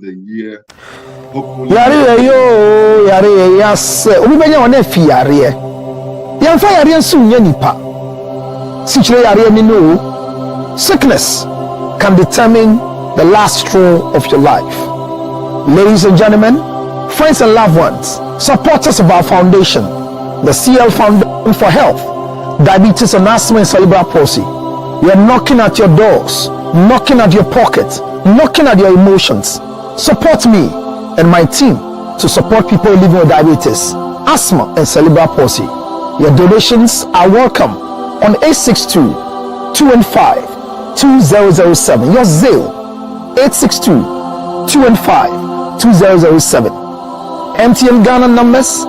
of the year. Hopefully. Yare yo, yare yes. Ubibenya wane fi yare. Yamfa yare nsu nye nipa. Sichire yare ni no. Sickness can determine the last straw of your life. Ladies and gentlemen, friends and loved ones, supporters of our foundation, the CL Foundation for Health, Diabetes and Asthma and Cerebral Palsy. We are knocking at your doors, knocking at your pockets, knocking at your emotions. Support me and my team to support people living with diabetes, asthma and cerebral palsy. Your donations are welcome on 862-215-2007. Your Zelle 862-215-2007. MTN Ghana numbers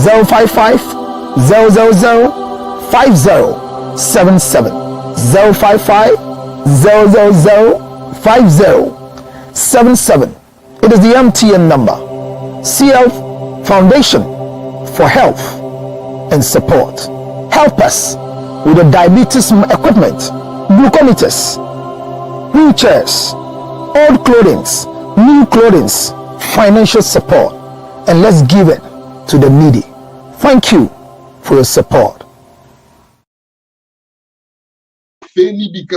055 000 5077 055 000 5077. It is the MTN number. CL Foundation for Health and Support. Help us with the diabetes equipment, glucometers, wheelchairs, old clothing, new clothing, financial support, and let's give it to the needy. Thank you for your support.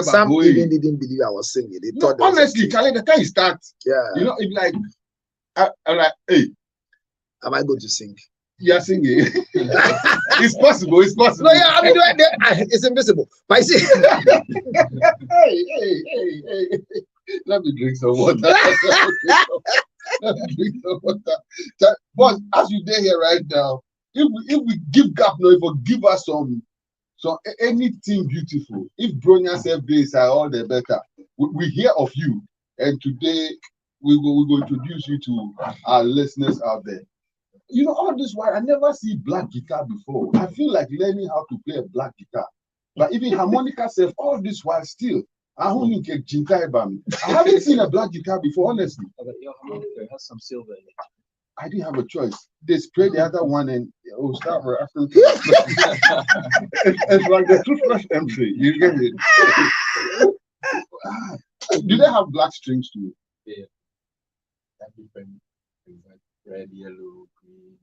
Some even didn't believe I was singing. They thought honestly, Khaled, the time you start, you know, it's like, I'm like, hey, am I going to sing? You are singing. It's possible. It's possible. No, yeah, I mean, it's invisible. But I see. Hey. Let me drink some water. Let me drink some water. But as you there here right now, if we give gap now, if we give us some anything beautiful, if Bronya self days are all the better, we hear of you, and today we go introduce you to our listeners out there. You know, all this while I never see black guitar before. I feel like learning how to play a black guitar, but even harmonica self, all this while still. I haven't seen a black guitar before, honestly. But your harmonica has some silver in it. I didn't have a choice. They spray the other one and start after. It's like the toothbrush entry. You get it? Do they have black strings too? Yeah. Different things like red, yellow, green.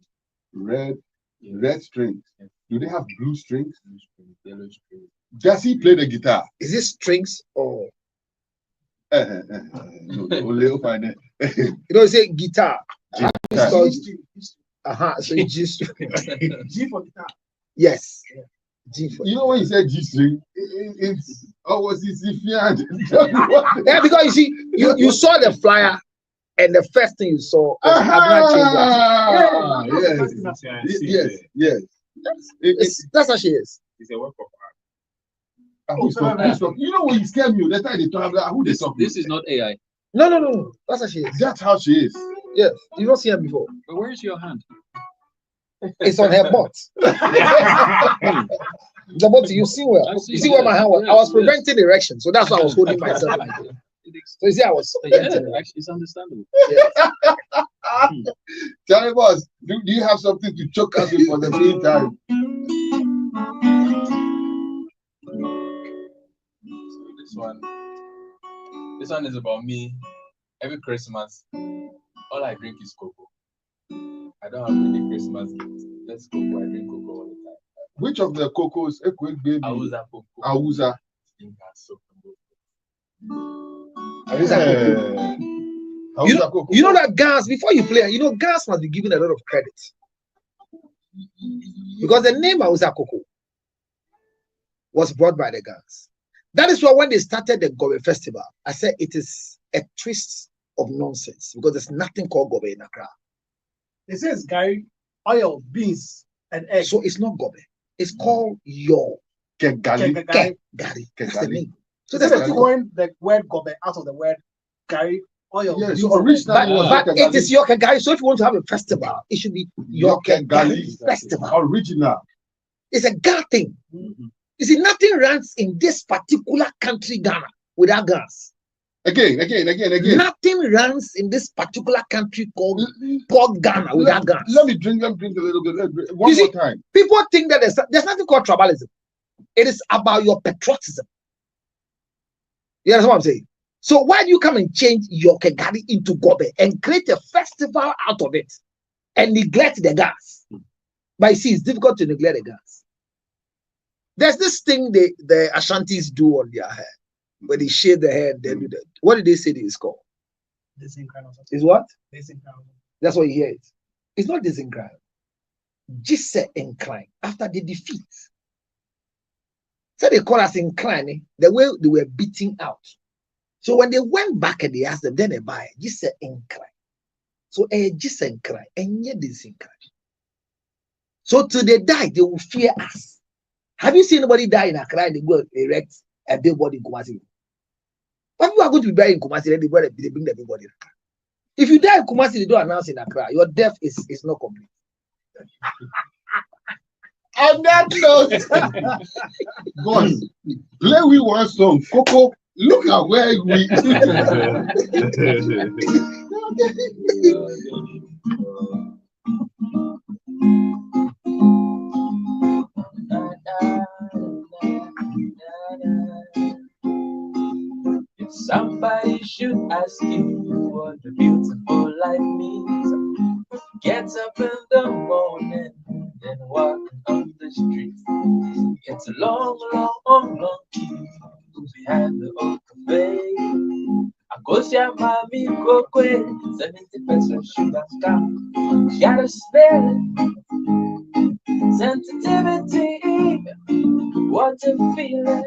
Red strings. Yeah. Do they have blue strings? Blue strings, yellow strings. Does he play the guitar? Is it strings or? No, find it. You know, say guitar. Guitar. So G string. G for guitar. Yes. Yeah. G for. You know when you say G string, it's always easy. Yeah, because you see, you saw the flyer, and the first thing you saw was yes. That's how she is. It's a work of art. You know when you scare me, that's how they talk about who they talk. This is not AI. No. That's how she is. That's how she is. Yes, you don't see her before. But where is your hand? It's on her butt. The butt, you see well. You see where my hand was. I was preventing erection, so that's why I was holding myself like this. So you see, I was. Actually, it's understandable. Yes. Tell me, boss, do you have something to choke us with for the meantime? So this one is about me. Every Christmas, all I drink is cocoa. I don't have any Christmas gifts. That's cocoa. I drink cocoa all the time. Which of the cocos? Awuza cocoa. Awuza. You know that gas, before you play, you know gas must be given a lot of credit. Because the name Awuza Cocoa was brought by the gas. That is why when they started the Gobe Festival, I said it is a twist of nonsense because there's nothing called Gobe in Accra. It says Gary, oil, beans, and eggs. So it's not Gobe. It's called Yo. Kegali. That's the name. So there's nothing going the word Gobe out of the word Gary, oil. Yes, beans, so originally but it is Yo Kegali. So if you want to have a festival, it should be Yo Kegali Festival. Original. It's a Ga thing. You see, nothing runs in this particular country, Ghana, without gas. Again. Nothing runs in this particular country called Ghana without gas. Let me drink a little bit. One more time. People think that there's nothing called tribalism. It is about your patriotism. You understand what I'm saying? So why do you come and change your Kegari into Gobe and create a festival out of it and neglect the gas? But you see, it's difficult to neglect the gas. There's this thing the Ashantis do on their hair, where they shave their hair and they do that. What did they say it is called? Is what? That's what you hear it. It's not disincline. Just say incline after the defeat. So they call us incline, the way they were beating out. So when they went back and they asked them, then they buy it. Just say incline. So just incline and yet disincline. So till they die, they will fear us. Have you seen anybody die in Accra and they go erect a billboard in Kumasi? But you are going to be buried in Kumasi, then they bring the billboard in Accra. If you die in Kumasi, they don't announce in Accra. Your death is not complete. On that note, boss, play we one song. Coco, look at where we. If somebody should ask you what a beautiful life means, get up in the morning and walk on the street. It's a long, long queue behind the old cafe. Akosia mami kokwe, 70% sugar scam. Gotta spell it. Sensitivity, what a feeling,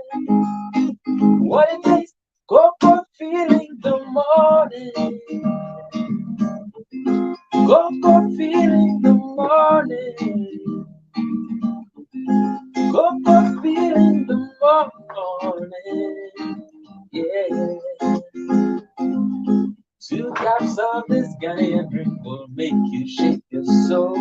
what it takes. Coco feeling the morning. Coco feeling the morning. Coco feeling the morning. Yeah. 2 drops of this Ghanaian drink will make you shake your soul.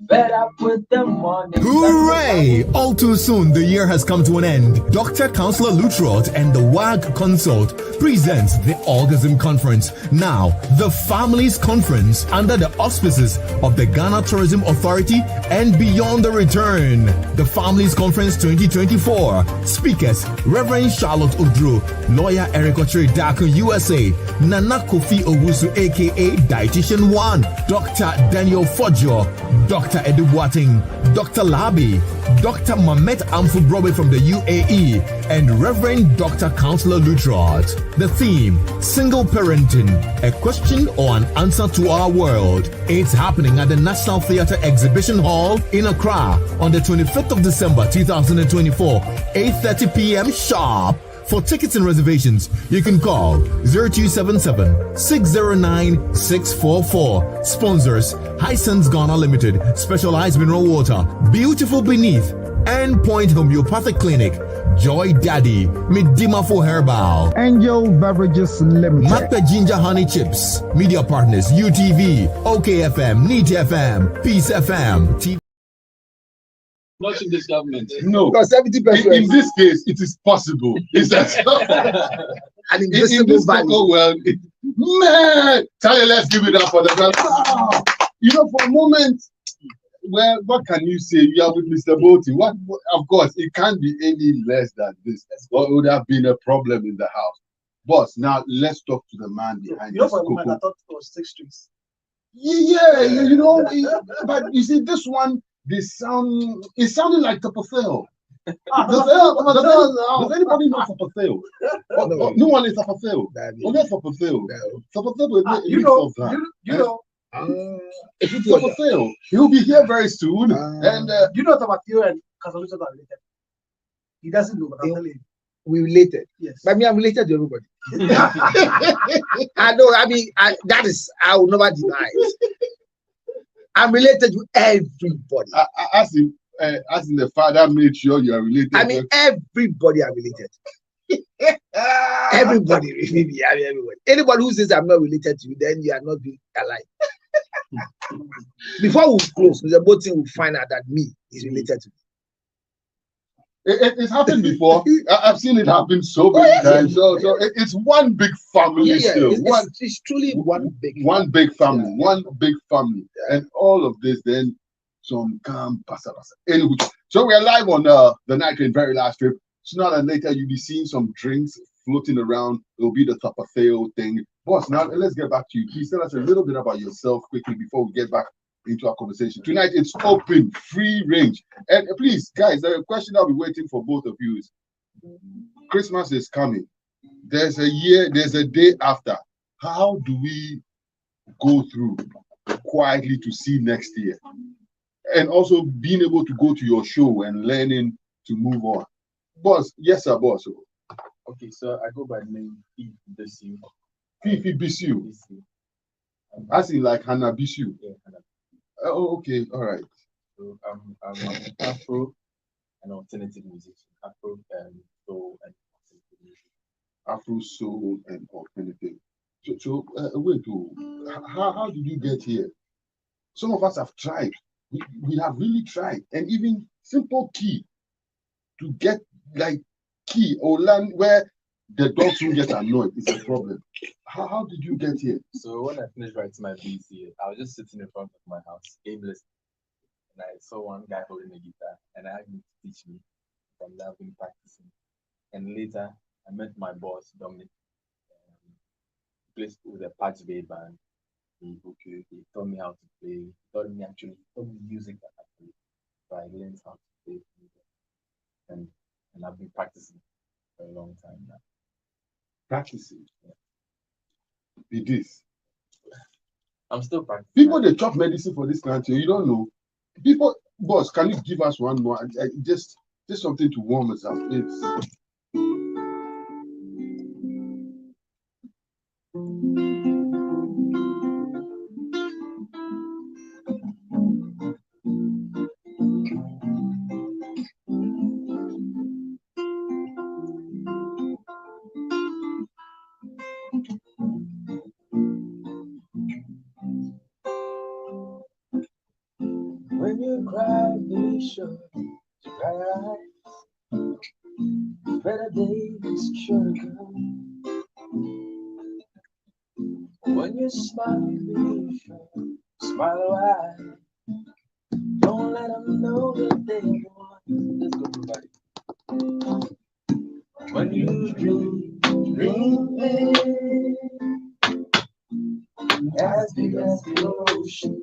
Fed up with the morning. Hooray! All too soon, the year has come to an end. Dr. Counselor Lutrot and the WAG Consult presents the Orgasm Conference. Now, the Families Conference under the auspices of the Ghana Tourism Authority and Beyond the Return. The Families Conference 2024. Speakers, Reverend Charlotte Odro, Lawyer Eric Ochiri Daku USA, Nana Kofi Owusu aka Dietitian 1, Dr. Daniel Fojo, Dr. Edu Boating, Dr. Labi, Dr. Mamet Amfudrobe from the UAE, and Reverend Dr. Counselor Lutrot. The theme, Single Parenting, a question or an answer to our world. It's happening at the National Theatre Exhibition Hall in Accra on the 25th of December 2024, 8:30 p.m. sharp. For tickets and reservations, you can call 0277-609-644. Sponsors, Hisense Ghana Limited, Specialized Mineral Water, Beautiful Beneath, and Point Homeopathic Clinic, Joy Daddy, Midimafo Herbal, Angel Beverages Limited, Macpa Ginger Honey Chips, Media Partners, UTV, OKFM, NEET FM, Peace FM, TV. Not in this government. No, Because 70%. in this case, it is possible. It's that An in invisible this value. Coco world, man, Charlie, let's give it up for the girl. You know, for a moment, well, what can you say? You are with Mr. Boating. What, of course, it can't be any less than this. What would have been a problem in the house? Boss, now let's talk to the man behind You know, this for a moment, I Coco. thought it was 6 streets. Yeah, you know, but you see, this one, it sounded like Tapafel. Does anybody know Tapafel? No one is Tapafel. Only Tapafel. Tapafel will make a You mix know, of that. you know, Tapafel. He'll be here very soon. And you know about you and Casalusa are related. He doesn't know, but I'm telling you. We related. Yes. But me, I'm related to everybody. I know, that is, I will never deny it. I'm related to everybody. as in the father made sure you are related. I mean, everybody are related. Everybody, everybody. Anybody who says I'm not related to you, then you are not being alive. Before we close, Mr. Boating will find out that me is related to me. It's happened before. I've seen it happen so many times. So it's one big family still. It's truly one big family. One big family. And all of this then some calm pasa. Anyway, so we are live on the night train very last trip. Sooner than later you'll be seeing some drinks floating around. It'll be the Tapateo thing. Boss, now let's get back to you. Please tell us a little bit about yourself quickly before we get back into our conversation. Tonight it's open, free range. And please, guys, the question I'll be waiting for both of you is, Christmas is coming. There's a day after. How do we go through quietly to see next year? And also being able to go to your show and learning to move on. Boss, yes, sir, boss. Okay, so I go by the name Bisu. Fifi Bisu. As in like Hannah Bisu. Yeah, Hannah. Oh, okay, all right. So I'm an Afro and alternative musician. Afro soul and alternative music. Afro soul and alternative. So wait, how did you get here? Some of us have tried. We have really tried, and even simple key to get like key or land where the dogs will get annoyed is a problem. How did you get here? So when I finished writing my BC, I was just sitting in front of my house, aimless, and I saw one guy holding a guitar, and I asked him to teach me. From there, I've been practicing. And later, I met my boss, Dominic. He plays with a Patch Bay band. He taught me how to play. He taught me music that I play. So I learned how to play music. And I've been practicing for a long time now. Practicing? Yeah. It is. I'm still practicing. People, they chop medicine for this country. You don't know. People, boss, can you give us one more? Just something to warm us up. It's... When you cry, be sure to cry your eyes. Better days sure to come. When you smile, be sure to smile wide. Don't let them know that they want. Let's go, everybody. When you dream big, as big as the ocean.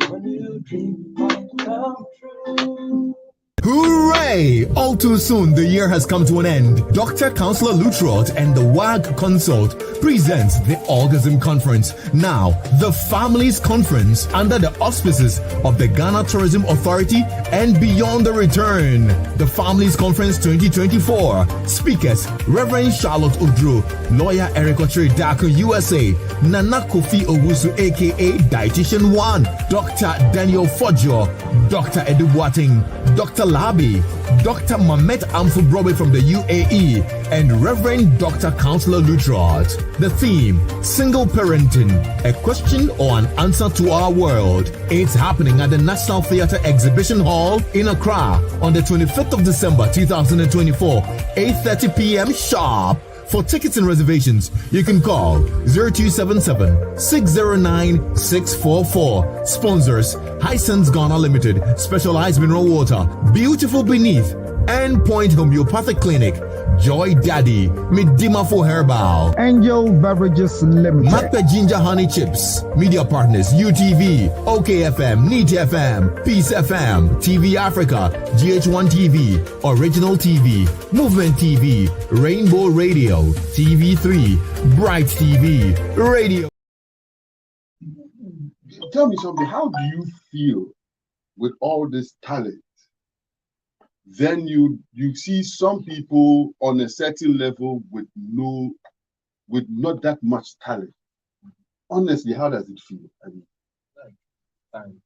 When you dream might come true. Hooray! All too soon, the year has come to an end. Dr. Counselor Lutrot and the WAG Consult presents the Orgasm Conference. Now, the Families Conference under the auspices of the Ghana Tourism Authority and Beyond the Return. The Families Conference 2024. Speakers, Reverend Charlotte Udru, Lawyer Eric Ochiri Daku USA, Nana Kofi Owusu aka Dietitian 1, Dr. Daniel Fojo, Dr. Edu Boateng, Dr. Labi, Dr. Mamet Amfubrobe from the UAE, and Reverend Dr. Counselor Lutrot. The theme, Single Parenting, a question or an answer to our world. It's happening at the National Theatre Exhibition Hall in Accra on the 25th of December 2024, 8:30 p.m. sharp. For tickets and reservations, you can call 0277-609-644. Sponsors, Hisense Ghana Limited, Specialized Mineral Water, Beautiful Beneath, and Point Homeopathic Clinic, Joy Daddy, Midimafo Herbal, Angel Beverages Limited, Macpa Ginger Honey Chips, Media Partners, UTV, OKFM, NEET FM, Peace FM, TV Africa, GH1 TV, Original TV, Movement TV, Rainbow Radio, TV3, Bright TV, Radio. Tell me something. How do you feel with all this talent? Then you see some people on a certain level with not that much talent. Honestly, how does it feel? I mean, Like time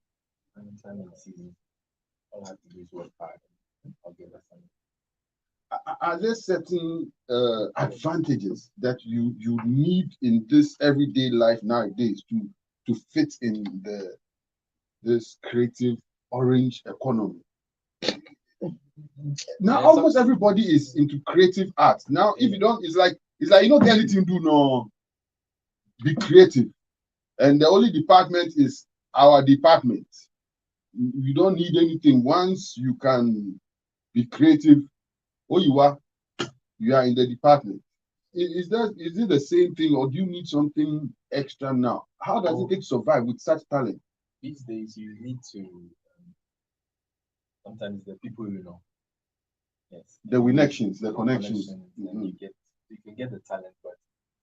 and season. All I have to do is work hard. I'll get that time. are there certain advantages that you need in this everyday life nowadays to fit in this creative orange economy? Now almost everybody is into creative art. Now if you don't, it's like you don't get anything to do, no. Be creative. And the only department is our department. You don't need anything. Once you can be creative, Oh, you are in the department. Is it the same thing, or do you need something extra now? How does it take to survive with such talent? These days, you need to. Sometimes the people you know. Yes. The connections, the connections. And you can get the talent, but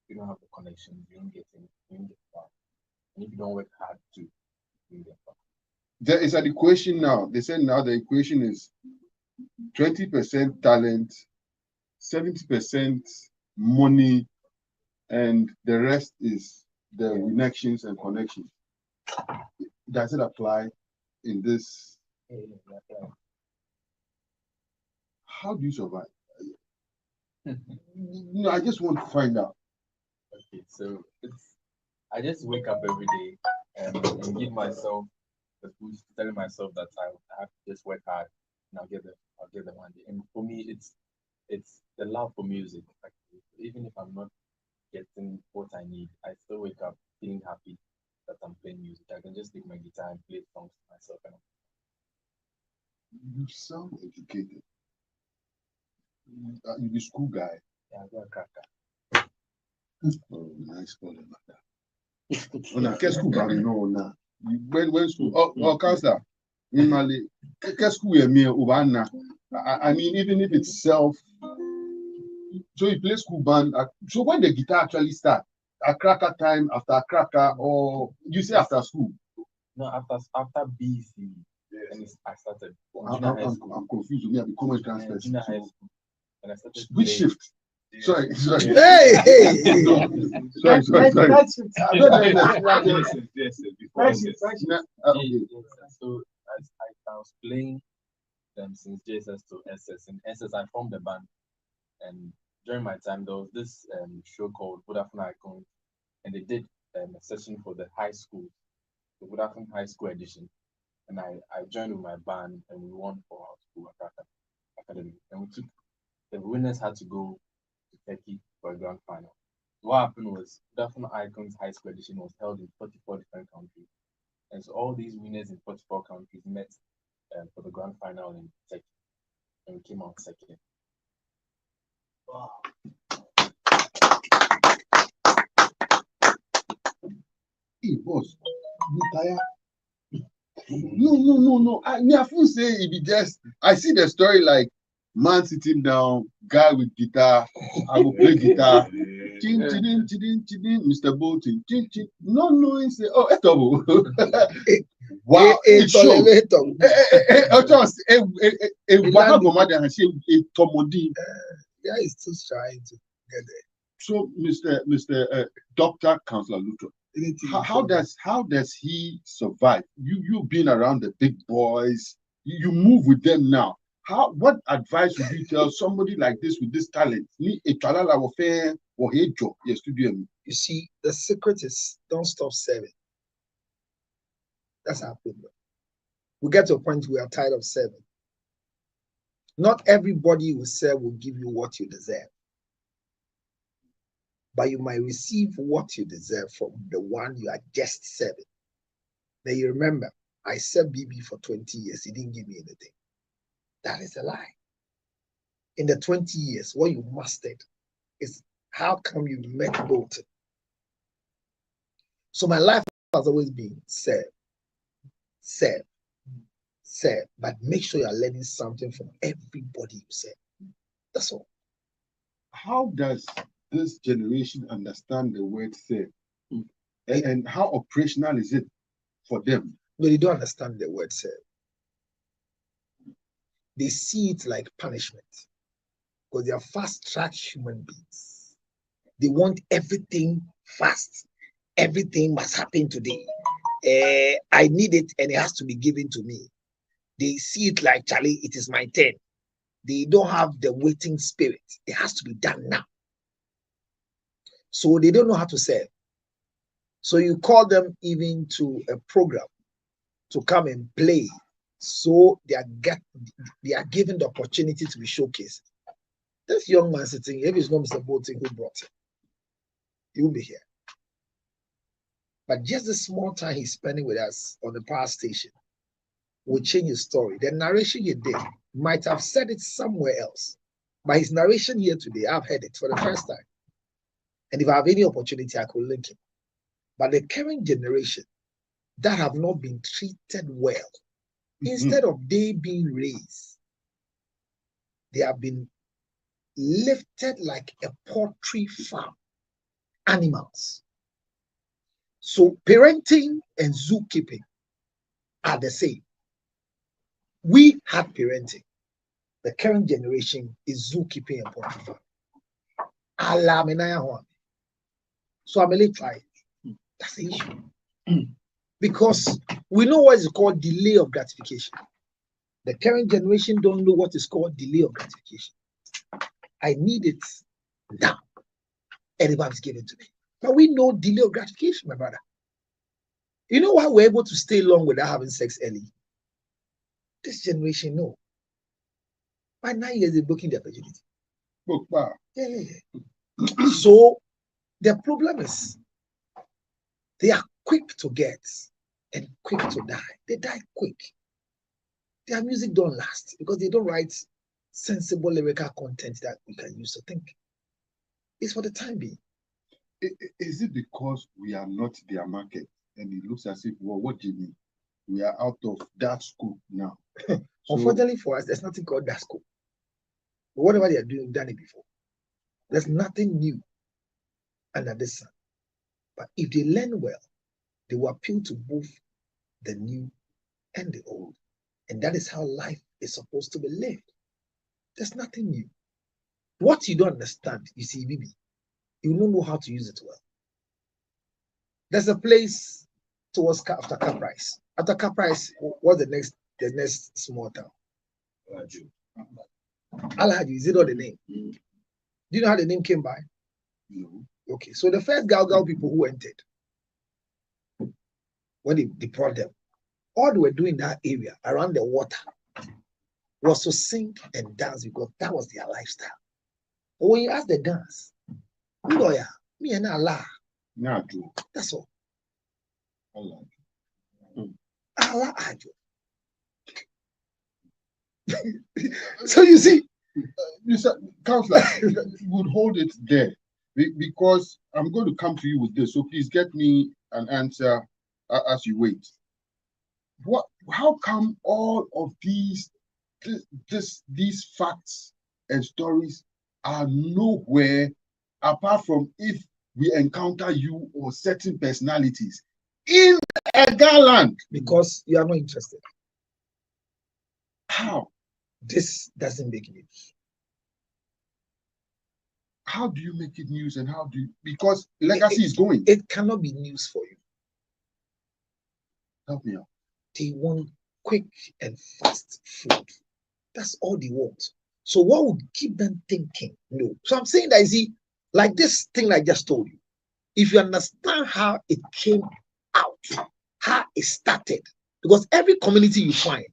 you don't have the connections, you don't get far. And if you don't work hard too, you don't get far. There is an equation now. They said now the equation is 20% talent, 70% money, and the rest is the connections and connections. Does it apply in this? How do you survive? No, I just want to find out. Okay, so I just wake up every day and give myself the boost, telling myself that I have to just work hard and I'll get them one day. And for me, it's the love for music. Actually. Even if I'm not getting what I need, I still wake up feeling happy that I'm playing music. I can just take my guitar and play songs to myself. You sound educated. You be school guy. Yeah, I got a cracker. Oh, nice calling like that. Oh, now, school bang no now. When school? Oh, counselor. Normally, school I mean, even if it's self. So you play school band. So when the guitar actually start, a cracker time after a cracker, or you say after school? No, after BC. Yes. And I started. I'm confused. Me, I become a transfer. Junior high school. And I started. Which shift? Sorry. Hey! Sorry. So I was playing them since JSS to SS. In SS, I formed a band, and during my time there was this show called Vodafone Icon, and they did a session for the high school, the Vodafone High School edition, and I joined with my band, and we won for our school academy, and we took. The winners had to go to Turkey for a grand final. What happened was Vodafone Icons High School Edition was held in 44 different countries. And so all these winners in 44 countries met for the grand final in Turkey. And we came out second. Wow. Hey, boss, you tired? No. I feel say it be just. I see the story like man sitting down, guy with guitar. I will play guitar. Chin, Mr. Bolton. Chin. No, he say, oh, etabo. Wow, it shows. Yeah, he's still trying to get there. So, Mr. Dr. Counselor Luther, how does he survive? You've been around the big boys. You move with them now. What advice would you tell somebody like this with this talent? You see, the secret is don't stop serving. That's our problem. We get to a point where we are tired of serving. Not everybody you serve will give you what you deserve. But you might receive what you deserve from the one you are just serving. Then you remember, I served BB for 20 years. He didn't give me anything. That is a lie. In the 20 years, what you mastered is how come you met Bolton. So my life has always been serve, but make sure you are learning something from everybody you serve. That's all. How does this generation understand the word serve? And how operational is it for them? No, they don't understand the word serve. They see it like punishment because they are fast-track human beings. They want everything fast. Everything must happen today. I need it and it has to be given to me. They see it like, Charlie, it is my turn. They don't have the waiting spirit. It has to be done now. So they don't know how to serve. So you call them even to a program to come and play. So they are given the opportunity to be showcased. This young man sitting here, if it's not Mr. Bolton who brought him, he will be here. But just the small time he's spending with us on the power station will change his story. The narration he did might have said it somewhere else, By his narration here today, I've heard it for the first time. And if I have any opportunity, I could link him. But the current generation that have not been treated well, instead of they being raised, they have been lifted like a poultry farm, animals. So parenting and zookeeping are the same. We had parenting. The current generation is zookeeping and poultry farm. So I'm going to try it. That's the issue. Because we know what is called delay of gratification. The current generation don't know what is called delay of gratification. I need it now. Everybody's giving to me. But we know delay of gratification, my brother. You know why we're able to stay long without having sex early? This generation, no. By 9 years, they're booking their virginity. Yeah. So the problem is they are quick to get and quick to die. They die quick. Their music don't last because they don't write sensible lyrical content that we can use to think. It's for the time being. Is it because we are not their market? And it looks as if, well, what do you mean? We are out of that scope now. Unfortunately for us, there's nothing called that scope. But whatever they are doing, we've done it before. There's nothing new under the sun. But if they learn well, they will appeal to both the new and the old. And that is how life is supposed to be lived. There's nothing new. What you don't understand, you see, Bibi, you don't know how to use it well. There's a place towards after Caprice. After Caprice, what's the next small town? Alhaji, is it not the name? Do you know how the name came by? No. Okay, so the first Galgal people who entered, when they brought them, all they were doing in that area around the water was to sing and dance because that was their lifestyle. But when you ask the dance, lawyer, me and Allah, that's all. Allah Ajo. So you see, Counselor, would hold it there because I'm going to come to you with this. So please get me an answer as you wait. How come all of these facts and stories are nowhere apart from if we encounter you or certain personalities in Edgar land? Because you are not interested. How? This doesn't make news. How do you make it news and how do you, because legacy is going. It cannot be news for you. Help me out. They want quick and fast food. That's all they want. So what would keep them thinking? No. So I'm saying that, you see, like this thing I just told you, if you understand how it came out, how it started, because every community you find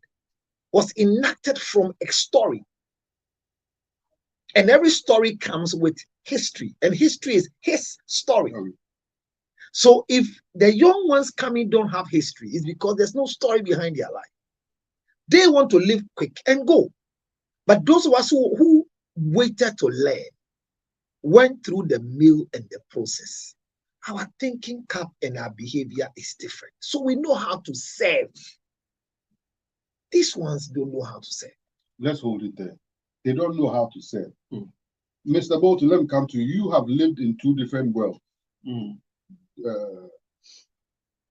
was enacted from a story. And every story comes with history, and history is his story. So if the young ones coming don't have history, it's because there's no story behind their life. They want to live quick and go. But those of us who waited to learn went through the mill and the process. Our thinking cap and our behavior is different. So we know how to serve. These ones don't know how to serve. Let's hold it there. They don't know how to serve. Mr. Bolton, let me come to you. You have lived in two different worlds.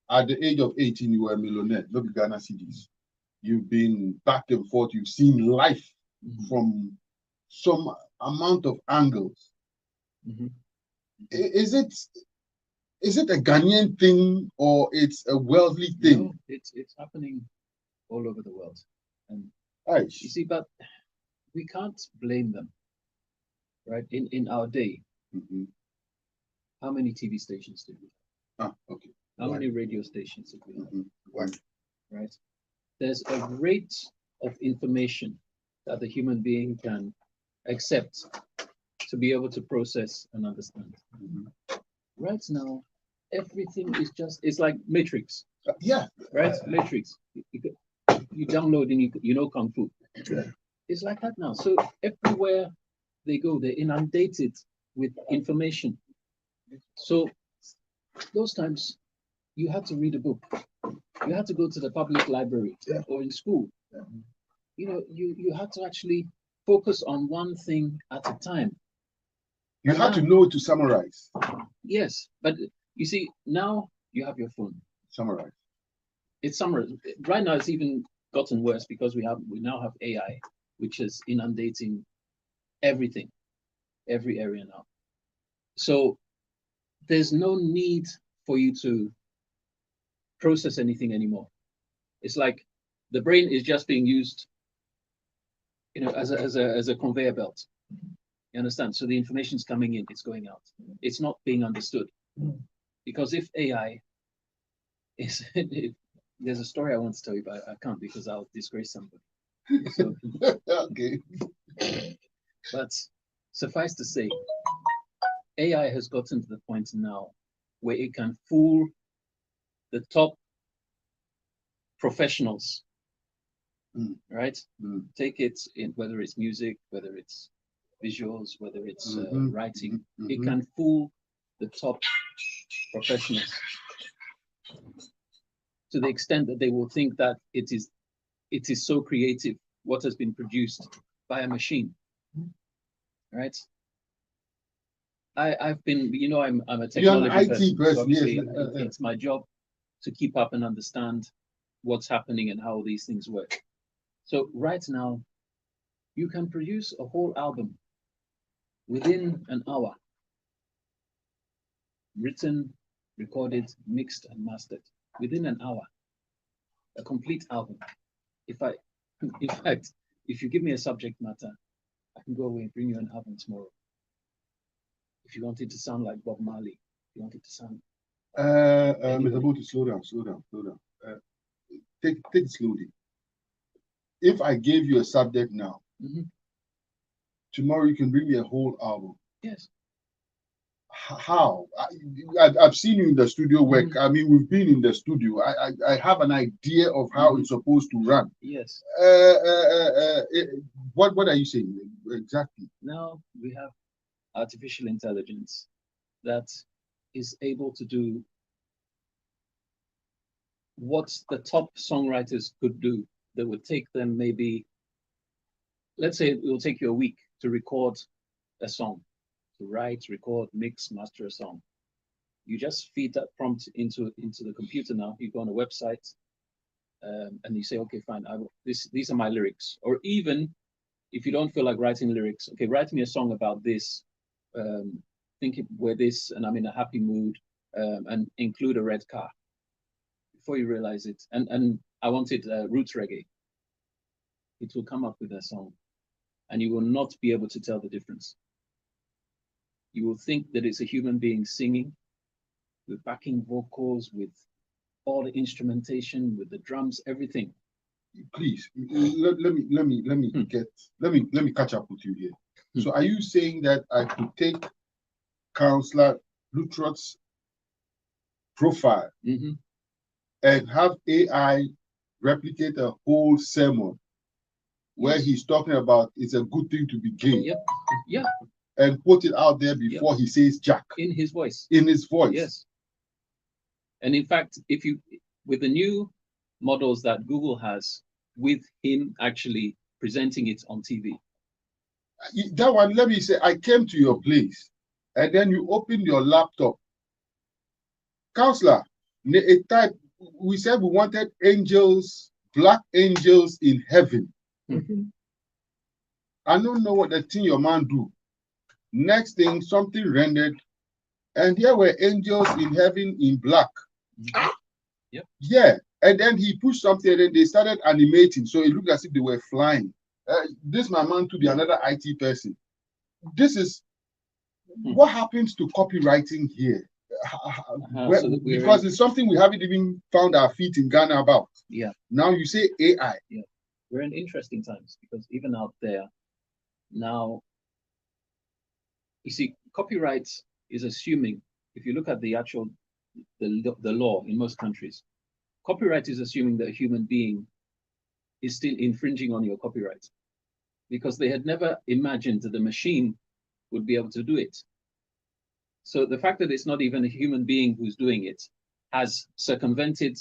At the age of 18, you were a millionaire. Look at Ghana cities. You've been back and forth. You've seen life from some amount of angles. Is it a Ghanaian thing or it's a worldly thing? No, it's happening all over the world. And you see, but we can't blame them, right? In our day, how many TV stations did we have? Okay. How many radio stations did we have? One. Right? There's a rate of information that the human being can accept to be able to process and understand. Right now, everything is it's like Matrix. Right? Matrix. You download and you know Kung Fu. It's like that now. So everywhere they go. They're inundated with information. So those times, you had to read a book. You had to go to the public library or in school. You know, you had to actually focus on one thing at a time. You had to know to summarize. Yes, but you see, now you have your phone. Summarize. It's summarized. Right now, it's even gotten worse because we now have AI, which is inundating everything, every area now. So there's no need for you to process anything anymore. It's like the brain is just being used, you know, as a conveyor belt. You understand? So the information's coming in, it's going out. It's not being understood. Because if AI is, there's a story I want to tell you, but I can't because I'll disgrace somebody. So, Okay. but suffice to say, AI has gotten to the point now where it can fool the top professionals, right? Take it in whether it's music, whether it's visuals, whether it's writing. It can fool the top professionals to the extent that they will think that it is so creative what has been produced by a machine, right? I've been, you know, I'm a technology person. So obviously, yes. it's my job to keep up and understand what's happening and how these things work. So right now, you can produce a whole album within an hour, written, recorded, mixed, and mastered within an hour. A complete album. In fact, if you give me a subject matter, I can go away and bring you an album tomorrow. If you want it to sound like Bob Marley, if you want it to sound. Mr. Booty, slow down. Take it slowly. If I gave you a subject now, tomorrow you can bring me a whole album. Yes. How? I've seen you in the studio work. I mean, we've been in the studio. I have an idea of how it's supposed to run. Yes. What are you saying exactly? Now we have artificial intelligence that is able to do what the top songwriters could do. That would take them maybe, let's say it will take you a week to record a song, to write, record, mix, master a song. You just feed that prompt into the computer now. You go on a website and you say, okay, fine, these are my lyrics. Or even if you don't feel like writing lyrics, okay, write me a song about this, think we're this, and I'm in a happy mood, and include a red car. Before you realize it, and I wanted roots reggae. It will come up with a song, and you will not be able to tell the difference. You will think that it's a human being singing with backing vocals, with all the instrumentation, with the drums, everything. Please, let me catch up with you here. So, are you saying that I could take Councillor Lutrot's profile and have AI replicate a whole sermon where he's talking about it's a good thing to be gay? Yep. Yeah. And put it out there before he says Jack. In his voice. In his voice. Yes. And in fact, if you, with the new models that Google has, with him actually presenting it on TV. That one, let me say, I came to your place and then you opened your laptop. Counselor, a type, we said we wanted angels, black angels in heaven. I don't know what the thing your man do. Next thing, something rendered, and here were angels in heaven in black. Yep. Yeah, and then he pushed something, and then they started animating, so it looked as if they were flying. This my man to be another IT person. This is what happens to copywriting here. Because it's something we haven't even found our feet in Ghana about. Yeah. Now you say AI. Yeah. We're in interesting times because even out there now, you see, copyright is assuming, if you look at the actual, the law in most countries, copyright is assuming that a human being is still infringing on your copyright. because they had never imagined that the machine would be able to do it. So the fact that it's not even a human being who's doing it has circumvented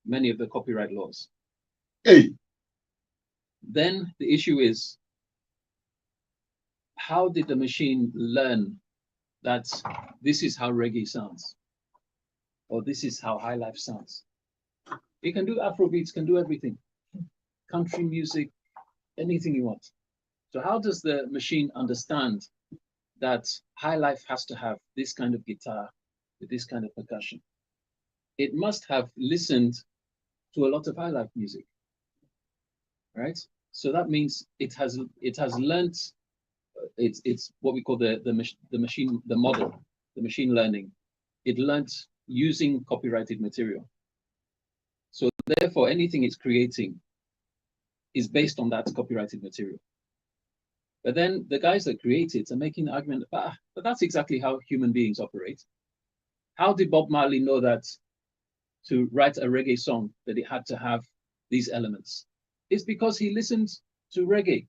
many of the copyright laws. Hey, Then the issue is, how did the machine learn that this is how reggae sounds? Or this is how high life sounds? It can do Afrobeats, can do everything. Country music, anything you want. So how does the machine understand that high life has to have this kind of guitar with this kind of percussion? It must have listened to a lot of high life music, right? So that means it has learned. It's what we call the model, the machine learning. It learned using copyrighted material. So therefore, anything it's creating is based on that copyrighted material. But then the guys that create it are making the argument, but that's exactly how human beings operate. How did Bob Marley know that to write a reggae song that it had to have these elements? It's because he listened to reggae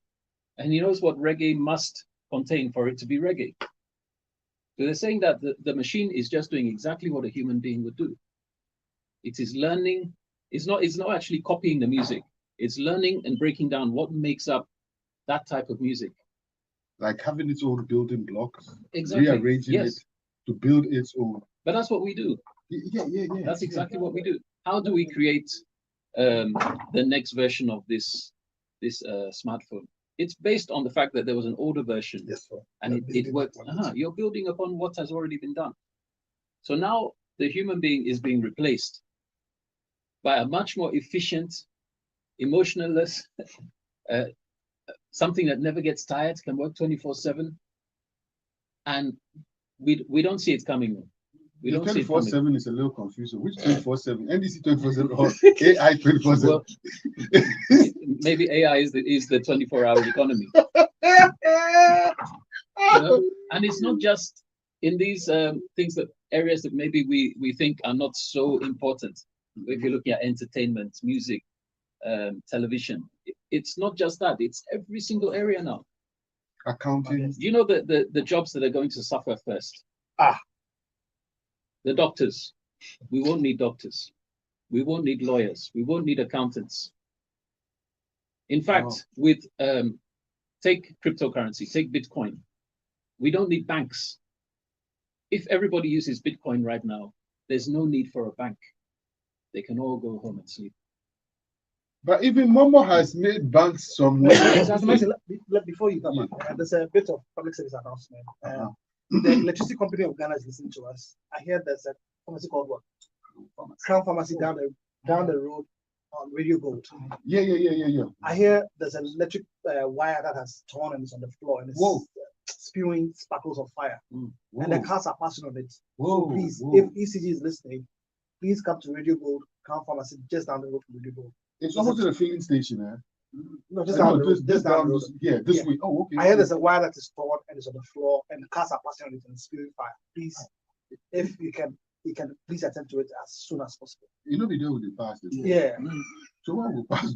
and he knows what reggae must contain for it to be reggae. So they're saying that the machine is just doing exactly what a human being would do. It is learning, it's not actually copying the music. It's learning and breaking down what makes up that type of music. like having its own building blocks, Exactly. rearranging Yes. it to build its own. But that's what we do. Yeah. That's exactly what we do. How do we create the next version of this smartphone? It's based on the fact that there was an older version, Yes, sir. and it worked. You're building upon what has already been done. So now the human being is being replaced by a much more efficient, emotionless, something that never gets tired, can work 24/7, and we don't see it coming. We The don't see it coming. 24/7 is a little confusing. Which 24/7? NDC 24/7 or AI 24/7? Well, maybe AI is the 24-hour economy. You know? And it's not just in these things that areas that maybe we think are not so important. If you're looking at entertainment, music, television, it's not just that. It's every single area now. Accounting. Do you know the jobs that are going to suffer first? The doctors. We won't need doctors. We won't need lawyers. We won't need accountants. In fact, with take cryptocurrency, take Bitcoin. We don't need banks. If everybody uses Bitcoin right now, there's no need for a bank. They can all go home and sleep. But even Momo has made banks some. Before you come back, there's a bit of public service announcement. The electricity company of Ghana is listening to us. I hear there's a pharmacy called what? Crown Pharmacy down the road on Radio Gold. Yeah. I hear there's an electric wire that has torn and is on the floor and it's spewing sparkles of fire. And the cars are passing on it. So please, if ECG is listening, please come to Radio Gold, Crown Pharmacy, just down the road from Radio Gold. It's almost at a filling station, eh? No, just down the road. Just down the road. Yeah, this week. Oh, okay. I hear there's a wire that is torn and is on the floor, and the cars are passing on it and spewing fire. Please, if you can please attend to it as soon as possible. You know, we do with the past. Yeah. So what will pass?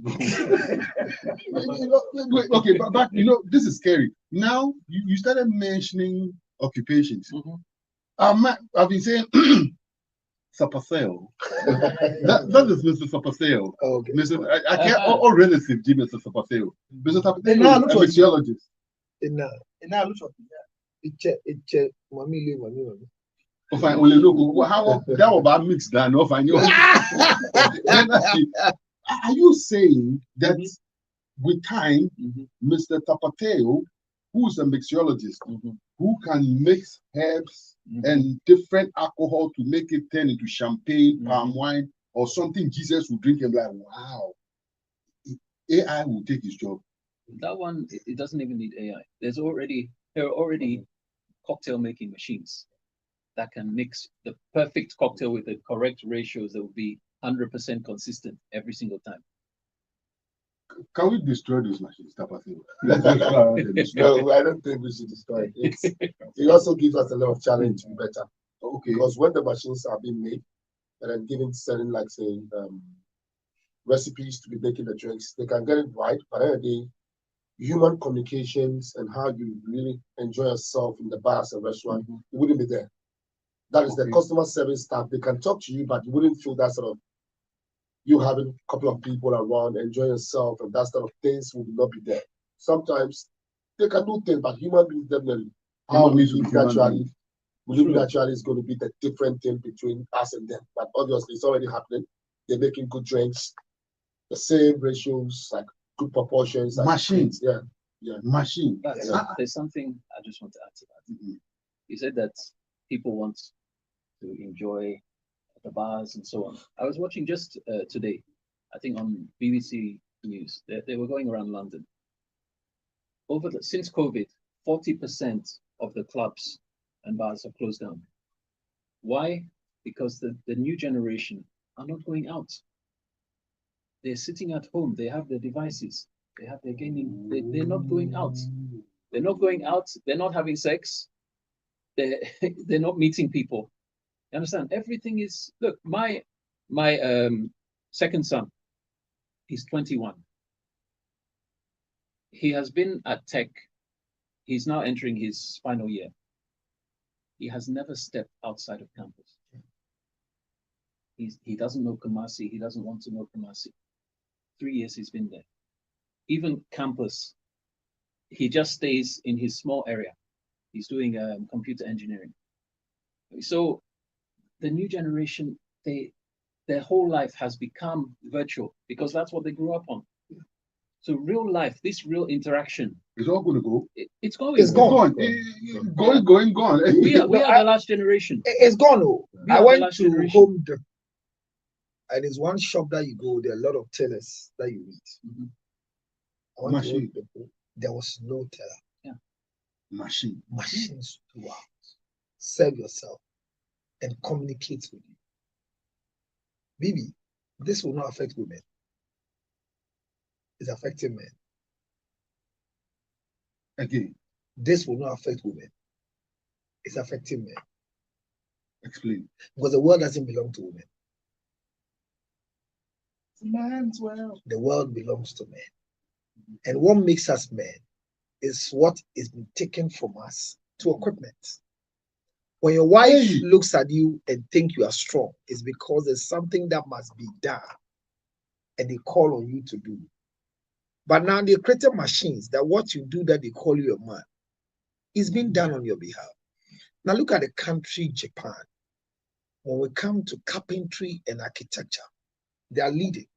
Okay, but this is scary. Now you started mentioning occupations. I've been saying Sapaseo. that is Mr. Sapaseo. Okay. I can't all relative to Mr. Sapaseo. Mr. Sapaseo is a mixologist. Oh, fine. Only look how that was about mixed down. No, fine. Are you saying that with time, Mr. Tapateo, who is a mixologist, who can mix herbs and different alcohol to make it turn into champagne, palm wine, or something Jesus will drink and be like, wow, AI will take his job? That one, it doesn't even need AI. There are already cocktail making machines that can mix the perfect cocktail with the correct ratios that will be 100% consistent every single time. Can we destroy those machines, Tapateo? No, I don't think we should destroy it. It also gives us a lot of challenge to be better. Okay. Because when the machines are being made and then given certain, like say, recipes to be making the drinks, they can get it right, but at the end of the day, human communications and how you really enjoy yourself in the bars and restaurants, it wouldn't be there. That is the customer service staff. They can talk to you, but you wouldn't feel that sort of you having a couple of people around, enjoying yourself, and that sort of things would not be there. Sometimes they can do things, but human beings definitely. How we live naturally, naturally is going to be the different thing between us and them. But obviously, it's already happening. They're making good drinks, the same ratios, like good proportions. Machines, machine. But there's something I just want to add to that. You said that people want to enjoy the bars and so on. I was watching just today, I think on BBC News, they were going around London. Since COVID, 40% of the clubs and bars have closed down. Why? Because the new generation are not going out. They're sitting at home. They have their devices. They have their gaming. They're not going out. They're not going out. They're not having sex. They're not meeting people. You understand? Everything is, look, my second son, he's 21. He has been at tech. He's now entering his final year. He has never stepped outside of campus. He doesn't know Kumasi. He doesn't want to know Kumasi. 3 years he's been there. Even campus, he just stays in his small area. He's doing computer engineering. So the new generation, their whole life has become virtual because that's what they grew up on. So real life, this real interaction, it's all going to go. It's going. It's gone. Gone. We are the last generation. It's gone. I went to generation. Home Depot, and it's one shop that you go. There are a lot of tellers that you meet. I went to Home Depot, there was no teller. Yeah. Machines throughout. Serve yourself and communicate with you. Bibi, this will not affect women. It's affecting men. Again, this will not affect women. It's affecting men. Explain. Because the world doesn't belong to women. Man's world. The world belongs to men. And what makes us men is what is being taken from us to equipment. When your wife looks at you and think you are strong, it's because there's something that must be done. And they call on you to do. But now they created machines that what you do that they call you a man is being done on your behalf. Now look at the country Japan. When we come to carpentry and architecture, they are leading.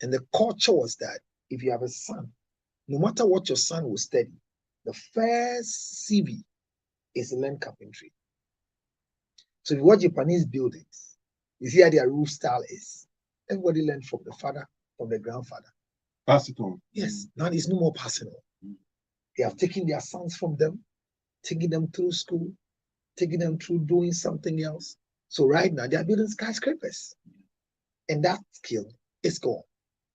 And the culture was that if you have a son, no matter what your son will study, the first CV is learn carpentry. So if you watch Japanese buildings, you see how their roof style is. Everybody learned from the father, from the grandfather. Pass it on. Yes, now there's no more passing on. They have taken their sons from them, taking them through school, taking them through doing something else. So right now they are building skyscrapers. And that skill is gone.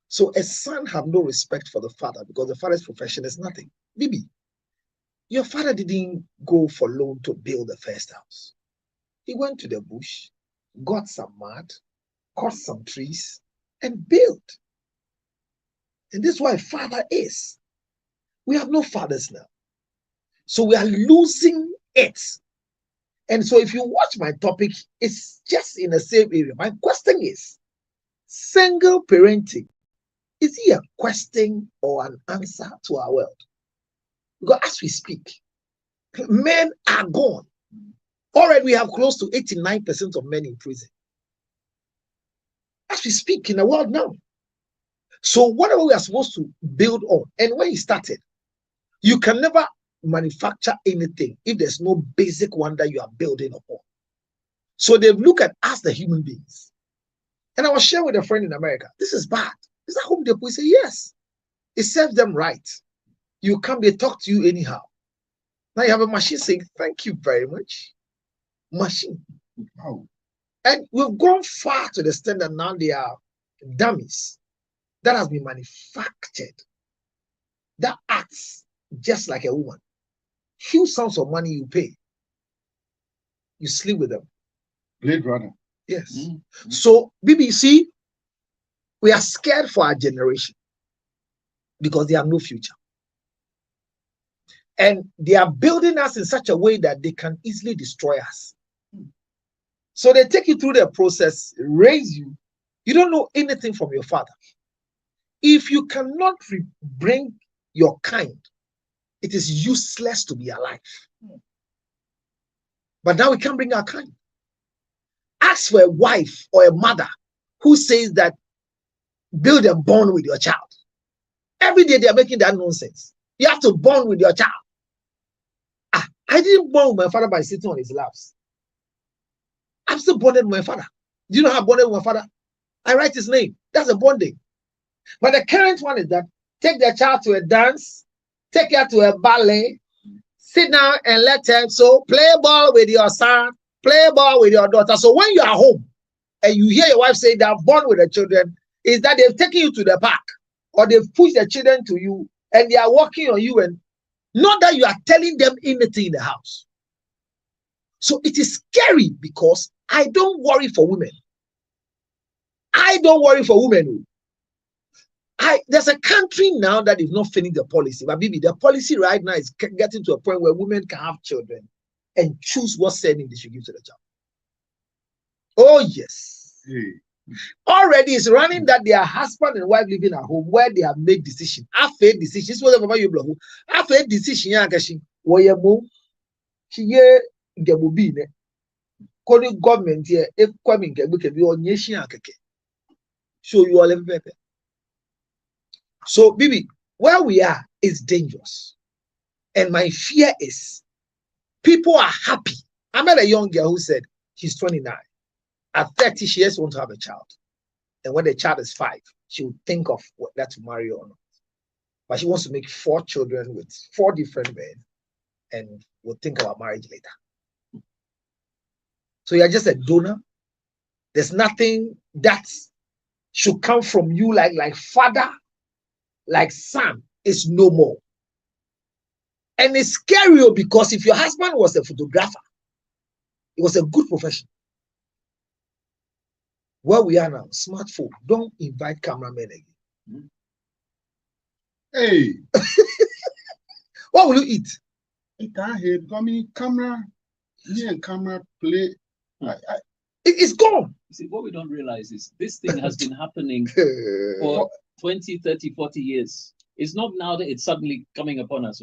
So a son have no respect for the father because the father's profession is nothing. Bibi, your father didn't go for loan to build the first house. He went to the bush, got some mud, cut some trees, and built. And this is why father is. We have no fathers now. So we are losing it. And so if you watch my topic, it's just in the same area. My question is, single parenting, is it a question or an answer to our world? Because as we speak, men are gone. Already we have close to 89% of men in prison. As we speak in the world now. So whatever we are supposed to build on, and when he started, you can never manufacture anything if there's no basic one that you are building upon. So they look at us, the human beings. And I was sharing with a friend in America, this is bad. Is that Home Depot? We say, yes. It serves them right. You come, they talk to you anyhow. Now you have a machine saying, thank you very much. Machine. Wow. And we've gone far to the extent that now they are dummies that has been manufactured that acts just like a woman. Huge sums of money you pay. You sleep with them. Blade Runner. Yes. So BBC, we are scared for our generation because they have no future. And they are building us in such a way that they can easily destroy us. So they take you through the process, raise you. You don't know anything from your father. If you cannot bring your kind, it is useless to be alive. But now we can't bring our kind. Ask for a wife or a mother who says that build a bond with your child. Every day they are making that nonsense. You have to bond with your child. I didn't bond with my father by sitting on his laps. I'm still bonded with my father. Do you know how I'm bonded with my father? I write his name. That's a bonding. But the current one is that take the child to a dance, take her to a ballet, sit down and let her play ball with your son, play ball with your daughter. So when you are home and you hear your wife say that bond with the children, is that they've taken you to the park or they've pushed the children to you and they are working on you, and not that you are telling them anything in the house. So it is scary because I don't worry for women. I don't worry for women. There's a country now that is not finished the policy, but maybe the policy right now is getting to a point where women can have children and choose what surname they should give to the child. Oh yes. Already it's running that their husband and wife living at home where they have made decision. I've made decision. This was about you blow. I've made decision. Government here, if coming we can be on so you all have better. So, Bibi, where we are is dangerous. And my fear is people are happy. I met a young girl who said she's 29. At 30, she just wants to have a child. And when the child is 5, she will think of whether to marry or not. But she wants to make 4 children with 4 different men and will think about marriage later. So you're just a donor. There's nothing that should come from you like father, like son is no more. And it's scary because if your husband was a photographer, it was a good profession. Where we are now, smartphone, don't invite cameramen again. Hey. What will you eat? It can't hear coming camera. Me and camera play. It's gone. You see, what we don't realize is this thing has been happening for 20, 30, 40 years. It's not now that it's suddenly coming upon us.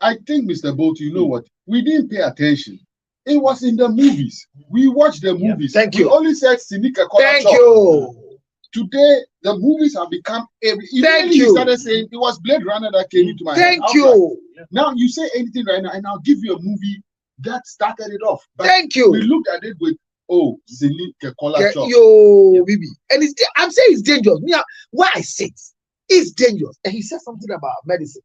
I think, Mr. Bolt, you know what? We didn't pay attention. It was in the movies. We watched the movies. Thank you. We only said Sinika. Thank you. Today, the movies have become every. Thank you. Started saying it was Blade Runner that came into my head. Thank you. Now you say anything right now, and I'll give you a movie that started it off. But thank you. We looked at it with Sinika Kola Chop. Yo, baby, and I'm saying it's dangerous. Why I say it's dangerous. And he said something about medicine.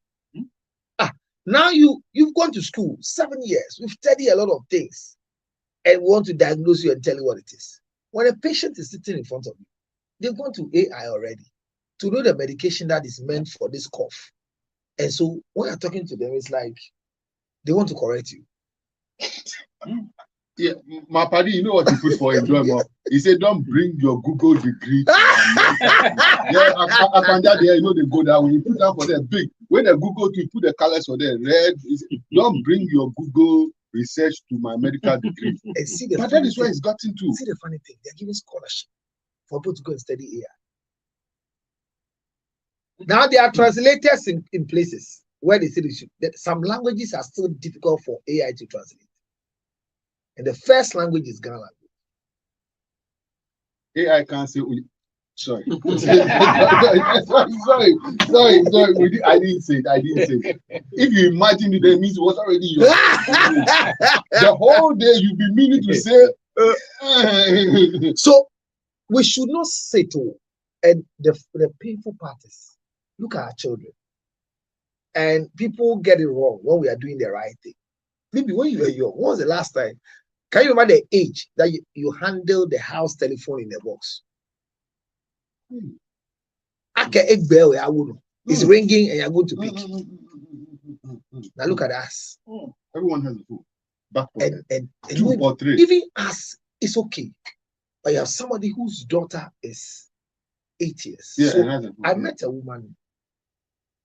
Now you've gone to school 7 years. We've studied a lot of things, and we want to diagnose you and tell you what it is. When a patient is sitting in front of you, they've gone to AI already to know the medication that is meant for this cough. And so when you're talking to them, it's like they want to correct you. Yeah, my buddy, you know what he put for enjoyment? He said, "Don't bring your Google degree." Yeah, I there, you know they go that way. You put that for them big. When the Google to put the colors for them red, don't bring your Google research to my medical degree. And see but that is where it's gotten to. See the funny thing, they're giving scholarship for people to go and study AI. Now there are translators in places where they say some languages are still difficult for AI to translate. And the first language is Ghana language. AI can't say, sorry. sorry. I didn't say it. If you imagine it, that means it was already yours. The whole day you've been meaning to say. So we should not settle. And the painful part is, look at our children. And people get it wrong when we are doing the right thing. Maybe when you were young, when was the last time? Can you remember the age that you handled the house telephone in the box? It's ringing and you're going to pick. Now look at us. Everyone has a phone. Back and 2 or 3. Even us, it's okay. But you have somebody whose daughter is 8 years. Yeah, so I met a woman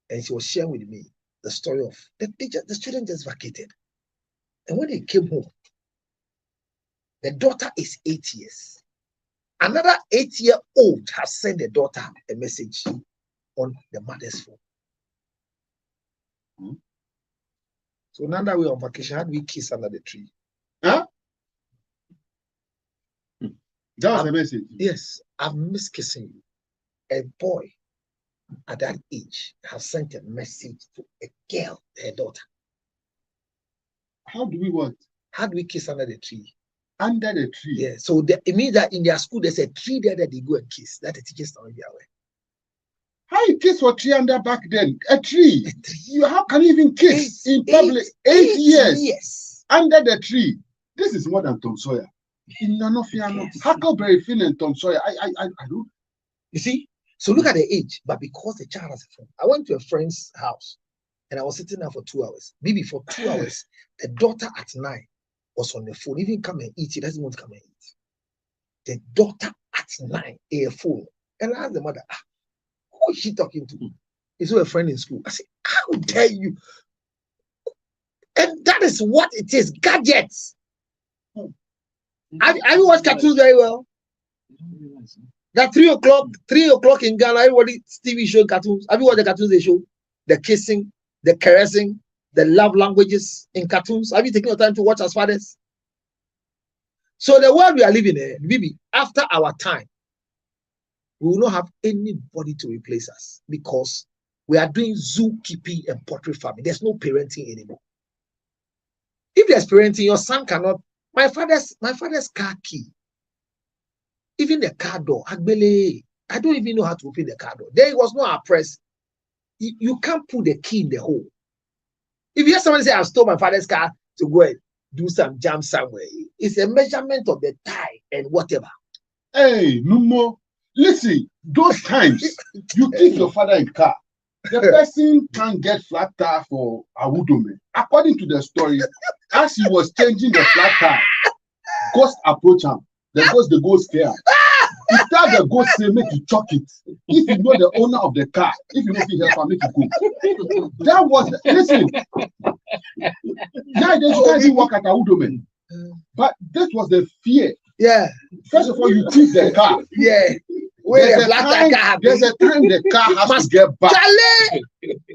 and she was sharing with me the story of the student just vacated. And when they came home, the daughter is 8 years. Another 8-year-old has sent the daughter a message on the mother's phone. So now that we're on vacation, how do we kiss under the tree? Huh? That was a message. Yes, I've missed kissing you. A boy at that age has sent a message to a girl, her daughter. How do we what? How do we kiss under the tree? Under the tree. Yeah, so it means that in their school there's a tree there that they go and kiss. That the teachers don't be aware. How you kiss for tree under back then? A tree. A tree. How can you even kiss in public? 8 years. Yes. Under the tree. This is more than Tom Sawyer. Huckleberry Finn and Tom Sawyer. I don't. You see? So look at the age, but because the child has a phone. I went to a friend's house and I was sitting there for 2 hours. Maybe for 2 hours, the daughter at 9 was on the phone. Even come and eat. She doesn't want to come and eat. The daughter at 9, a phone. And I asked the mother, who is she talking to? Is a friend in school? I said, how dare you? And that is what it is, gadgets. Have you watched cartoons very well? That 3 o'clock in Ghana, everybody TV show cartoons. Have you watched the cartoons they show? The kissing, the caressing, the love languages in cartoons. Have you taken your time to watch as fathers? So the world we are living in, maybe after our time, we will not have anybody to replace us because we are doing zookeeping and poultry farming. There's no parenting anymore. If there's parenting, your son cannot. My father's car key, even the car door, I don't even know how to open the car door. There was no press. You can't put the key in the hole. If you hear somebody say, I stole my father's car to go and do some jam somewhere, it's a measurement of the tie and whatever. Hey, no more. Listen, those times you keep your father in car, the person can get flat tire for Awudome. According to the story, as he was changing the flat tire, ghost approach him. The ghost scare. He tell the ghost say make you chuck it. If you know the owner of the car, if you know if you help him, make you go. That was listen. Yeah, they didn't work at Awudome. But this was the fear. Yeah. First of all, you keep the car. Yeah. There's a time the car has to get back.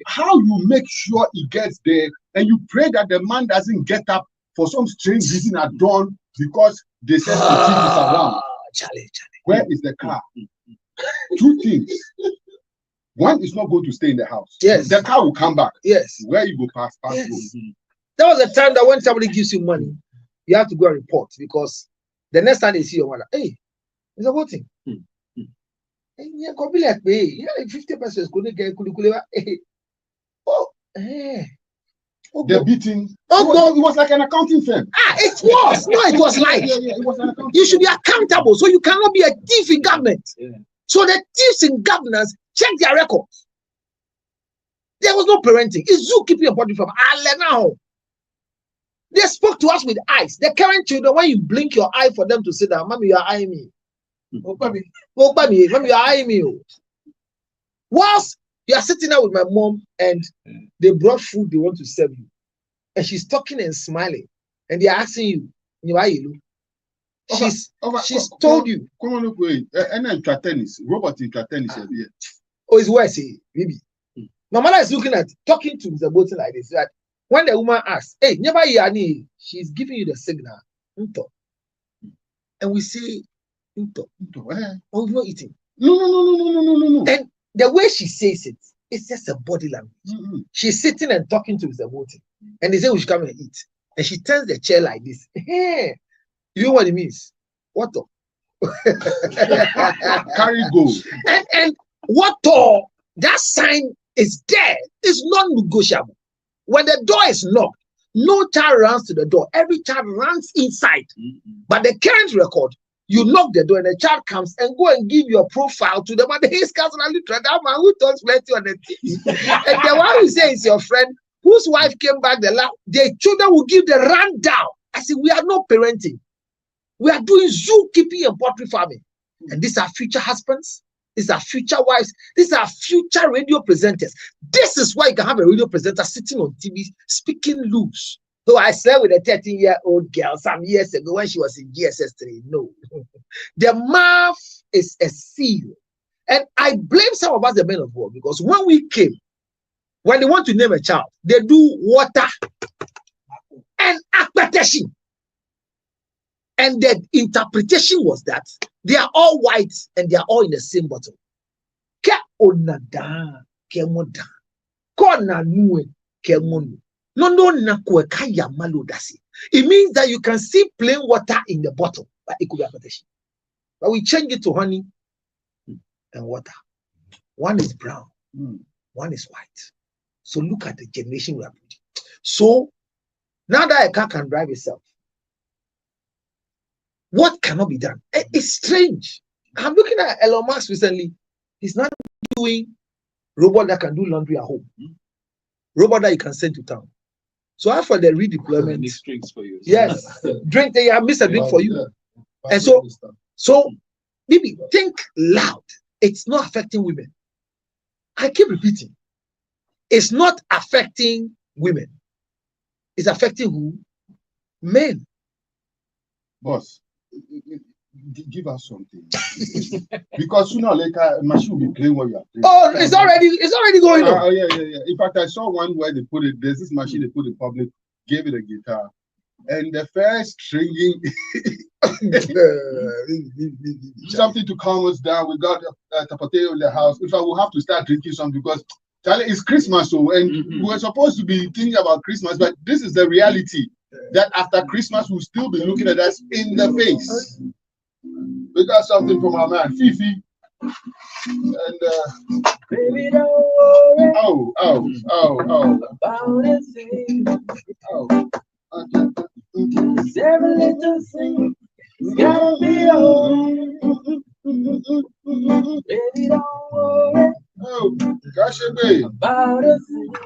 How you make sure it gets there, and you pray that the man doesn't get up for some strange reason at dawn because they said security is around. Charlie. Where is the car? 2 things. One is not going to stay in the house. Yes. The car will come back. Yes. Where you go pass Yes. go. That was the time that when somebody gives you money, you have to go and report because the next time they see your mother, hey, it's a whole thing. Yeah, could be like me. Yeah, 50 pesos couldn't get The beating. It was like an accounting firm. It was. No, it was like It was an accounting you should be accountable, so you cannot be a thief in government. Yeah. So the thieves in governance check their records. There was no parenting. It's zookeeping and body from now. They spoke to us with eyes. The current children, when you blink your eye for them to sit down, mommy, you are eyeing me. Oh, mommy, you are eyeing me. Whilst you are sitting there with my mom and they brought food they want to serve you, and she's talking and smiling, and they are asking you, she's told you. Come on, look, wait. And then tennis, robot in tennis. Oh, it's worse, maybe. My mother is talking to the boating like this. That when the woman asks, hey, never yani, she's giving you the signal. And we say, oh, we're not eating. No. And the way she says it, it's just a body language. She's sitting and talking to the boating. And they say we should come and eat. And she turns the chair like this. Hey, you know what it means? What the? Carry go. And what the? That sign is there. It's non-negotiable. When the door is locked, no child runs to the door. Every child runs inside. But the current record, you lock the door and the child comes and go and give your profile to the mother. He's casually that man who talks plenty on the TV. And the one who says is your friend whose wife came back the children will give the rundown. I said, we are not parenting. We are doing zookeeping and poultry farming. And these are future husbands. These are future wives. These are future radio presenters. This is why you can have a radio presenter sitting on TV speaking loose. So I slept with a 13-year-old girl some years ago when she was in GSS3. No. The mouth is a seal. And I blame some of us, the men of war, because when we came, when they want to name a child, they do water and akpeteshim. And the interpretation was that they are all white and they are all in the same bottle. Ke onada kemoda. Ko na nuwe kemono. No na kweka ya malo dasi. It means that you can see plain water in the bottle, but it could be akpeteshim. But we change it to honey and water. One is brown, one is white. So look at the generation we are producing. So now that a car can drive itself, what cannot be done? It's strange. I'm looking at Elon Musk recently. He's not doing robot that can do laundry at home. Robot that you can send to town. So after the redeployment, Mix drinks for you. yes, drink. They have missed a drink for you. And so maybe think loud. It's not affecting women. I keep repeating. It's not affecting women. It's affecting who? Men. Boss, give us something. Because sooner or later, machine will be playing what you are playing. Oh, it's already going on. Oh, yeah. In fact, I saw one where they put it, there's this machine they put in public, gave it a guitar. And the first stringing, something to calm us down. We got tapateo in the house. In fact, we'll have to start drinking something because Charlie, it's Christmas, so and we were supposed to be thinking about Christmas, but this is the reality that after Christmas we'll still be looking at us in the face. We got something from our man Fifi, and Baby, don't worry oh. about a thing. Cause every little thing is gotta be alright. Baby, don't worry Gosh, babe. about a thing.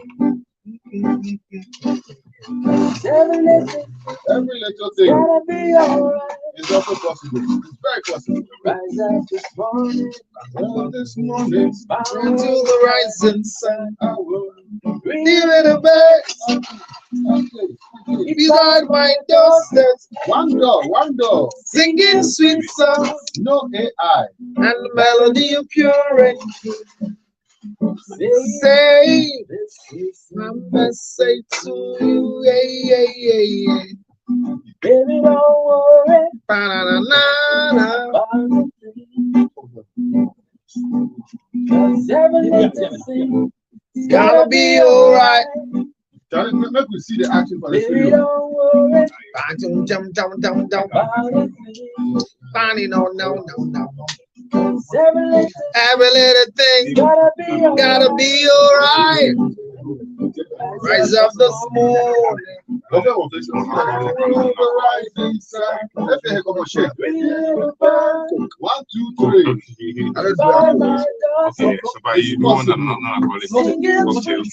Cause every little thing Every little thing gotta be alright. is also possible. It's very possible. Rise up this morning, Well, this morning, Until the rising sun, I will breathe near the bed, beside my doorstep, one door, singing sweet songs no AI. and the melody of purity. Say, this is my message to you, yeah. baby, don't worry Ba-na-na-na-na. about a thing. Cause every little thing is Gotta be alright. Charlie, make we see the action for the Baby, video. don't worry Ba-dum-dum-dum-dum-dum. about a thing. No. Cause every little Every little thing gotta be alright. gotta be alright. Rise up this morning. Okay, well, this is the rising sun. Let's say, come on, shake. 1, 2, 3. I don't know. Okay, so by you know, no, I call it cocktails.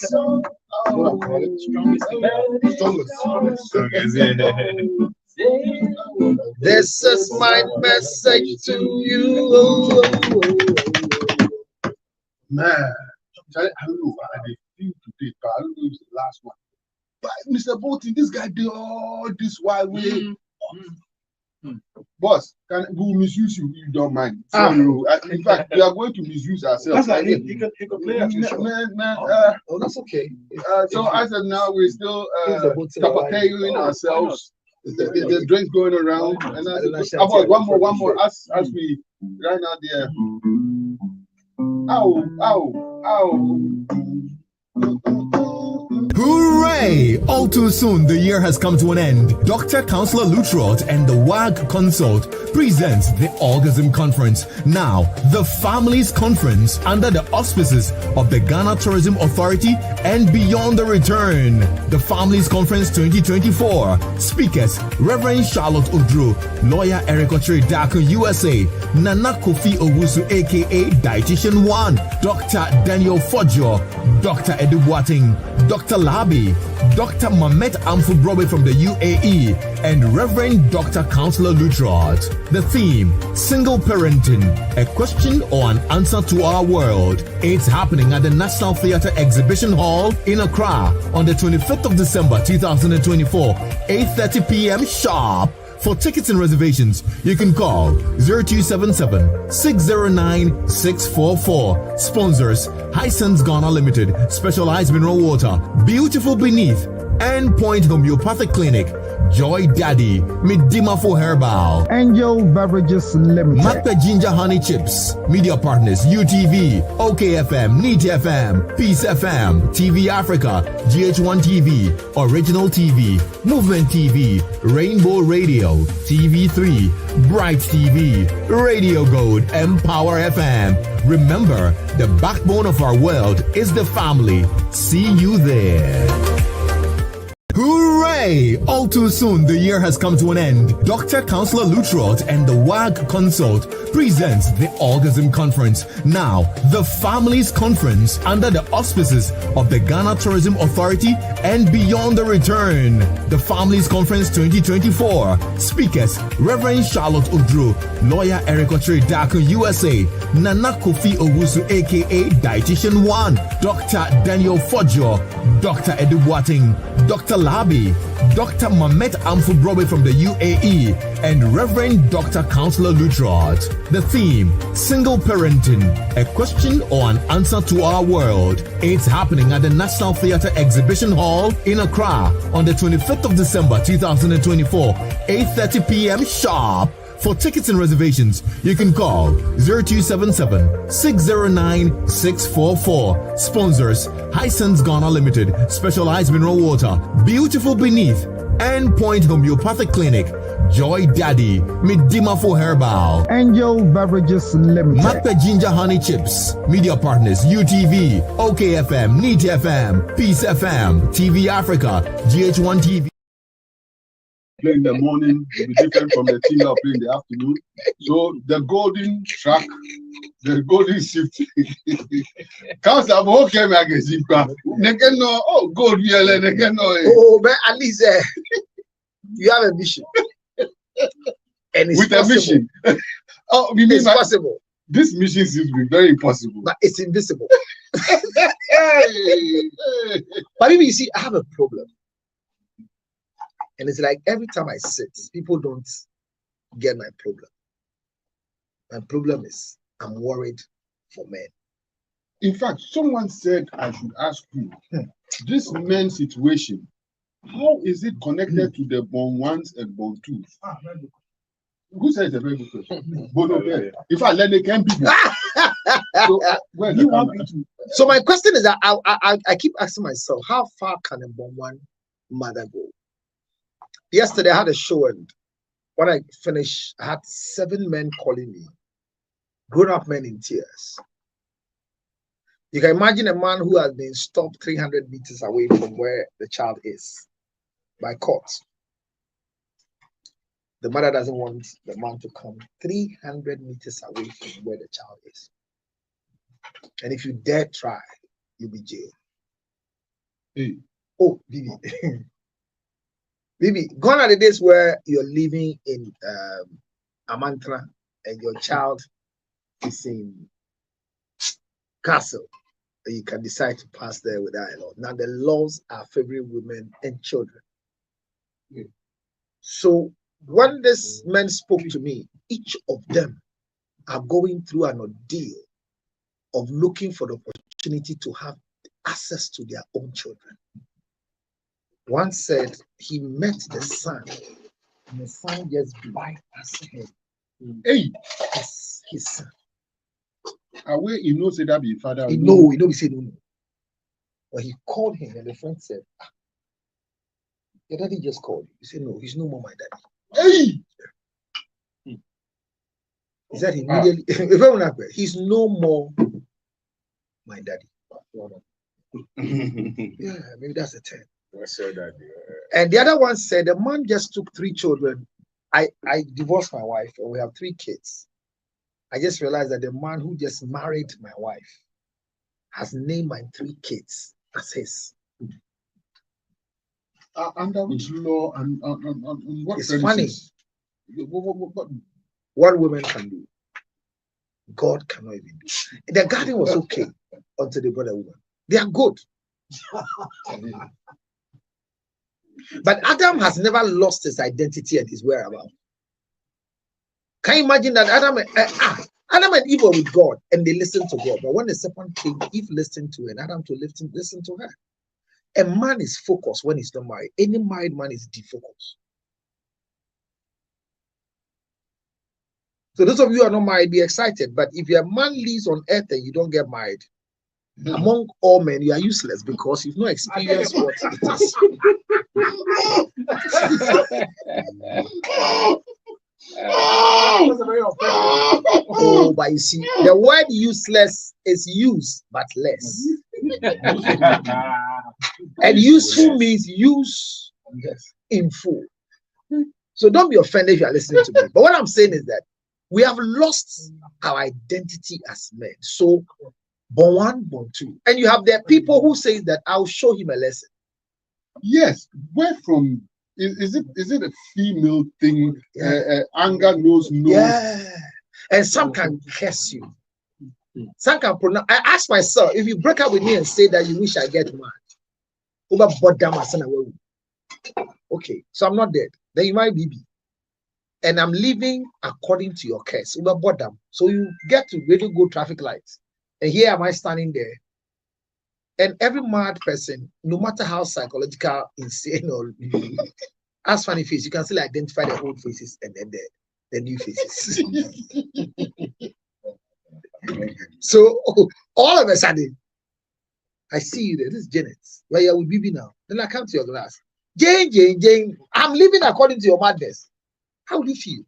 This is my message to you. Man, Charlie, I don't know. I feel today, but I don't know if it's the last one. But Mr. Bolton, this guy did all this while we. Boss, we will misuse you if you don't mind. So, in fact, we are going to misuse ourselves. That's like you can play at your show. Man, Oh, that's okay. so as of now, we're still tapateing ourselves. The drinks going around, and about one more. As we right now there. Ow. Hooray! All too soon, the year has come to an end. Dr. Counselor Lutrot and the WAG Consult presents the Orgasm Conference. Now, the Families Conference under the auspices of the Ghana Tourism Authority and Beyond the Return. The Families Conference 2024. Speakers, Reverend Charlotte Odro, Lawyer Eric Ochre Daco USA, Nana Kofi Owusu aka Dietitian 1, Dr. Daniel Fojo, Dr. Edu Boateng, Dr. Labi, Dr. Mamet Amfubrobe from the UAE, and Reverend Dr. Counselor Lutrot. The theme, Single Parenting, a question or an answer to our world. It's happening at the National Theatre Exhibition Hall in Accra on the 25th of December 2024, 8:30 p.m. sharp. For tickets and reservations, you can call 0277-609-644. Sponsors, Hisense Ghana Limited, Specialized Mineral Water, Beautiful Beneath, Endpoint Homeopathic Clinic, Joy Daddy, Midimafo Herbal, Angel Beverages Limited, Macpa Ginger Honey Chips, Media Partners, UTV, OKFM, NEET FM, Peace FM, TV Africa, GH1 TV, Original TV, Movement TV, Rainbow Radio, TV3, Bright TV, Radio Gold, Empower FM. Remember, the backbone of our world is the family. See you there. Hooray! All too soon, the year has come to an end. Dr. Counselor Lutrot and the WAG Consult presents the Orgasm Conference. Now, the Families Conference under the auspices of the Ghana Tourism Authority and Beyond the Return. The Families Conference 2024. Speakers, Reverend Charlotte Udru, Lawyer Eric Ochre Daku USA, Nana Kofi Owusu aka Dietitian 1, Dr. Daniel Fojo, Dr. Edu Boating, Dr. Labi, Dr. Mamet Amfubrobe from the UAE, and Reverend Dr. Counselor Lutrot. The theme, Single Parenting, a question or an answer to our world. It's happening at the National Theatre Exhibition Hall in Accra on the 25th of December 2024, 8:30 p.m. sharp. For tickets and reservations, you can call 0277-609-644. Sponsors, Hisense Ghana Limited, Specialized Mineral Water, Beautiful Beneath, Endpoint Homeopathic Clinic, Joy Daddy, Midimafo Herbal, Angel Beverages Limited, Macpa Ginger Honey Chips, Media Partners, UTV, OKFM, NEET FM, Peace FM, TV Africa, GH1 TV. Play in the morning will be different from the thing I'll play in the afternoon. So the golden track, the golden shift. Comes up okay, magazine. Oh, gold, Oh, but at least you have a mission. And it's with possible. a mission. Oh, we mean It's possible, this mission seems to be very impossible. but it's invisible. But even you see, I have a problem. And it's like every time I sit, people don't get my problem. My problem is I'm worried for men. In fact, someone said I should ask you this men's situation. How is it connected to the born ones and born twos? Who says it's a very good question? Bono, in fact, let the can people. So, well, You want me to? So my question is that I keep asking myself, how far can a born one mother go? Yesterday I had a show, and when I finished, I had 7 men calling me, grown-up men in tears. You can imagine a man who has been stopped 300 meters away from where the child is by court. The mother doesn't want the man to come 300 meters away from where the child is. And if you dare try, you'll be jailed. Hey. Oh, Bibi. Bibi, gone are the days where you're living in Amantra and your child is in Castle. And you can decide to pass there without a law. Now the laws are favoring women and children. So when this man spoke to me, each of them are going through an ordeal of looking for the opportunity to have access to their own children. One said he met the son, and the son just bypassed him. Hey, His son. away, you know, say that be father. He know, he said no. But he called him, and the friend said, your daddy just called you. He said, no, he's no more my daddy. Hey! He said immediately, he's no more my daddy. Yeah, maybe that's a 10. And the other one said the man just took 3 children. I divorced my wife and we have 3 kids. I just realized that the man who just married my wife has named my 3 kids as his. Under which law and what It's funny. What? What women can do, God cannot even do. The garden was okay until they brought a woman. They are good. But Adam has never lost his identity and his whereabouts. Can you imagine that Adam and Eve were with God and they listened to God, but when the serpent came, Eve listened to her and Adam to listen to her. A man is focused when he's not married. Any married man is defocused. So those of you who are not married, be excited. But if your man lives on earth and you don't get married, among all men, you are useless because you've not experienced what it is. Oh, but you see, the word useless is use but less. And useful means use in full. So don't be offended if you are listening to me. But what I'm saying is that we have lost our identity as men. So born one, born two. And you have the people who say that I'll show him a lesson. Yes, where from? Is it a female thing? Anger knows no. Yeah, and some can curse you. Some can pronounce. I ask myself, if you break up with me and say that you wish I get mad, over okay, so I'm not dead. Then you might be. And I'm living according to your curse. Over bottom. So you get to really go traffic lights. And here am I standing there. And every mad person, no matter how psychological, insane, or as funny face, you can still identify the old faces and then the new faces. So all of a sudden, I see you there. This is Janet. Where you are with BB now. Then I come to your glass. Jane, I'm living according to your madness. How do you feel?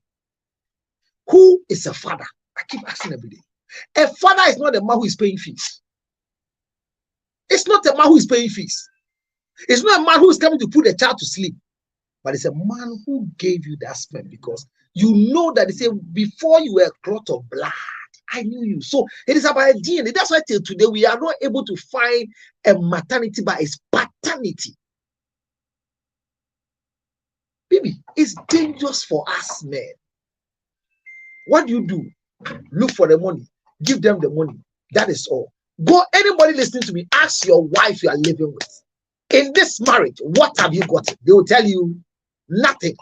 Who is a father? I keep asking every day. A father is not a man who is paying fees. It's not a man who is paying fees. It's not a man who is coming to put a child to sleep. But it's a man who gave you that sperm because you know that they say before you were a clot of blood, I knew you. So it is about DNA. That's why till today we are not able to find a maternity, but it's paternity. Baby, it's dangerous for us, men. What do you do? Look for the money. Give them the money. That is all. Go, anybody listening to me, ask your wife you are living with. In this marriage, what have you got? They will tell you nothing.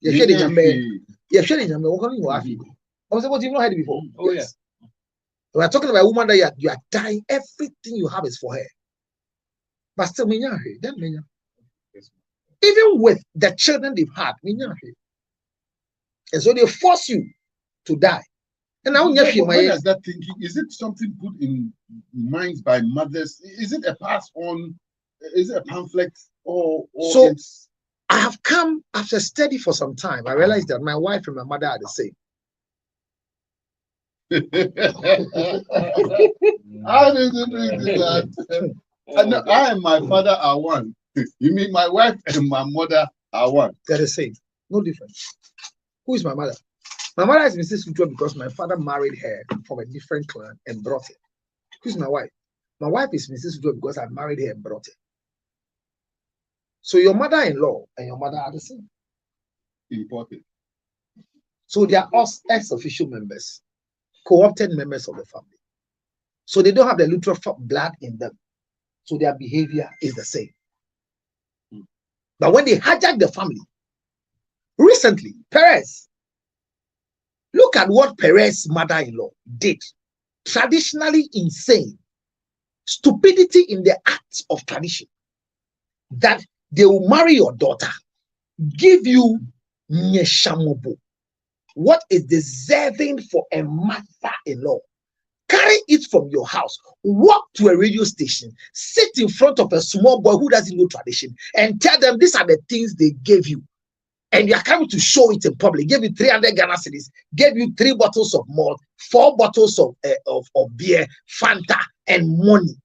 You're sharing your man. You're sharing your man. What can you have? I was about you've not heard it before. Oh, yes. Yeah. We are talking about a woman that you are dying. Everything you have is for her. But still, then even with the children they've had, and so they force you to die. And now, where is that thinking? Is it something put in minds by mothers? Is it a pass on? Is it a pamphlet? Or so I have come after study for some time. I realized that my wife and my mother are the same. How did you do that? I and my father are one. You mean my wife and my mother are one? They're the same. No difference. Who is my mother? My mother is Mrs. Futua because my father married her from a different clan and brought her. Who's my wife? My wife is Mrs. Futua because I married her and brought her. So your mother-in-law and your mother are the same. Important. So they are us ex-official members, co-opted members of the family. So they don't have the literal blood in them. So their behavior is the same. But when they hijack the family, recently, Perez, look at what Perez's mother-in-law did. Traditionally insane. Stupidity in the acts of tradition. That they will marry your daughter, give you Nyeshamobo, what is deserving for a mother-in-law. Carry it from your house, walk to a radio station, sit in front of a small boy who doesn't know tradition, and tell them these are the things they gave you. And you are coming to show it in public. Gave you 300 Ghana cedis, gave you 3 bottles of malt, 4 bottles of beer, Fanta, and money.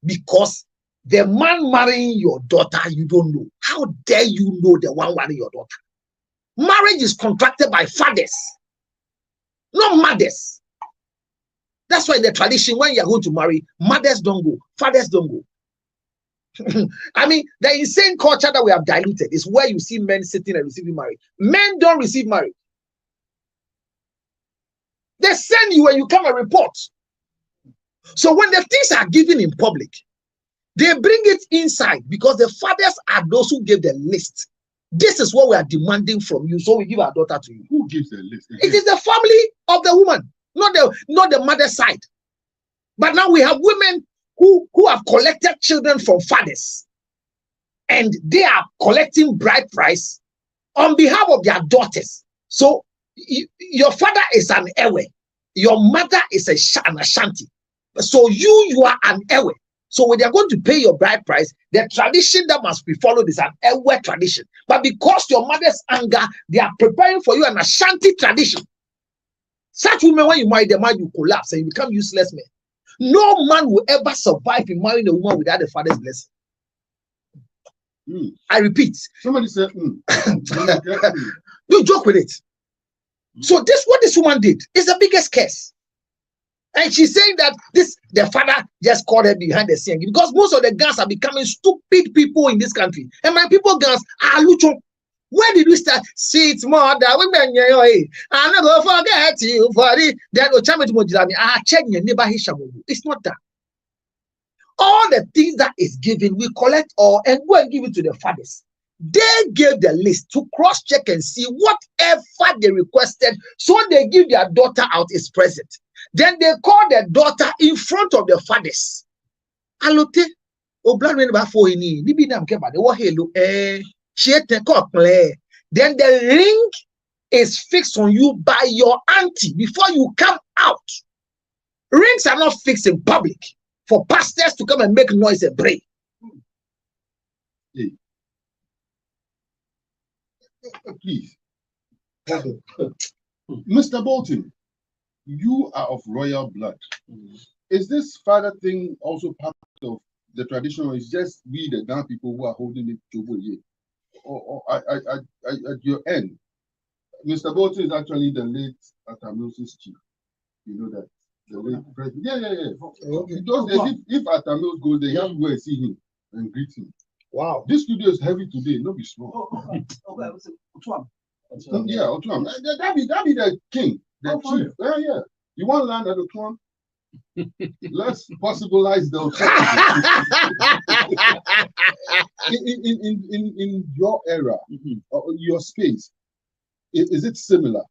Because the man marrying your daughter, you don't know. How dare you know the one marrying your daughter? Marriage is contracted by fathers, not mothers. That's why in the tradition, when you are going to marry, mothers don't go, fathers don't go. I mean, the insane culture that we have diluted is where you see men sitting and receiving marriage. Men don't receive marriage. They send you and you come and report. So when the things are given in public, they bring it inside because the fathers are those who gave the list. This is what we are demanding from you, so we give our daughter to you. Who gives the list? It is the family of the woman, not the mother's side. But now we have women who have collected children from fathers, and they are collecting bride price on behalf of their daughters. So your father is an ewe, your mother is an Ashanti. So you are an ewe. So when they are going to pay your bride price, the tradition that must be followed is an ewe tradition. But because your mother's anger, they are preparing for you an Ashanti tradition. Such women, when you marry them, you collapse and you become useless men. No man will ever survive in marrying a woman without the father's blessing. I repeat. Somebody said, You joke with it. So this, what this woman did, is the biggest curse. And she's saying that the father just called her behind the scene because most of the guys are becoming stupid people in this country. And my people guys are lucho. Where did we start? Sweet mother, women, I'm not going to forget you for it. It's not that. All the things that is given, we collect all and go and give it to the fathers. They gave the list to cross-check and see whatever they requested, so they give their daughter out is present. Then they call their daughter in front of the fathers. Alote, then the ring is fixed on you by your auntie before you come out. Rings are not fixed in public for pastors to come and make noise and pray. Hey. Please. Mr. Bolton, you are of royal blood. Is this father thing also part of the tradition, or is just we the Ghana people who are holding it to here? Or at your end, Mr. Bolton is actually the late Atamil's chief. You know that? The late president. Yeah. Okay. If Atamil goes there, you have to go and see him and greet him. Wow. This studio is heavy today, not be small. Yeah, Otuam. That be the king, the chief. Yeah. You want to land at Otuam? Let's possibilize the in your era, your space. Is it similar?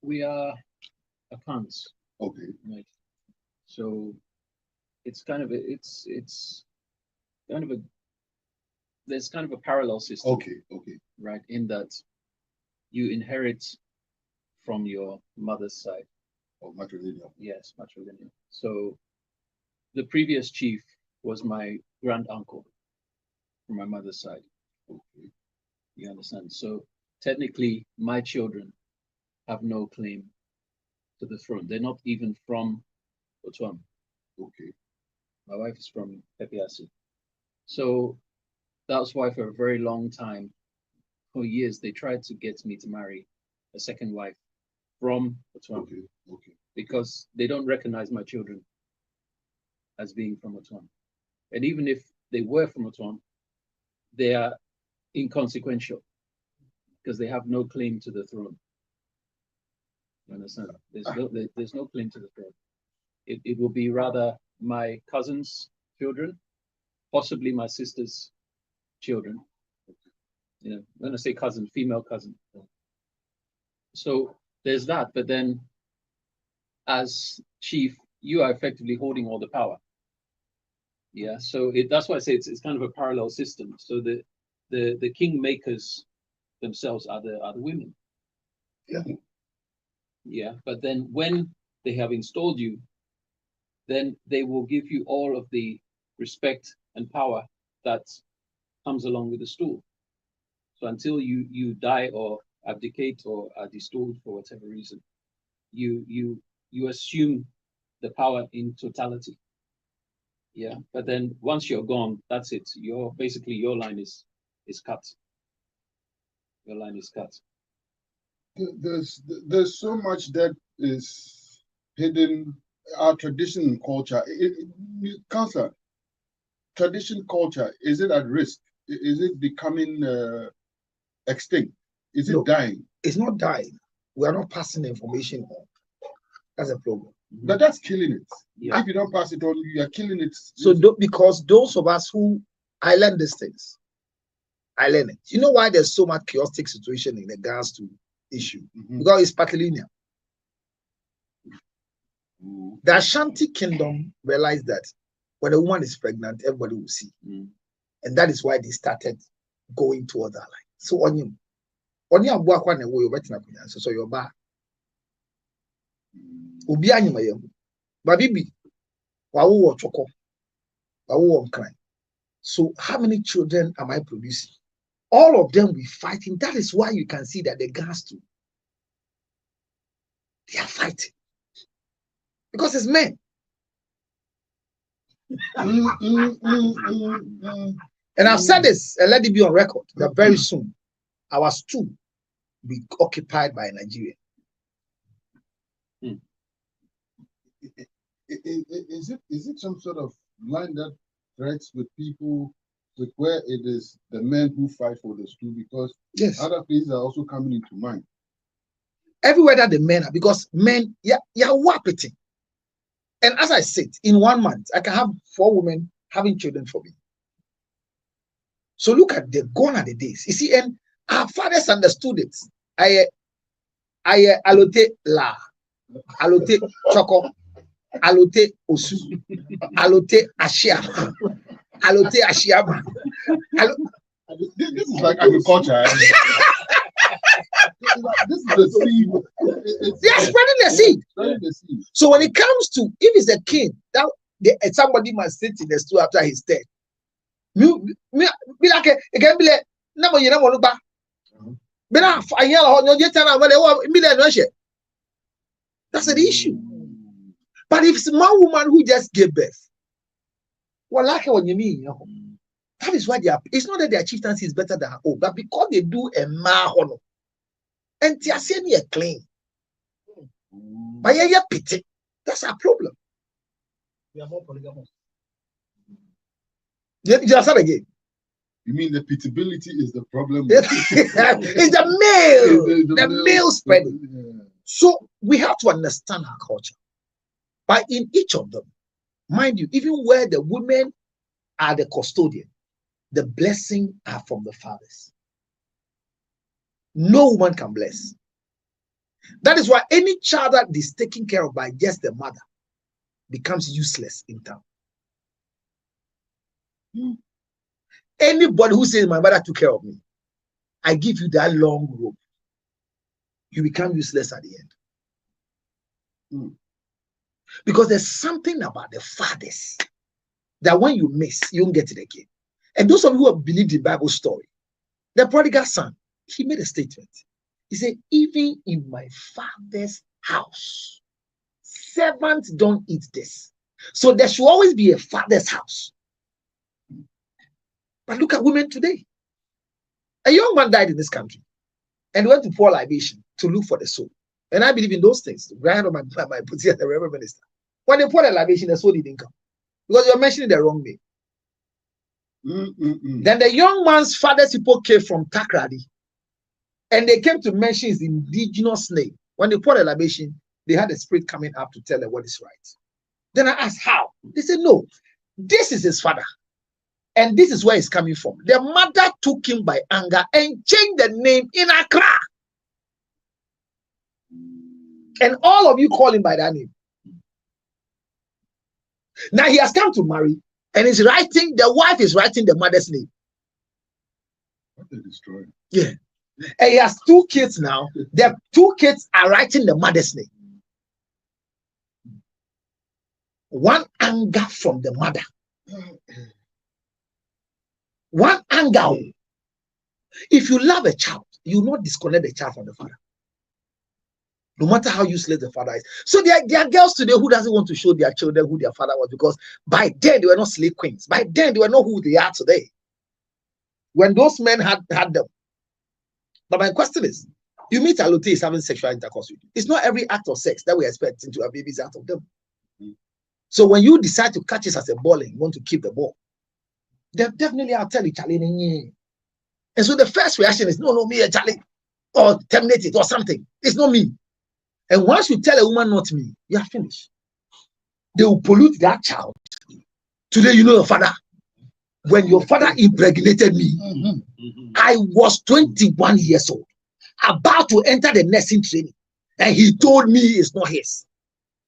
We are accounts. Okay. Right. So it's kind of there's kind of a parallel system. Okay. Right, in that you inherit from your mother's side. Of matrilineal. Yes, matrilineal. So the previous chief was my grand uncle from my mother's side. Okay. You understand? So technically, my children have no claim to the throne. They're not even from Otuam. Okay. My wife is from Pepiasi. So that's why for a very long time, for years, they tried to get me to marry a second wife from Otuam. Okay. Because they don't recognize my children as being from Otuam. And even if they were from Otuam, they are inconsequential because they have no claim to the throne. You understand? There's no claim to the throne. It will be rather my cousin's children, possibly my sister's children. You know, when I say cousin, female cousin. So there's that, but then as chief, you are effectively holding all the power. Yeah, so that's why I say it's kind of a parallel system. So the kingmakers themselves are the women. Yeah, but then when they have installed you, then they will give you all of the respect and power that comes along with the stool. So until you die or abdicate or are destalled for whatever reason, you assume the power in totality. Yeah, but then once you're gone, that's it. Your line is cut. Your line is cut. There's so much that is hidden our tradition and culture, Counselor, tradition culture, is it at risk? Is it becoming extinct? Is it dying? It's not dying. We are not passing the information on. That's a problem. But that's killing it. Yeah. If you don't pass it on, you are killing it. So because those of us who I learn these things, I learn it. You know why there's so much chaotic situation in regards to issue? Because it's patrilineal. The Ashanti kingdom realized that when a woman is pregnant, everybody will see. And that is why they started going toward that line. So on you so your bar. Ubi anyima Babibi, wawu choko, wawu crime. So how many children am I producing? All of them we fighting. That is why you can see that the girls too, they are fighting because it's men. And I've said this, and let it be on record that very soon our stew will be occupied by Nigeria. Is it some sort of line that threats with people with where it is the men who fight for the stew, because other places are also coming into mind? Everywhere that the men are, because men, you're wapiti. And as I said, in 1 month, I can have 4 women having children for me. So look at the gone are the days. You see, and our fathers understood it. I alote la, alote choco, alote osu, alote ashiama, alote ashiama. This is like agriculture. This is the seed. They are spreading the seed. So when it comes to, if it's a king, that somebody must sit in the stool after his death. Be like a can be like number you know back. That's the issue. But if it's one woman who just gave birth, well, like what you mean, that is why they are. It's not that their chieftaincy is better than her own, but because they do a honor. And they are saying you're clean. But you're pity. That's our problem. We are more polygamous. Just that again. You mean the pitiability is the problem? It's the male, the male spreading. Yeah. So we have to understand our culture. But in each of them, mind you, even where the women are the custodian, the blessing are from the fathers. No woman can bless. That is why any child that is taken care of by just the mother becomes useless in town. Anybody who says my mother took care of me, I give you that long rope, you become useless at the end. Because there's something about the fathers that when you miss, you don't get it again. And those of you who have believed the Bible story, the prodigal son, he made a statement. He said, even in my father's house, servants don't eat this. So there should always be a father's house. But look at women today. A young man died in this country and went to pour libation to look for the soul. And I believe in those things. Right on my position as the Reverend Minister. When they pour the libation, the soul didn't come. Because you're mentioning the wrong name. Then the young man's father's people came from Takrady. And they came to mention his indigenous name. When they poured the libation, they had a spirit coming up to tell them what is right. Then I asked how. They said, no, this is his father. And this is where he's coming from. The mother took him by anger and changed the name in Accra. And all of you call him by that name. Now he has come to marry and he's writing, the wife is writing the mother's name. What they destroyed. Yeah. And he has 2 kids now. The 2 kids are writing the mother's name. One anger from the mother. One anger. If you love a child, you will not disconnect the child from the father. No matter how useless the father is. So there are girls today who doesn't want to show their children who their father was, because by then they were not slave queens. By then they were not who they are today. When those men had them. But my question is, you meet Alote is having sexual intercourse with you. It's not every act of sex that we expect to have babies out of them. So when you decide to catch it as a ball and you want to keep the ball, then definitely I'll tell you, Charlie. And so the first reaction is, no, me, Charlie, or terminate it or something. It's not me. And once you tell a woman not me, you are finished. They will pollute that child. Today, you know your father. When your father impregnated me, I was 21 years old, about to enter the nursing training, and he told me it's not his.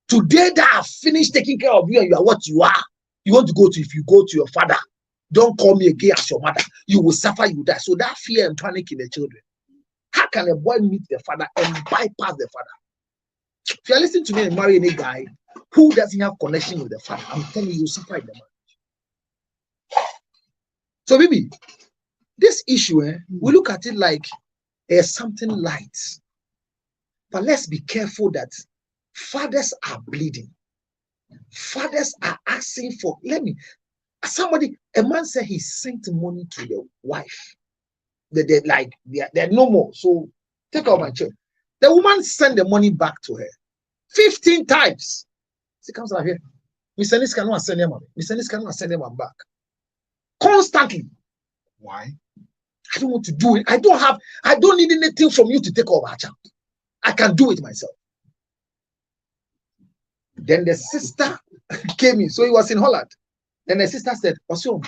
Today that I've finished taking care of you and you are what you are, you want to go to, if you go to your father, don't call me again as your mother. You will suffer, you will die. So that fear and panic in the children. How can a boy meet the father and bypass the father? If you're listening to me and marry any guy who doesn't have connection with the father, I'm telling you, you suffer in the marriage. So, baby, this issue, we look at it like something light. But let's be careful that fathers are bleeding. Fathers are asking for, a man said he sent money to the wife. They're no more. So take out my check. The woman sent the money back to her 15 times. She comes out here. Mr. Nis cannot send them money. Mr. Nis cannot send them back. Constantly. Why? I don't want to do it. I don't need anything from you to take over our child. I can do it myself. Then the sister came in. So he was in Holland. Then the sister said, so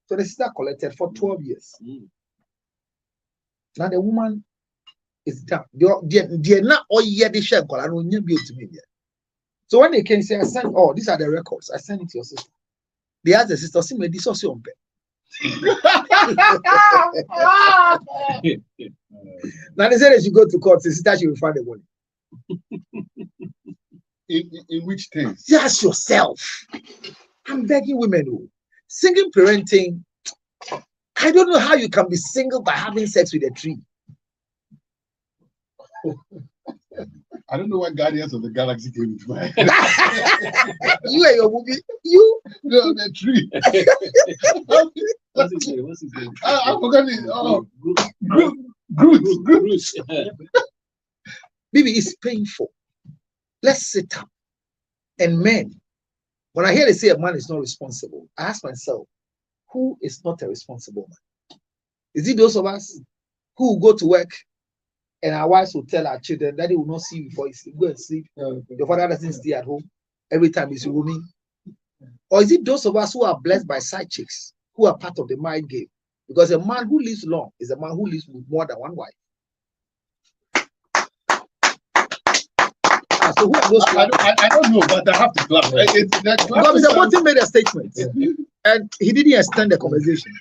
the sister collected for 12 years. Now the woman is down. They're not all yet the share. So when they came, say, I sent, these are the records. I sent it to your sister. They asked the sister, see me, this also on pay. Now they said, as you go to court, the sister, she will find the money. In which things? Just yourself. I'm begging women who single parenting. I don't know how you can be single by having sex with a tree. I don't know why Guardians of the Galaxy came into my head. You and your movie, you no, the tree. What's his name? I forgot it. Groot. Baby, it's painful. Let's sit up. And men, when I hear they say a man is not responsible, I ask myself, who is not a responsible man? Is it those of us who go to work and our wives will tell our children that they will not see you before you sleep, go and sleep? Your father doesn't stay at home every time he's rooming. Or is it those of us who are blessed by side chicks, who are part of the mind game? Because a man who lives long is a man who lives with more than one wife. So who are those? I don't know, but I have to clap. Because Mr. Martin made a statement, and he didn't extend the conversation.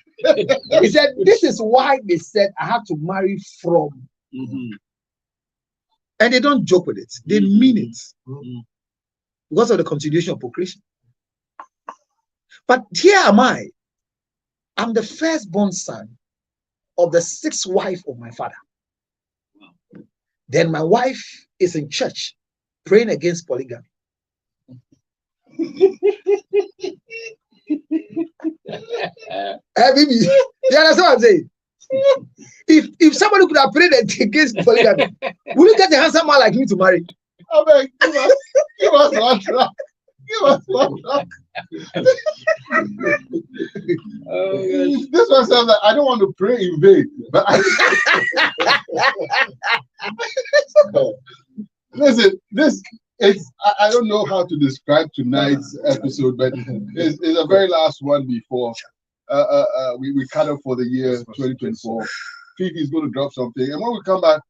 He said, "This is why they said I have to marry from," and they don't joke with it; they mean it because of the continuation of procreation. But here am I. I'm the firstborn son of the sixth wife of my father. Then my wife is in church praying against polygamy. You understand what I'm saying? If somebody could have prayed against polygamy, would you get a handsome man like me to marry? I beg, give us one track. Give us one track. This one sounds like I don't want to pray in vain, but listen, this is I don't know how to describe tonight's episode, but it's a very last one before we cut off for the year 2024. Fifi is going to drop something, and when we come back,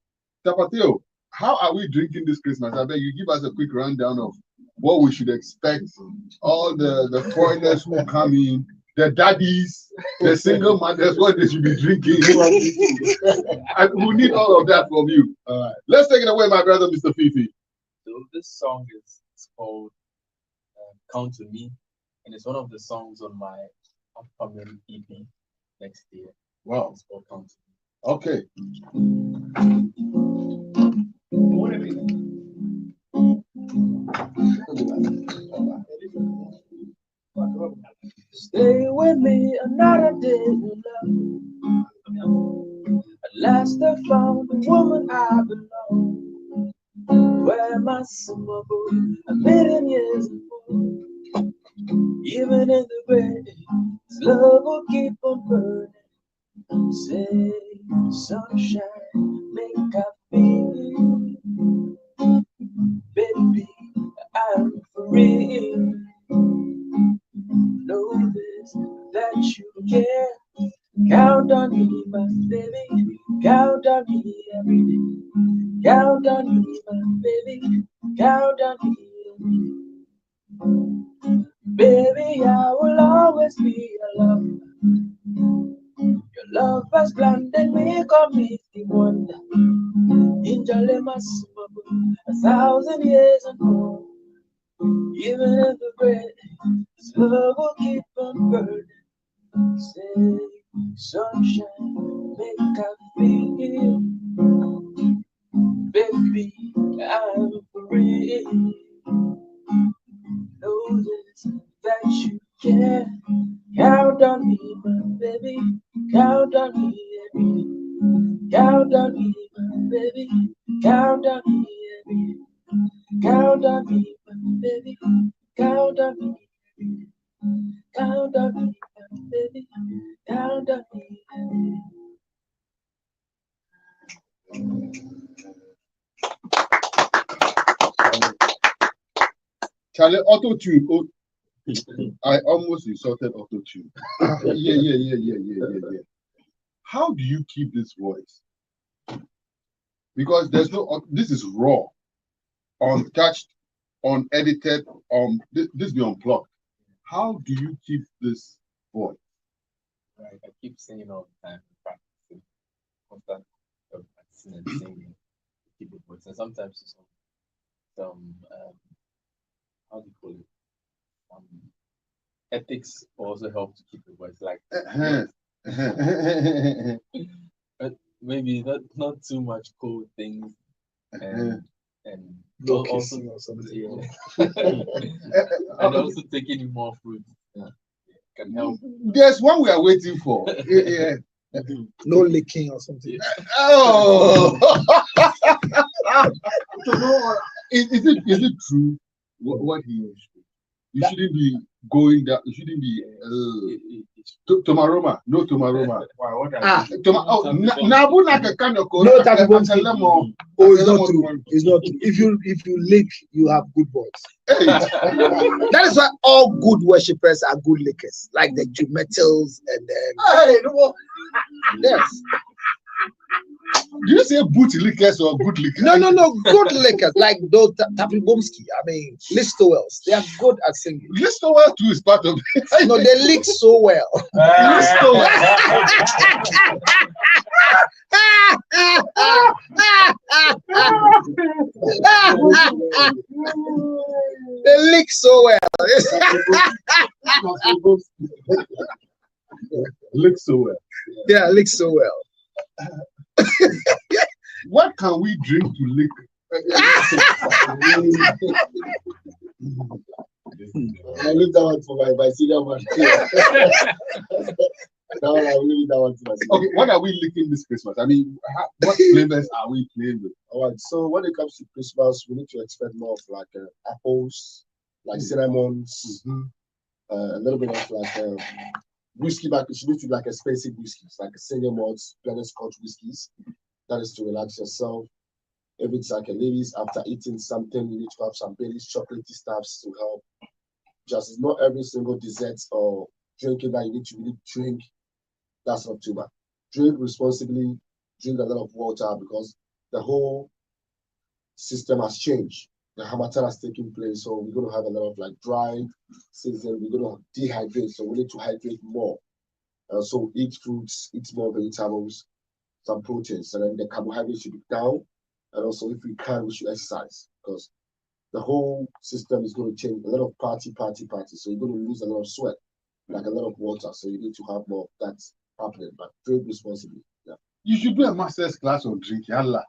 Tapatio, how are we drinking this Christmas? I beg you give us a quick rundown of what we should expect. All the foreigners who come in, the daddies, the single mothers, what they should be drinking. And we need all of that from you. All right. Let's take it away, my brother, Mr. Fifi. So this song is called Count to Me, and it's one of the songs on my upcoming EP next year. Wow. It's called Count to Me. Okay. Stay with me another day, love. At last I found the woman I belong. where my summer boy, a million years ago. Even in the rain, his love will keep on burning. Say, sunshine, make up feel. Baby, I'm free. Know this, that you care. Count on me, my baby. Count on me every day. Count on me, my baby. Count on me every day. Baby, I will always be your lover. Your love has planted me, come me the wonder. In Jalemas, 1,000 years ago. Even in the grave, this love will keep on burning. Say, sunshine, make I feel. Baby, I'm free. Know this, that you care. Count on me, my baby. Count on me every day. Count on me, my baby. Count on me every day. Count on me, my baby. Count on me every day. Count on me, my baby. Count on me every day. Charlie, auto tune. Oh, I almost insulted auto tune. Yeah. How do you keep this voice? Because there's no. This is raw, untouched, unedited. This be unplugged. How do you keep this voice? Right, I keep singing all the time, practicing, constant practicing and singing to keep the voice. And sometimes some how do you call it? Ethics also help to keep the voice, like but maybe not too much cool things and No also kissing or something. yeah. And also taking more fruit can help. There's one we are waiting for. Yeah. No licking or something. Oh. Is it true what he is? You shouldn't be going down. You shouldn't be Tomaroma. No Tomaroma. Nabu naka kano ko. No, that oh, it's not true. It's not true. If you lick, you have good voice. Hey. That is why all good worshippers are good lickers, like the metals and then. Yes. Do you say boot lickers or good lickers? No, good lickers like those Tapibomsky. I mean, Listowells. They are good at singing. Listowell too is part of it. No, they lick so well. They lick so well. Lick so well. Yeah, lick so well. What can we drink to lick? I leave that one for my senior man. That one I will leave that one to myself. Okay, what are we licking this Christmas? I mean, what flavors are we playing with? All right, so when it comes to Christmas, we need to expect more of like apples, like cinnamons, a little bit of like whiskey, but it should be like expensive whiskeys, like single malts, blended Scotch whiskeys. That is to relax yourself. If it's like a ladies after eating something, you need to have some Baileys chocolatey stuffs to help. Just it's not every single dessert or drinking that you need to really drink. That's not too bad. Drink responsibly, drink a lot of water because the whole system has changed. The harmattan has taken place, so we're going to have a lot of like dry season. We're going to dehydrate, so we need to hydrate more. So eat fruits, eat more vegetables, some proteins, and then the carbohydrates should be down. And also, if we can, we should exercise because the whole system is going to change. A lot of party. So you're going to lose a lot of sweat, like a lot of water. So you need to have more of that happening, but drink responsibly. Yeah. You should do a master's class on drinking. Allah.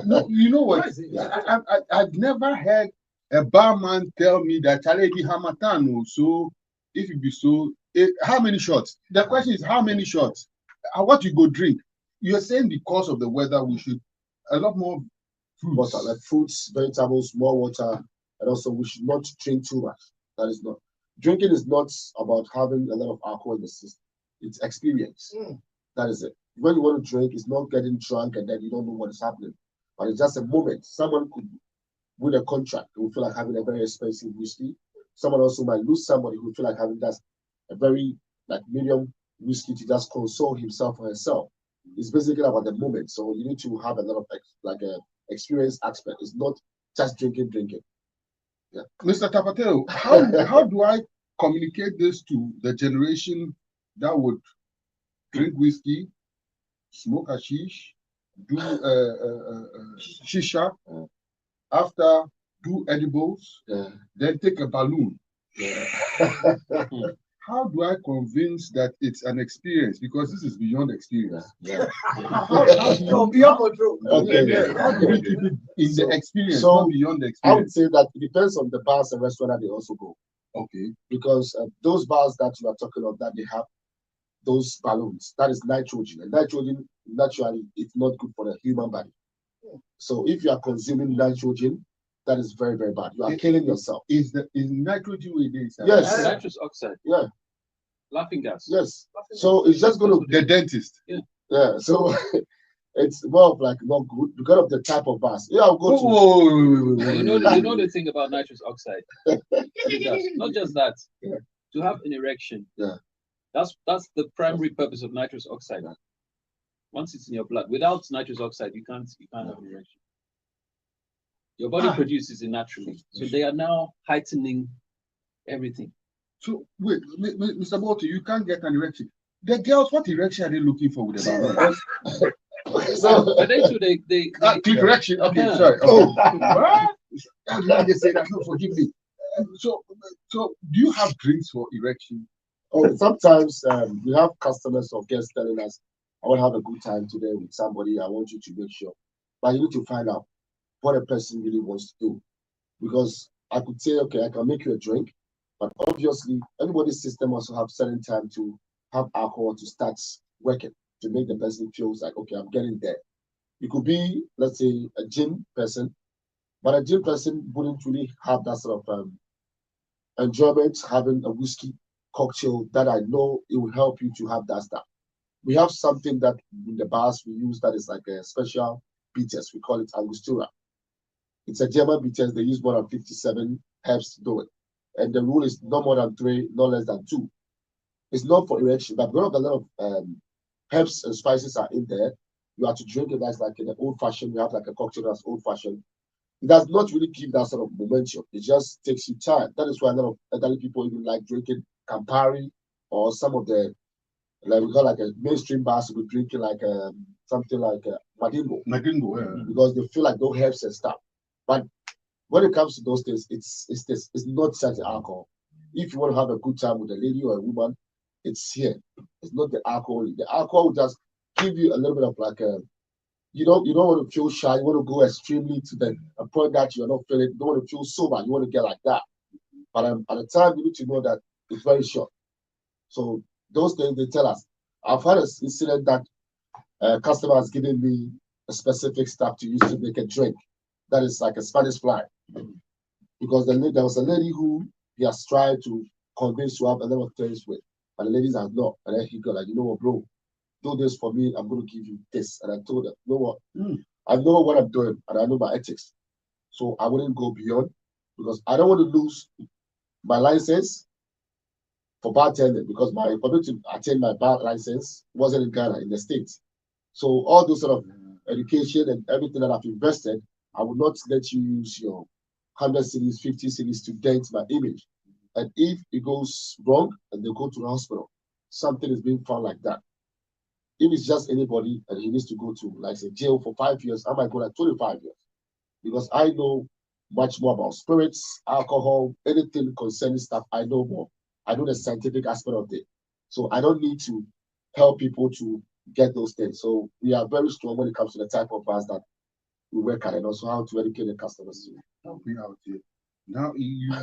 No, you know what? I've never heard a barman tell me that Charlie Hamatano. So if it be so, how many shots? The question is how many shots? What you go drink? You're saying because of the weather, we should a lot more water, like fruits, vegetables, more water, and also we should not drink too much. That is not drinking is not about having a lot of alcohol in the system. It's experience. That is it. When you want to drink, it's not getting drunk and then you don't know what is happening. But it's just a moment. Someone could win a contract who feel like having a very expensive whiskey. Someone also might lose somebody who feel like having just a very like medium whiskey to just console himself or herself. It's basically about the moment. So you need to have a lot of like a experienced aspect. It's not just drinking. Yeah. Mr. Tapateo, how do I communicate this to the generation that would drink whiskey, smoke hashish, do shisha, after do edibles, then take a balloon? How do I convince that it's an experience? Because this is beyond experience. Beyond control. Okay. How do we keep it in the experience, So not beyond the I would experience? say that it depends on the bars and restaurants that they also go. Okay. Because those bars that you are talking about, that they have those balloons, that is nitrogen. And nitrogen, naturally, it's not good for the human body. So if you are consuming nitrogen, that is very, very bad. You are killing yourself. Is nitrogen with this? Yes. Nitrous oxide. Yeah. Laughing gas. Yes. So it's just going to The dentist. Yeah. So it's more of like not good because of the type of bars. Yeah, I'll go to. You know the thing about nitrous oxide. It does. Not just that. Yeah. To have an erection. Yeah. That's the primary purpose of nitrous oxide. Once it's in your blood, without nitrous oxide, you can't have an erection. Your body produces it naturally. So they are now heightening everything. So wait, Mr. Bolton, you can't get an erection. The girls, what erection are they looking for with the balloon? But they too, they Click erection. Okay, Yeah. sorry. Okay. How did I just say that? No, forgive me. So do you have drinks for erection? Oh, sometimes we have customers or guests telling us, I want to have a good time today with somebody. I want you to make sure. But you need to find out what a person really wants to do. Because I could say, okay, I can make you a drink, but obviously everybody's system also have certain time to have alcohol to start working, to make the person feel like, okay, I'm getting there. It could be, let's say, a gym person, but a gym person wouldn't really have that sort of enjoyment having a whiskey cocktail that I know it will help you to have that stuff. We have something that in the bars we use that is like a special bitters. We call it Angostura. It's a German bitters. They use more than 57 herbs to do it. And the rule is no more than 3, no less than 2. It's not for erection, but because of a lot of herbs and spices are in there, you have to drink it as like in the old fashioned. You have like a cocktail that's old fashioned. It does not really give that sort of momentum. It just takes you time. That is why a lot of elderly people even like drinking Campari or some of the, like we call like a mainstream bars, we drinking like something like Madingo. Madingo, yeah. Because they feel like those herbs and stuff. But when it comes to those things, it's not such alcohol. If you want to have a good time with a lady or a woman, it's here. It's not the alcohol. The alcohol will just give you a little bit of like a, you don't want to feel shy. You want to go extremely to a point that you're not feeling. You don't want to feel sober. You want to get like that. But at the time, you need to know that it's very short. So those things they tell us. I've had an incident that a customer has given me a specific stuff to use to make a drink. That is like a Spanish fly. Because there was a lady who he has tried to convince to have a lot of things with, but the ladies have not. And then he got like, you know what, bro, do this for me. I'm going to give you this. And I told her, you know what, I know what I'm doing and I know my ethics. So I wouldn't go beyond because I don't want to lose my license for bartending because for me to attain my bar license wasn't in Ghana, in the States. So all those sort of education and everything that I've invested, I would not let you use your 100 cities, 50 cities to dent my image. And if it goes wrong and they go to the hospital, something is being found like that. If it's just anybody and he needs to go to, like, say, jail for 5 years, I might go like 25 years. Because I know much more about spirits, alcohol, anything concerning stuff, I know more. I know the scientific aspect of it. So I don't need to help people to get those things. So we are very strong when it comes to the type of bars that we work at and also how to educate the customers too. Help me out here. Now you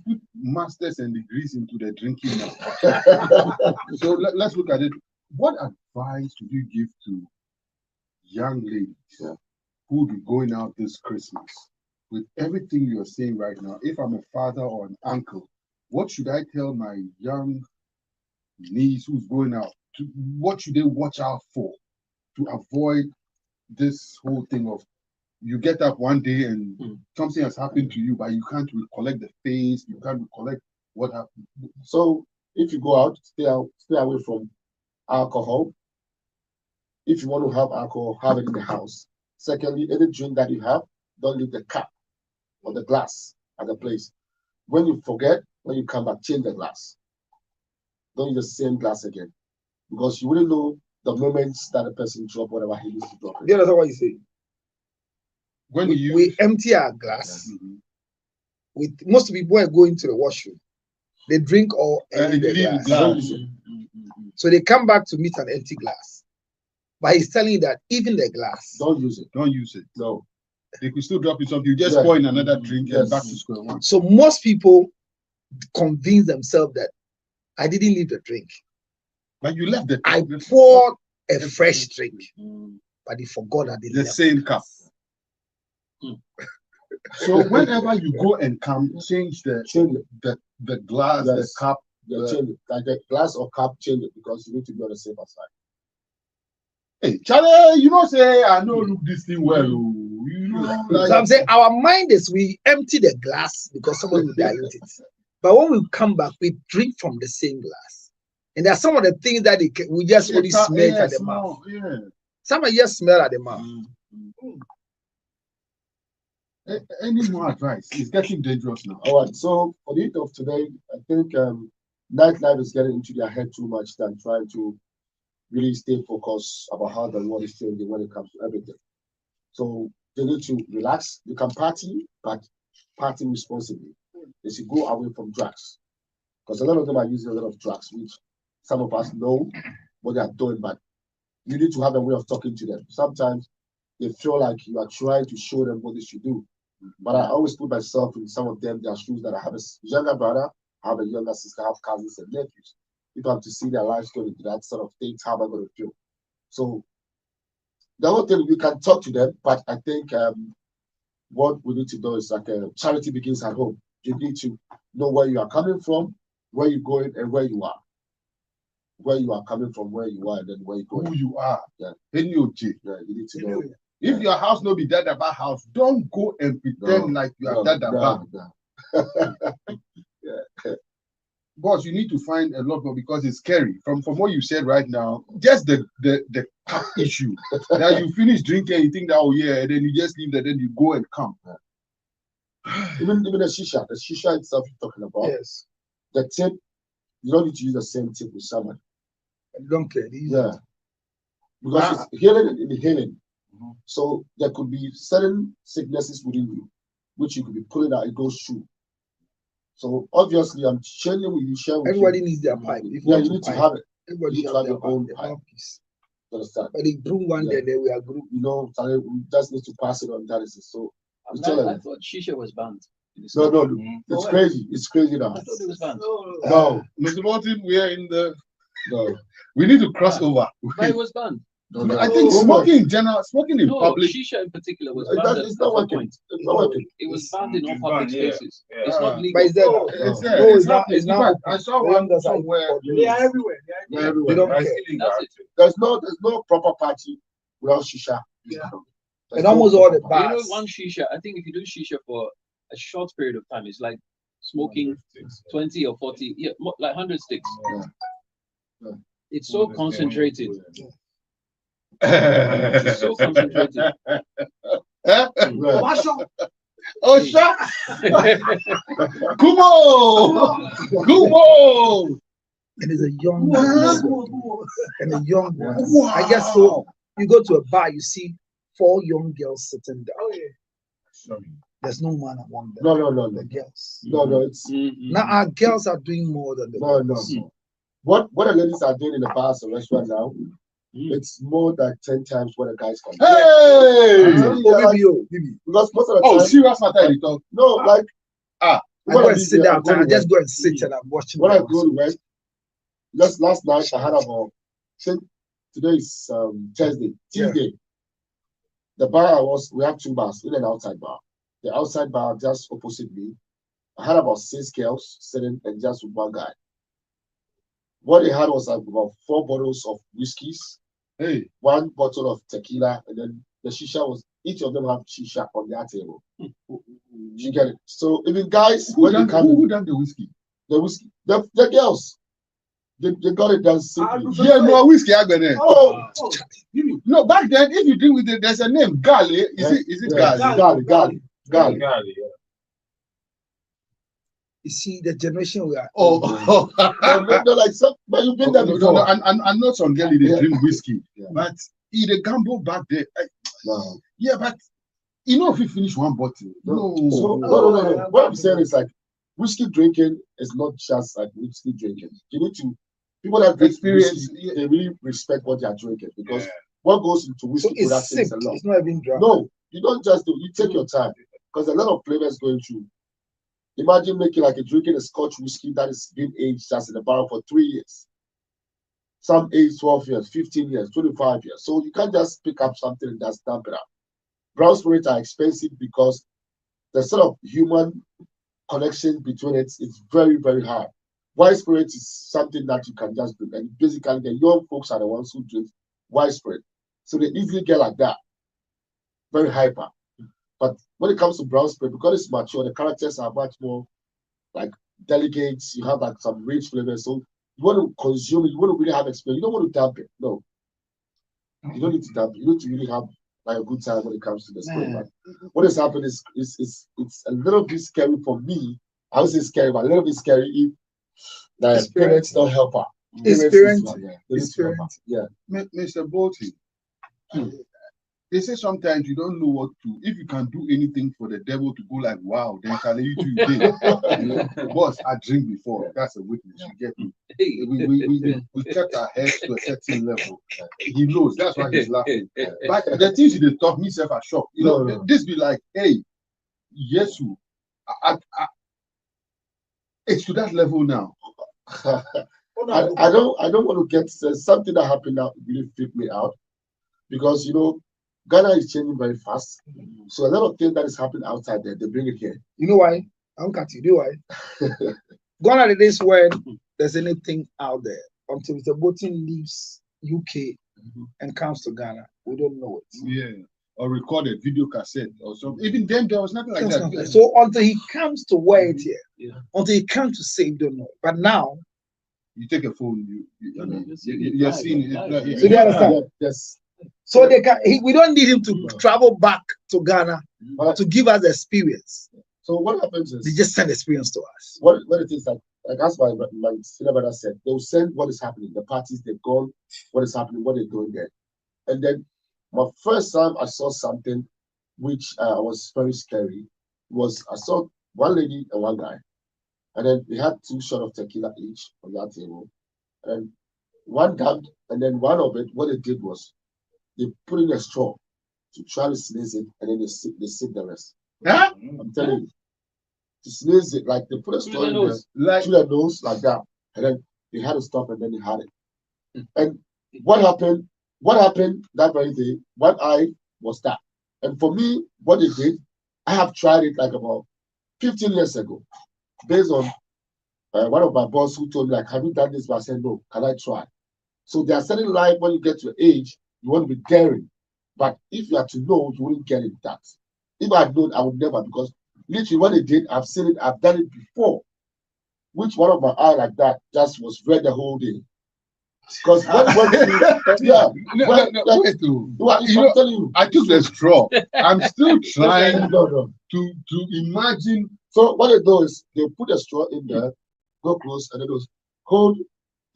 put masters and degrees into the drinking now. So let's look at it. What advice would you give to young ladies who will be going out this Christmas, with everything you're saying right now, if I'm a father or an uncle, what should I tell my young niece who's going out? What should they watch out for to avoid this whole thing of you get up one day and something has happened to you, but you can't recollect the face, you can't recollect what happened. So if you go out, stay away from alcohol. If you want to have alcohol, have it in the house. Secondly, any drink that you have, don't leave the cup or the glass at the place. When you forget, when you come back, change the glass. Don't use the same glass again, because you wouldn't know the moments that the person drop whatever he needs to drop. Do you understand what you say? When we empty our glass, with most people are going to the washroom, they drink all empty the glass. So they come back to meet an empty glass. But he's telling you that even the glass, don't use it. Don't use it. No. They could still drop you something. You just pour in another drink and back to square one. So most people convince themselves that I didn't leave the drink. But you left the I poured a fresh drink, but they forgot that the same cup. So whenever you go and come, change the glass, the cup, change it. Like the glass or cup, change it, because you need to be on the safer side. Hey, Charlie, you know, say I know look this thing well. You know, like, so I'm saying our mind is we empty the glass because someone will dilute it. But when we come back, we drink from the same glass. And there are some of the things that we just only smell at the mouth. Yeah. Some of just smell at the mouth. Any more advice? It's getting dangerous now. All right. So for the youth of today, I think nightlife is getting into their head too much than trying to really stay focused about how the world is changing when it comes to everything. So they need to relax. You can party, but party responsibly. They should go away from drugs, because a lot of them are using a lot of drugs, which some of us know what they are doing, but you need to have a way of talking to them. Sometimes they feel like you are trying to show them what they should do. But I always put myself in some of them, their shoes, that I have a younger brother, I have a younger sister, I have cousins and nephews. If I have to see their lives going into that sort of things, how am I going to feel? So the whole thing, we can talk to them, but I think what we need to do is like charity begins at home. You need to know where you are coming from, where you're going, and where you are. Where you are coming from, where you are, and then where you're going. Who you are. Yeah. Yeah, you need to know. If your house no be that about house, don't go and pretend like you are that about. Boss, you need to find a lot more, because it's scary. From what you said right now, just the cup issue. That you finish drinking, you think that, oh yeah, and then you just leave that, then you go and come. Even the shisha itself you're talking about. Yes. The tip, you don't need to use the same tip with someone. I don't care. Yeah. Because it's healing in the healing. So there could be certain sicknesses within you, which you could be pulling out, it goes through. So obviously, I'm sharing with you. Everybody needs their pipe. You need to have it. Everybody should have their own pipe. Understand? But they grew one day, then we are group. You know, we just need to pass it on. That is it. So I thought shisha was banned. No, it's crazy. It's crazy now. I thought it was banned. No, Mr. Martin, we are in the. No, we need to cross over. But it was banned. No, I think smoking in general, smoking in public. Shisha in particular was banned. It's not working. It's not working. It was banned in all public spaces. Yeah. It's not legal. But it's there. It's not. I saw one somewhere. They are everywhere. They don't care. That's it. There's no proper party without shisha. Yeah. And almost all the You bars. know, one shisha, I think if you do shisha for a short period of time, it's like smoking 20 or 40, like 100 sticks. Yeah. It's so concentrated. It's so concentrated. Oh, shut! Kumo! And it's a young one. And a young one. Wow. I guess so. You go to a bar, you see 4 young girls sitting there. Oh, yeah. There's no man among them. No. The girls. No, it's now our girls are doing more than the boys. No. What the ladies are doing in the bars and restaurant now, it's more than 10 times what the guys can do. Hey! Because most of the time. Serious matter you talk. No, like I go and sit down. I just go and sit and I'm watching. When I go to work, just last night I had about, today is Thursday, Tuesday. The bar we had 2 bars, in and outside bar. The outside bar just opposite me. I had about 6 girls sitting and just with one guy. What they had was like about 4 bottles of whiskeys, 1 bottle of tequila, and then the shisha was, each of them have shisha on their table. You get it? So even guys, who done the whiskey? The whiskey, the girls, they got it done simply. Yeah, no whiskey. I got it. Oh, no, back then, if you drink with it, there's a name, Gali. Is it Gali? Gali. You see the generation we are. They're like some, but you've been there before. No, I'm not some girl they drink whiskey, but he the gamble back there. Yeah, but you know if you finish 1 bottle, no. What I'm saying is like whiskey drinking is not just like whiskey drinking. You need to people that drink whiskey, they really respect what they are drinking because what goes into whiskey production is a lot. It's not even drunk. No, you don't just do. You take your time because a lot of flavors going through. Imagine making like drinking a Scotch whiskey that is being aged just in the barrel for 3 years. Some age 12 years, 15 years, 25 years. So you can't just pick up something and just dump it out. Brown spirits are expensive because the sort of human connection between it is very, very high. White spirit is something that you can just drink. And basically the young folks are the ones who drink white spirit. So they easily get like that. Very hyper. But when it comes to brown spirit, because it's mature, the characters are much more like delicate. You have like some rich flavors. So you want to consume it, you want to really have experience. You don't want to dump it. No. You don't need to dump it. You need to really have like a good time when it comes to the spirit. But what has happened is it's a little bit scary for me. I would say scary, but a little bit scary if the parents don't help her. Experience. Yeah. Mr. Bolty. They say sometimes you don't know what to. If you can do anything for the devil to go like, wow, then can you do it? Boss, I drink before. That's a witness. You get me? We kept our heads to a certain level. He knows. That's why he's laughing. But the things he did talk, myself are shocked. You know, this be like, hey, yes, it's to that level now. I don't want to get something that happened that really freaked me out because Ghana is changing very fast. So a lot of things that is happening outside there, they bring it here. You know why? I don't cut you. You know why? Gone are the days when there's anything out there until the boating leaves UK and comes to Ghana. We don't know it. Yeah. Or record a video cassette or something. Even then, there was nothing like that. So until he comes to wear it here, until he comes to say, you don't know. But now, you take a phone, you're seeing it. So they understand. Yes. So they can. We don't need him to travel back to Ghana to give us the experience. So what happens is they just send experience to us. What it is like as my senior brother said, they'll send what is happening, the parties they've gone, what is happening, what they're doing there, and then my first time I saw something which was very scary was I saw one lady and one guy, and then they had 2 shots of tequila each on that table, and one dumped, and then one of it, what they did was they put in a straw to try to sneeze it, and then they sip the rest. Huh? I'm telling you, to sneeze it, like they put a straw in there, through their nose like that, and then they had to stop, and then they had it. And what happened? What happened that very day? One eye was that, and for me, what they did, I have tried it like about 15 years ago, based on one of my boss who told me like, have you done this? But I said no. Can I try? So there are certain life when you get to your age, you want to be daring, but if you are to know, you wouldn't get it that. If I had known, I would never, because literally what they did, I've seen it, I've done it before. Which one of my eye like that just was red the whole day. Because I'm telling you, I took the straw. I'm still trying to imagine. So what they do is they put a straw in there, go close, and then goes hold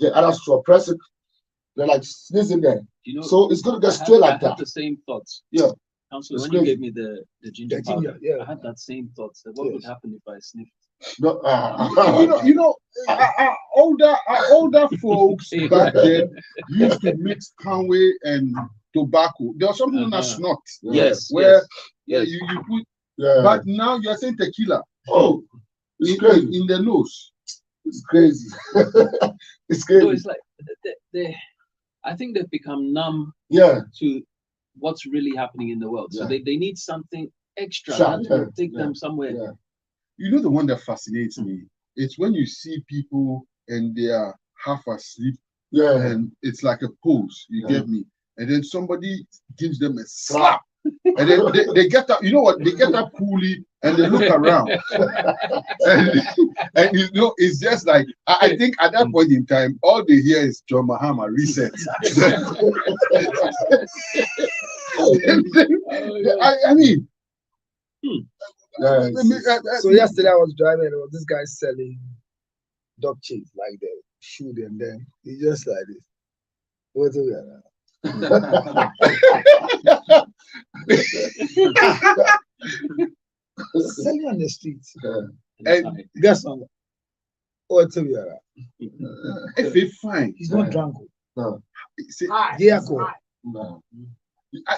the other straw, press it. They're like sneezing there. So it's going to get straight like that. I had the same thoughts. Yeah. Counselor, when you gave me the ginger powder, I had that same thoughts. What would happen if I sniffed? No, older folks back then used to mix Conway and tobacco. There was something known as snot. Where you put. But now you're saying tequila. Oh, it's crazy in the nose. It's crazy. It's crazy. So it's like I think they've become numb. Yeah. To what's really happening in the world. So Yeah. they need something extra Sure, that will take yeah, them somewhere. yeah. You know the one that fascinates me? It's when you see people and they are half asleep Yeah. and it's like a pose, you Yeah. get me? And then somebody gives them a slap. And then they get up, you know what? They get up coolly and they look around. and you know, it's just like, I think at that point in time, all they hear is John Mahama reset. I mean, So yesterday I was driving and there was this guy selling dog cheese, like the shoe, and then he just like this. What's the selling on the streets. and Guess what? What's the if they find, He's not drunk. No. see, Yeah, No.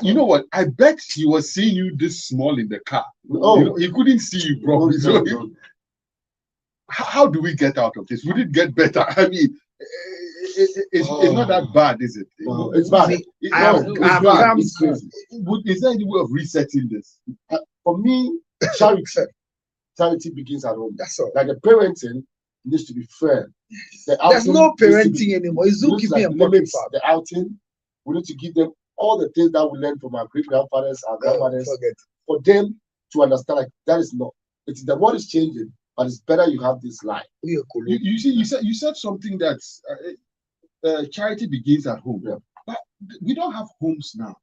you know what? I bet he was seeing you this small in the car. Oh. You know, he couldn't see you properly. So how do we get out of this? Would it get better? I mean, it's not that bad, is it? No, it's bad. I have it's come. bad. It's crazy. Is there any way of resetting this? For me, charity begins at home. That's all. Like the parenting needs to be fair. The There's outing no needs to parenting be- anymore. It's we need to, zookeeping like, and pocket limit farm. the outing. We need to give them all the things that we learned from our great grandfathers, our grandmothers, Forget. for them to understand like that is not. It's the world is changing, but it's better you have this life. You see, you said something that's charity begins at home. Yeah. But we don't have homes now.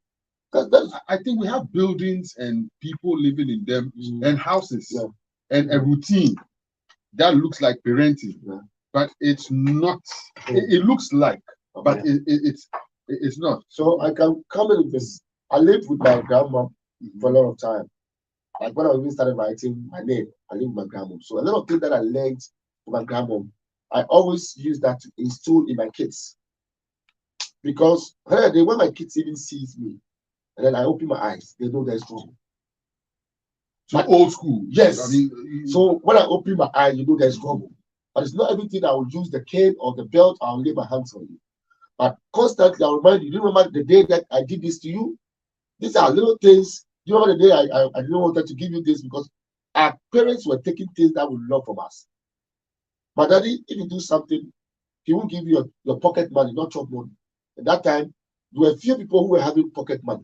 That's I think we have buildings and people living in them and houses Yeah. and a routine that looks like parenting, Yeah. but it's not. It looks like, but it's not. So I can come in with this. I lived with my grandma for a lot of time. Like when I even started writing my name, I lived with my grandma. So a lot of things that I learned from my grandma, I always use that to instill in my kids. Because when my kids even sees me, and then I open my eyes, they know there's trouble. So old school. Yes. I mean, So when I open my eyes, you know there's trouble. But it's not everything I will use the cane or the belt, I'll lay my hands on you. But constantly I'll remind you, do you remember the day that I did this to you? These are little things. Do you remember the day I didn't want to give you this because our parents were taking things that we love from us. But daddy, if you do something, he will give you your pocket money, not your money. At that time, there were few people who were having pocket money.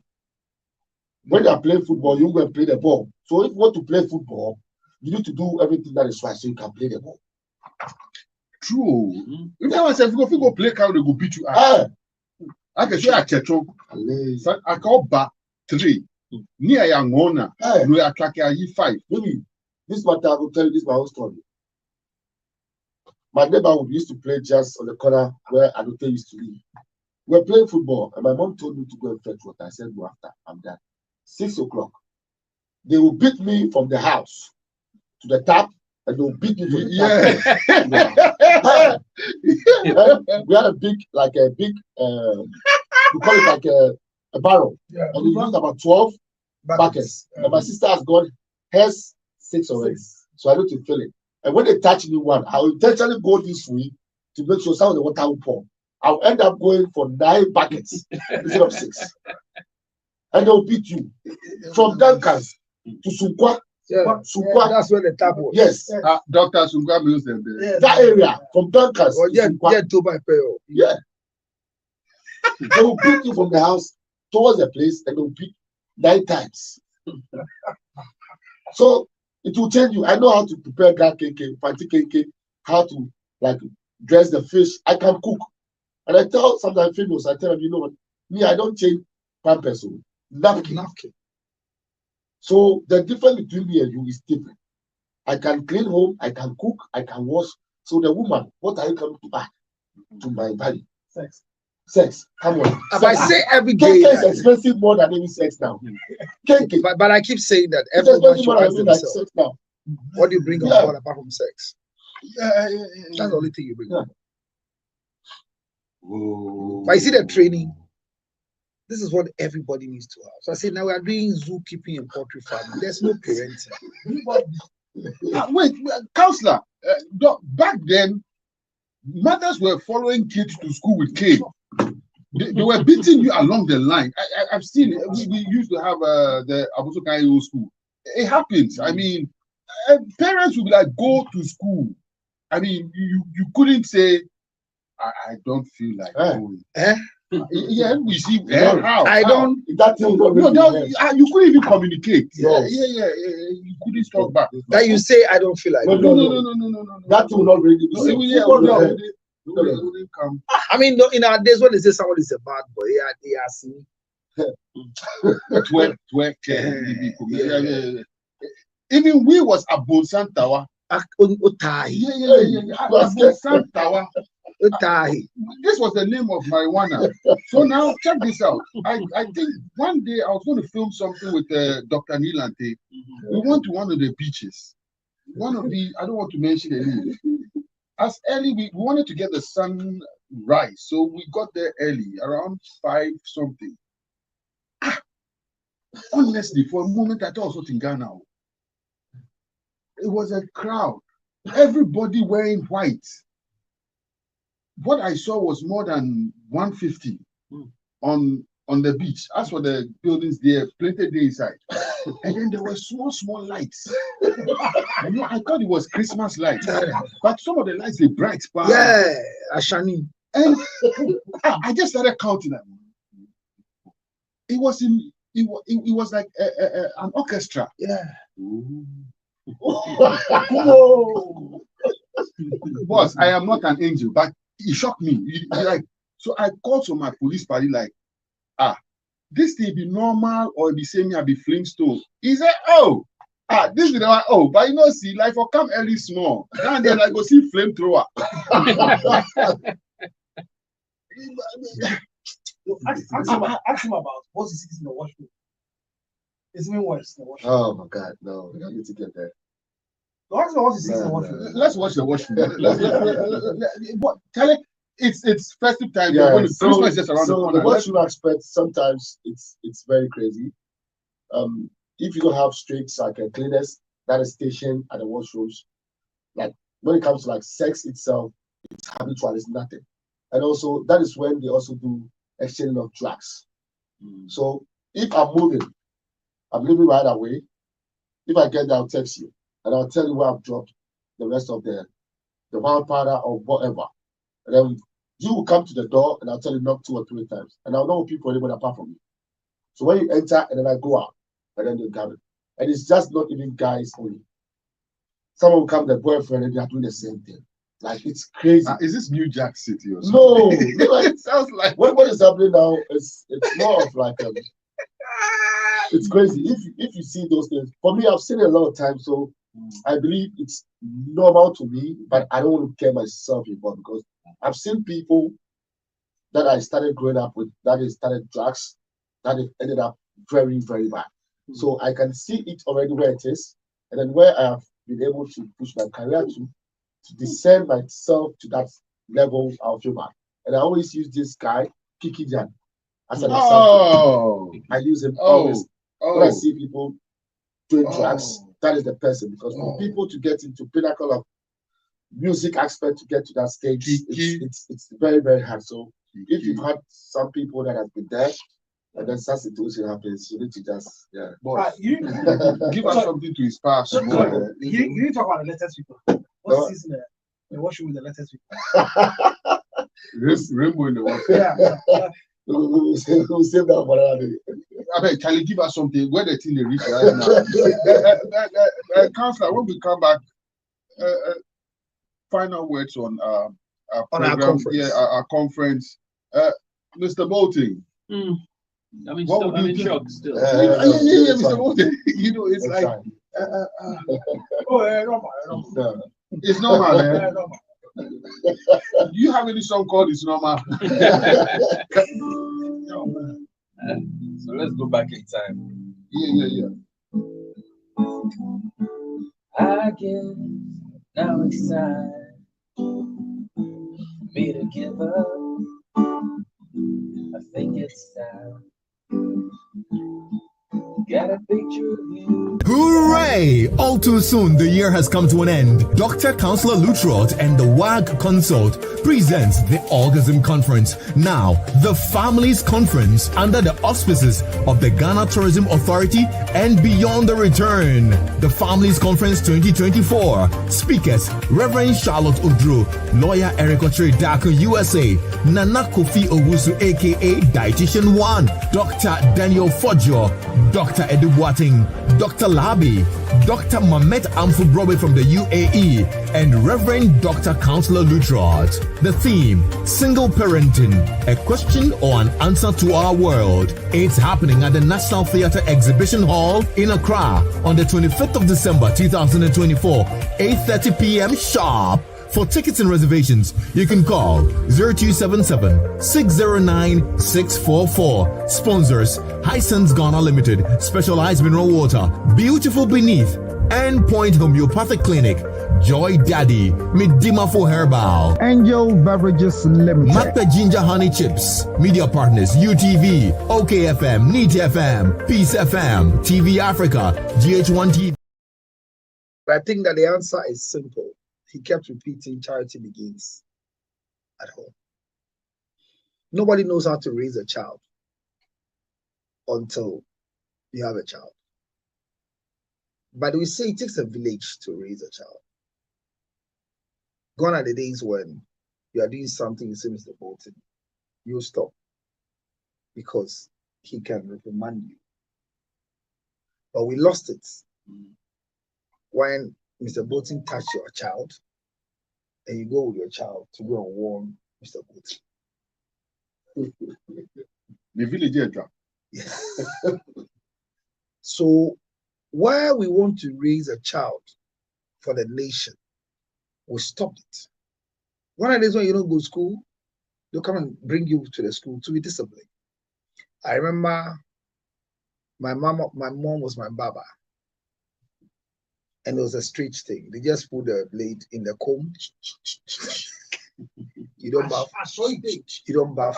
When they are playing football, you go and play the ball. So if you want to play football, you need to do everything that is right so you can play the ball. true. If I was if you go play cow, they go beat you out. I can show you a checho. I call back 3. Near young owner, we are tracking 5. Maybe this matter, I will tell you this my own story. My neighbor used to play just on the corner where Adote used to live. We were playing football, and my mom told me to go and fetch water. I said, go after. I'm done. 6 o'clock. They will beat me from the house to the tap, and they will beat me from the tap. We had a big, we call it like a barrel. Yeah. And we used about 12 buckets. And my sister has got hers 6 already. So I need to fill it. And when they touch me one, I will intentionally go this way to make sure some of the water will pour. I'll end up going for 9 buckets instead of 6. And they'll beat you. From Duncan's to Sunkwa. Sunkwa. That's where the tap was. Yes. Dr. Sunkwa knows them there. That area, from Duncan's to Sunkwa. Yeah. They will beat you from the house towards the place and they'll beat 9 times. So it will change you. I know how to prepare gas cake, fancy cake, how to dress the fish. I can cook. And I tell sometimes females, I tell them, you know what, me, I don't change pampers, napkin. So the difference between me and you is different. I can clean home, I can cook, I can wash. So the woman, what are you coming to add to my body? Sex. Come on. If I say every day, cake is expensive more than any sex now. Cake. But I keep saying that everyone should ask themselves, sex now. what do you bring on board apart from sex? That's the only thing you bring on board. But you see the training, this is what everybody needs to have. So I say now we are doing zookeeping and poultry farming. There's no parenting. Wait, counselor, back then, mothers were following kids to school with cane. they were beating you along the line. I've seen it. We used to have the Abuso Kayo school. It happens. I mean, parents would be like, go to school. I mean, you couldn't say, I don't feel like going. Yeah, we see how. I don't. That thing No, you couldn't even communicate. Yes. Yeah. You couldn't talk back. That you say, I don't feel like. No. That will not bring you. It wouldn't come. I mean, in our days when they say someone is a bad boy, they are seeing. Even we was Abon Santawa. Santawa. This was the name of marijuana. So now check this out. I think one day I was going to film something with Dr. Nilante. We went to one of the beaches. One of the, I don't want to mention the name. As early, we wanted to get the sun rise. So we got there early, around 5 something. Honestly, for a moment, I thought I was in Ghana. It was a crowd. Everybody wearing white. What I saw was more than 150 on the beach. As for the buildings, there planted there inside. And then there were small lights. I thought it was Christmas lights. But some of the lights, they bright. Yeah, Ashani. And I just started counting them. It was like an orchestra. Yeah. Boss, I am not an angel, but it shocked me. So I called to my police party like, this thing be normal or be saying I be Flintstone. He said, this is the one. But you know, see, like for come early small. Now then I go see flamethrower. Ask him about what's he sees in the washroom. It's even worse in the washroom. Oh my God, no, I need to get there. Ask him what he sees in the washroom. Let's watch the washroom. Tell it. It's festive time. Yeah, Christmas is just around the corner. The washroom aspect, sometimes it's very crazy. If you don't have streaks like cleaners that is stationed at the washrooms, like when it comes to like sex itself, it's habitual, it's nothing. And also that is when they also do exchange of drugs. So if I'm leaving right away. If I get there, I'll text you and I'll tell you where I've dropped the rest of the wild powder or whatever. And then you will come to the door and I'll tell you knock 2 or 3 times. And I'll know people anybody apart from you. So when you enter and then I go out and then they grab it. And it's just not even guys only. Someone will come, their boyfriend, and they are doing the same thing. Like it's crazy. Is this New Jack City or something? No, It sounds like what is happening now is it's more of like it's crazy. If you see those things, for me, I've seen it a lot of times, so I believe it's normal to me, but I don't want to get myself involved because I've seen people that I started growing up with that they started drugs that they ended up very, very bad. So I can see it already where it is, and then where I have been able to push my career to descend myself to that level, I'll feel bad. And I always use this guy, Kiki Jan, as an example. I use him always. When I see people doing drugs, that is the person. Because for people to get into pinnacle of music aspect to get to that stage, it's very, very hard. So if you've had some people that have been there, and then such situation happens, you need to just give us something to inspire. You need to talk about the latest people. What's this in the washroom with the latest people? Rainbow in the water. Yeah. We'll save that for another day. I mean, can you give us something where the thing they reach right now? Counselor, when we come back, final words on our conference. Yeah, our conference. Mr. Bolton. I'm in shock still. Yeah, Mr. Bolton. You know, it's like it's normal, man. Do you have any song called It's Normal? So let's go back in time. Yeah. I guess now it's time for me to give up. I think it's time. Got a picture of you. Hooray! All too soon, the year has come to an end. Dr. Counselor Lutrot and the WAG Consult presents the Orgasm Conference. Now, the Families Conference under the auspices of the Ghana Tourism Authority and Beyond the Return. The Families Conference 2024. Speakers, Reverend Charlotte Udru, Lawyer Eric Ochre Daku USA, Nana Kofi Owusu aka Dietitian 1, Dr. Daniel Fojo, Dr. Edu Boating, Dr. Labi, Dr. Mamet Amfubrobe from the UAE, and Reverend Dr. Counselor Lutrot. The theme, Single Parenting, a question or an answer to our world. It's happening at the National Theatre Exhibition Hall in Accra on the 25th of December 2024, 8:30 p.m. sharp. For tickets and reservations, you can call 0277-609-644. Sponsors, Hisense Ghana Limited, Specialized Mineral Water, Beautiful Beneath, and Point Homeopathic Clinic, Joy Daddy, Midima for Herbal, Angel Beverages Limited, Macta Ginger Honey Chips, Media Partners, UTV, OKFM, NEET FM, Peace FM, TV Africa, GH1 TV. I think that the answer is simple. He kept repeating, charity begins at home. Nobody knows how to raise a child until you have a child. But we say it takes a village to raise a child. Gone are the days when you are doing something, you say, Mr. Bolton, you stop because he can reprimand you. But we lost it when Mr. Bolton touched your child, and you go with your child to go and warn Mr. Bolton. The village drop. Yes. So, while we want to raise a child for the nation, we stopped it. One of the days when you don't go to school, they'll come and bring you to the school to be disciplined. I remember my mom was my baba. And it was a straight thing. They just put the blade in the comb. You don't bath. You don't bath.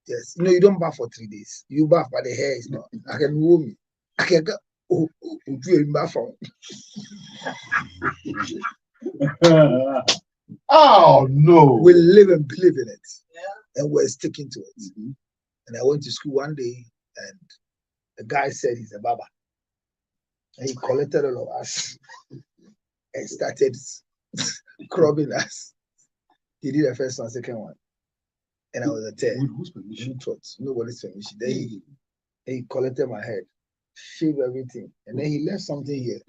Yes. No, you don't bath for 3 days. You bath, but the hair is not. I can warm me. I can go. Oh no. We live and believe in it. Yeah. And we're sticking to it. Mm-hmm. And I went to school one day and the guy said he's a baba. And he collected all of us and started crubbing us. He did the first one, second one. And I was a 10. Whose permission? Nobody's permission. Then he collected my head, shaved everything, and then he left something here.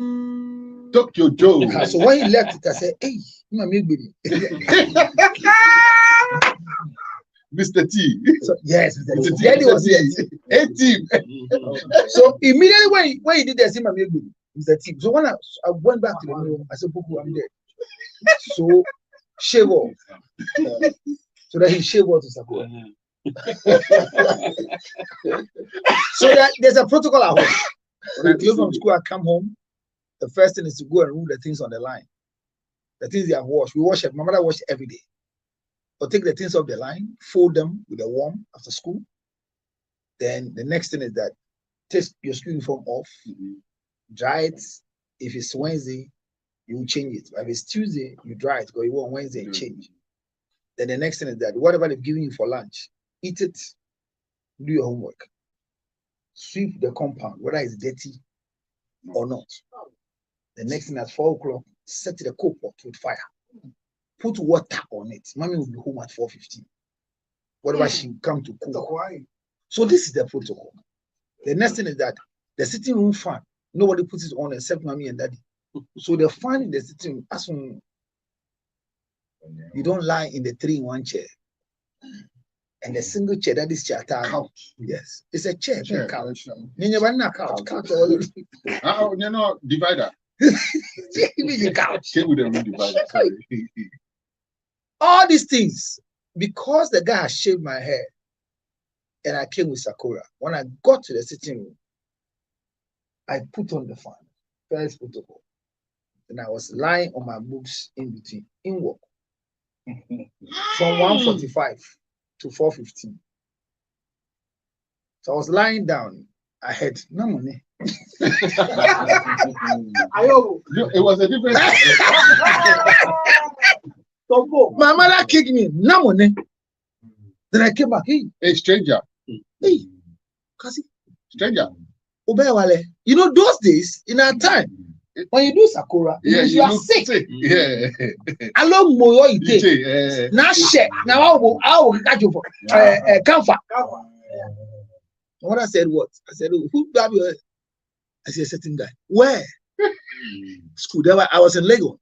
Took your Joe. So when he left it, I said, hey, baby. Mr. T. So, yes, Mr. T. Then he was here. Hey, team. So immediately when he did that, Mr. T. So when I went back to the room, I said, Puku, I'm dead. So shave off. So that he shaved off to Sakura. So that there's a protocol at home. When I came from school, I come home. The first thing is to go and remove the things on the line. The things they have washed. We wash it. My mother washed every day. But take the things off the line, fold them with a warm after school. Then the next thing is that take your school uniform off, dry it. If it's Wednesday, you will change it. But if it's Tuesday, you dry it because you want Wednesday and change. Then the next thing is that whatever they've given you for lunch, eat it, do your homework. Sweep the compound, whether it's dirty or not. The next thing at 4 o'clock, set the coal pot with fire. Put water on it. Mommy will be home at 4:15. Whatever she come to cook. So this is the protocol. The next thing is that the sitting room fan, nobody puts it on except mommy and daddy. So the fan in the sitting room, as soon you don't lie in the 3-in-1 chair. And the single chair, that is chair. Couch. Yes. It's a chair. Couch. Divider. Couch. Came with a room divider. All these things, because the guy shaved my hair and I came with Sakura, when I got to the sitting room, I put on the fan, first protocol. And I was lying on my books in between, in work, from 1:45 to 4:15. So I was lying down. I had no money. It was a different. My mother kicked me. No money. Then I came back. Hey, A stranger. hey, Kasi, Stranger. Obeyawale. You know, those days in our time, when you do Sakura, Yeah, you are look sick. Yeah. Along Moyo Ite. Ite, Now share. Now I will catch you for comfort. My mother said what? I said, oh, who grabbed your head? I said, certain guy. Where? School. There I was in Lagos.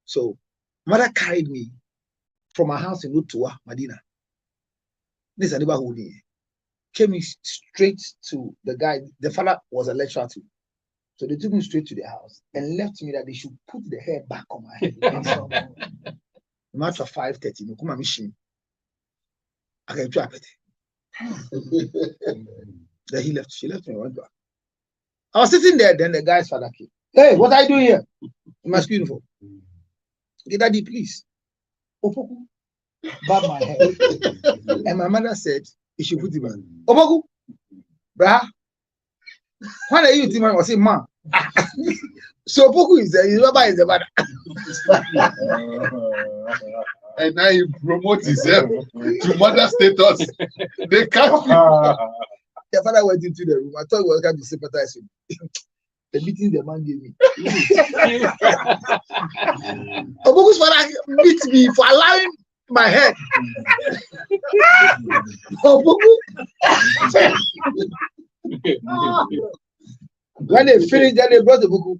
So mother carried me from my house in Utua, Medina. This is a neighborhood. Came me straight to the guy. The father was a lecturer too. So they took me straight to the house and left me that they should put the hair back on my head. No matter 5:30, no come machine. I can trap it. Then he left. She left me. Went back. I was sitting there. Then the guy's father came. Hey, what are you doing here? In my school uniform. Okay, Daddy, please. Opoku, bob my head. And my mother said, you should put it back. Opoku, brah. When are you I was saying, Ma. So Opoku is there. His Baba is the mother. And now he promotes himself to mother status. They can't. The father went into the room. I thought he was going to sympathize with me. The meeting the man gave me. Opoku's father beat me for allowing my head. Opoku. When they finished, then they brought the book.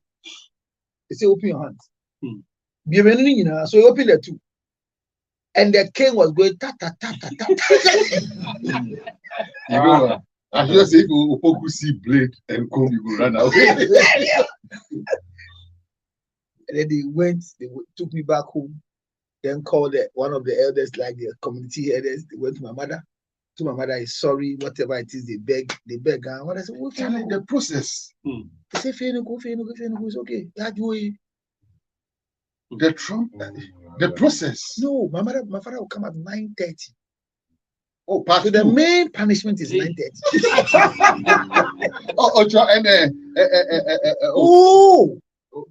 They say, open your hands. So he opened the two. And the king was going ta ta ta ta ta. You know, I just say if Opoku see blade and comb, you go run away. And then they took me back home, then called one of the elders, like the community elders. They went to my mother. To my mother is sorry, whatever it is, they beg. And what I said, well, Challenge the process. They say, it's okay. The Trump, the process. No, my father will come at 9:30. Oh, part so the main punishment is 9:30.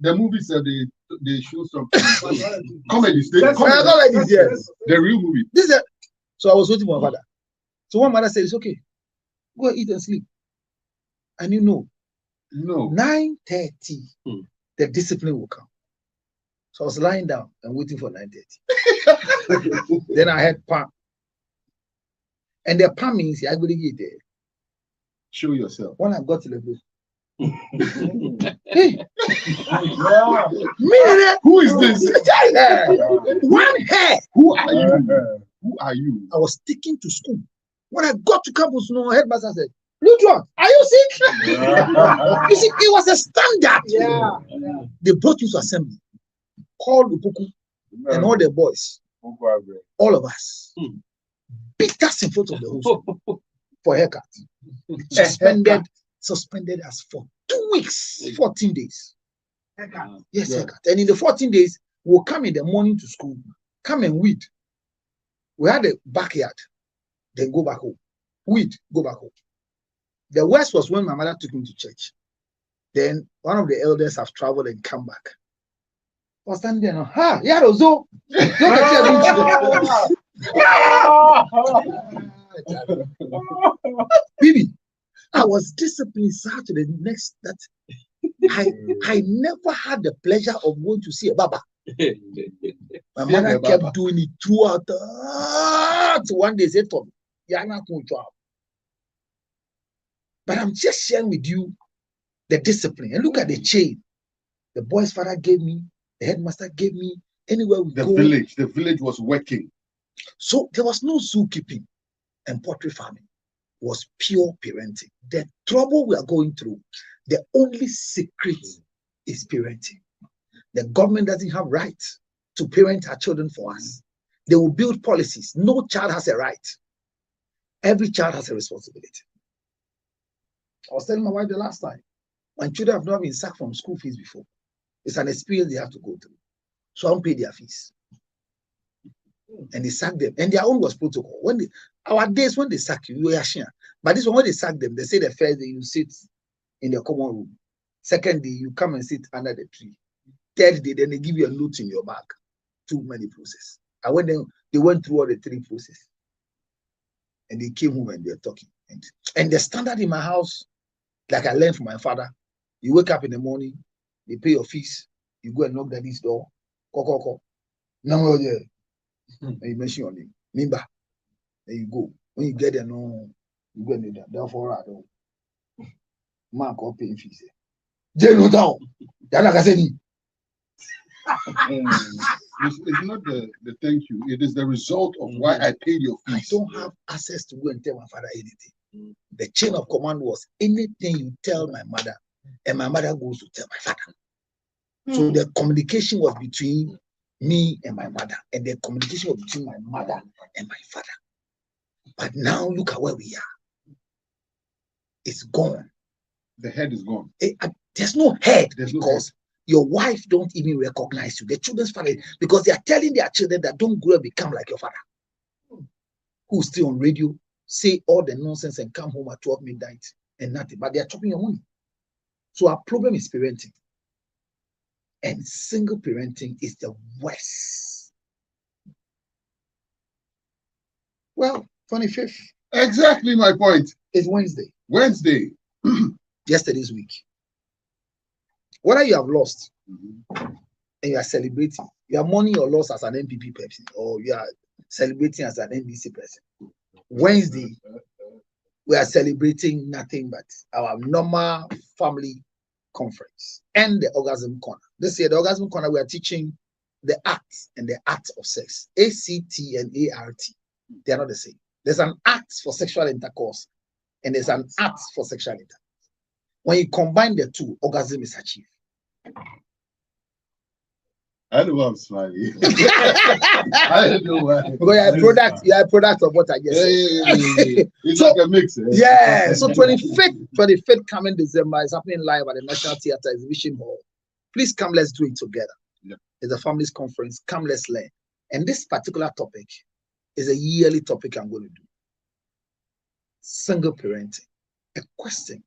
The movies they show some comedies. Comedies, yes. The real movie. So I was waiting for my father. So one mother said, it's okay. Go eat and sleep. And you know, 9:30, the discipline will come. So I was lying down and waiting for 9:30. Then I had palm. And the palm means I go to get there. Show yourself. When I got to the place. Hey. Who is this? One hair. Who are you? Who are you? I was taken to school. When I got to campus, headmaster said, Luton, are you sick? You see, it was a standard. Yeah. They brought you to assembly. Called Opoku and all the boys. All of us. Beat us in front of the whole school for haircut. Suspended us for 2 weeks, 14 days. Yes, haircut. And in the 14 days, we'll come in the morning to school, come and weed. We had a backyard, then go back home. Weed, go back home. The worst was when my mother took me to church. Then one of the elders have traveled and come back. I was standing there now. Ha, yeah, Rozo. Baby, I was disciplined to the next that I never had the pleasure of going to see a Baba. My mother kept doing it throughout. One day said to me, but I'm just sharing with you the discipline. And look at the chain. The boy's father gave me, the headmaster gave me, anywhere we go. The village was working. So there was no zookeeping and poultry farming. It was pure parenting. The trouble we are going through, the only secret is parenting. The government doesn't have rights to parent our children for us. They will build policies. No child has a right. Every child has a responsibility. I was telling my wife the last time, my children have not been sacked from school fees before. It's an experience they have to go through. So I don't pay their fees. And they sack them. And their own was protocol. Our days when they sack you, you are sure. But this one, when they sack them, they say the first day you sit in the common room. Second day, you come and sit under the tree. Third day, then they give you a note in your bag. Too many processes. And when they went through all the 3 processes, and they came home and they're talking. And the standard in my house, like I learned from my father, you wake up in the morning, they pay your fees, you go and knock daddy's door, call. No, yeah. And you mention your name, Mimba. Then you go. When you get there, no, you go and therefore I don't. Man call paying fees. Jeno down. It's not the thank you. It is the result of why I paid your I fees. don't have access to go and tell my father anything. The chain of command was anything you tell my mother, and my mother goes to tell my father. So the communication was between me and my mother, and the communication was between my mother and my father. But now look at where we are. It's gone. The head is gone. There's no head There's no because your wife don't even recognize you. The children's father, because they are telling their children that don't grow and become like your father, who's still on radio, say all the nonsense and come home at 12 midnight and nothing, but they are chopping your money. So our problem is parenting. And single parenting is the worst. Well, 25th. Exactly my point. It's Wednesday. Wednesday. Yesterday's week. Whether you have lost and you are celebrating, you are mourning your loss as an MPP person, or you are celebrating as an NBC person. Wednesday, we are celebrating nothing but our normal family conference and the orgasm corner. This year, the orgasm corner, we are teaching the act and the art of sex. ACT and ART. They are not the same. There's an act for sexual intercourse and there's an art for sexual intercourse. When you combine the two, orgasm is achieved. I know I'm smiling. I don't know why. Because you are a product of what I just said. Yeah. It's so, like a mix. Yeah. So 25th coming December is happening live at the National Theatre Exhibition Hall. Please come, let's do it together. Yep. It's a families conference. Come, let's learn. And this particular topic is a yearly topic I'm going to do. Single parenting. A question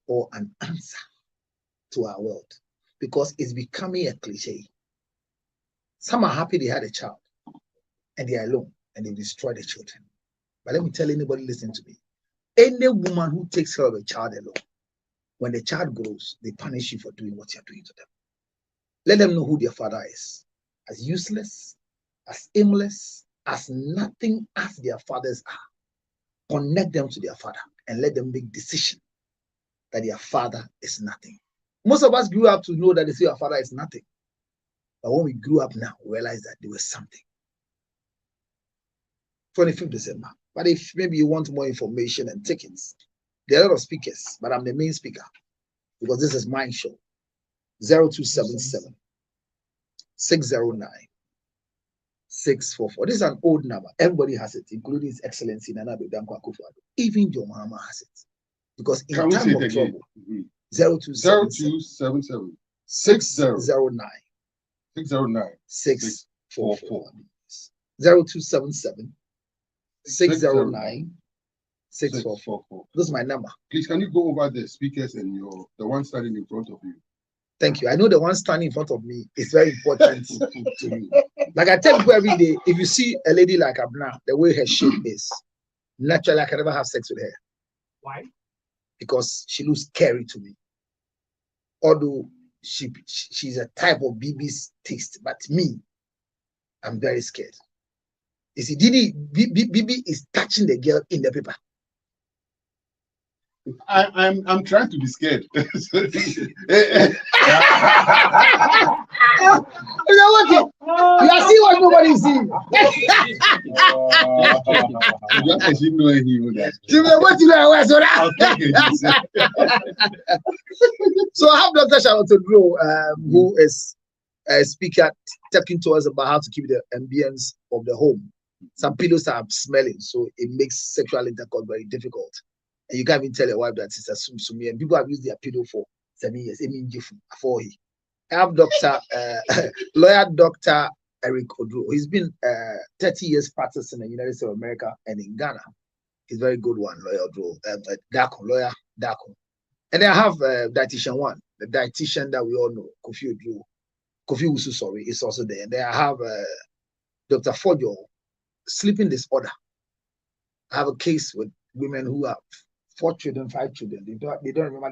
or an answer to our world. Because it's becoming a cliche. Some are happy they had a child and they are alone and they destroy the children. But let me tell anybody listening to me, any woman who takes care of a child alone, when the child grows, they punish you for doing what you're doing to them. Let them know who their father is. As useless, as aimless, as nothing as their fathers are. Connect them to their father and let them make decision that their father is nothing. Most of us grew up to know that they say our father is nothing. But when we grew up now, we realize that there was something. 25th December. But if maybe you want more information and tickets, there are a lot of speakers, but I'm the main speaker because this is my show. 0277 609 644. This is an old number. Everybody has it, including His Excellency Nana Bedanko Akufo-Addo. Even John Mahama has it. Because in time of trouble, 0277 609 644. 0277 609 644. This is my number. Please, can you go over the speakers and the one standing in front of you? Thank you. I know the one standing in front of me is very important to me. Like I tell people every day, if you see a lady like Abna, the way her shape is, naturally I can never have sex with her. Why? Because she looks scary to me. Although she's a type of BB's taste, but me, I'm very scared. You see, BB is touching the girl in the paper. I'm trying to be scared. You know what? You are seeing what nobody sees. So I have Dr. Charlotte Grow, who is a speaker talking to us about how to keep the ambience of the home. Some pillows are smelling, so it makes sexual intercourse very difficult. And you can't even tell your wife that it's a sum-sumi. And people have used their pillow for 7 years. I have lawyer Dr. Eric Odro. He's been 30 years practicing in the United States of America and in Ghana. He's a very good one, lawyer Odro. Lawyer Dako. And then I have dietitian 1, the dietitian that we all know, Kofi Usu, sorry, is also there. And then I have Dr. Fojo, sleeping disorder. I have a case with women who have 4 children, 5 children. They don't remember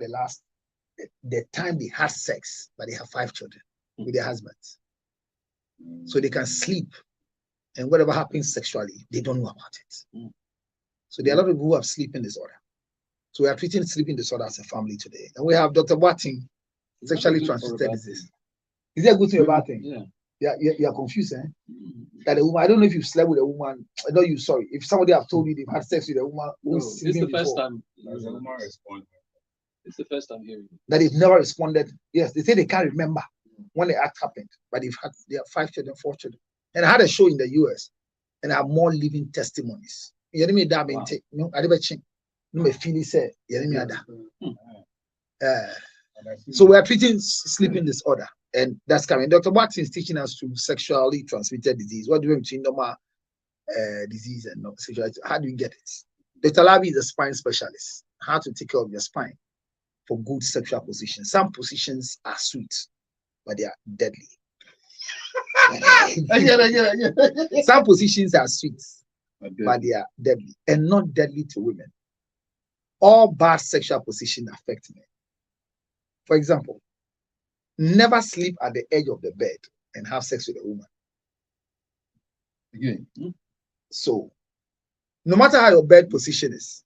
the time they had sex, but they have 5 children with their husbands. So they can sleep, and whatever happens sexually, they don't know about it. So there are a lot of people who have sleeping disorder. So we are treating sleeping disorder as a family today. And we have Dr. Watting, sexually transmitted disease. Is that a good thing or bad thing? Yeah. You're confused, eh? That a woman, I don't know if you've slept with a woman. I know you, sorry. If somebody have told you they've had sex with a woman who's it's the first before, time. It's the first time hearing it. that they've never responded. Yes, they say they can't remember when the act happened, but they have 5 children, 4 children. And I had a show in the US, and I have more living testimonies. You know me that being no, I never change. No, me feel it say, you know me that. So we are treating sleeping disorder, and that's coming. Dr. Watson is teaching us to sexually transmitted disease. What do you mean between normal disease and not sexuality? How do you get it? Dr. Labi is a spine specialist. How to take care of your spine for good sexual positions. Some positions are sweet, but they are deadly. Some positions are sweet, but they are deadly, and not deadly to women. All bad sexual positions affect men. For example, never sleep at the edge of the bed and have sex with a woman. Again. So, no matter how your bed position is,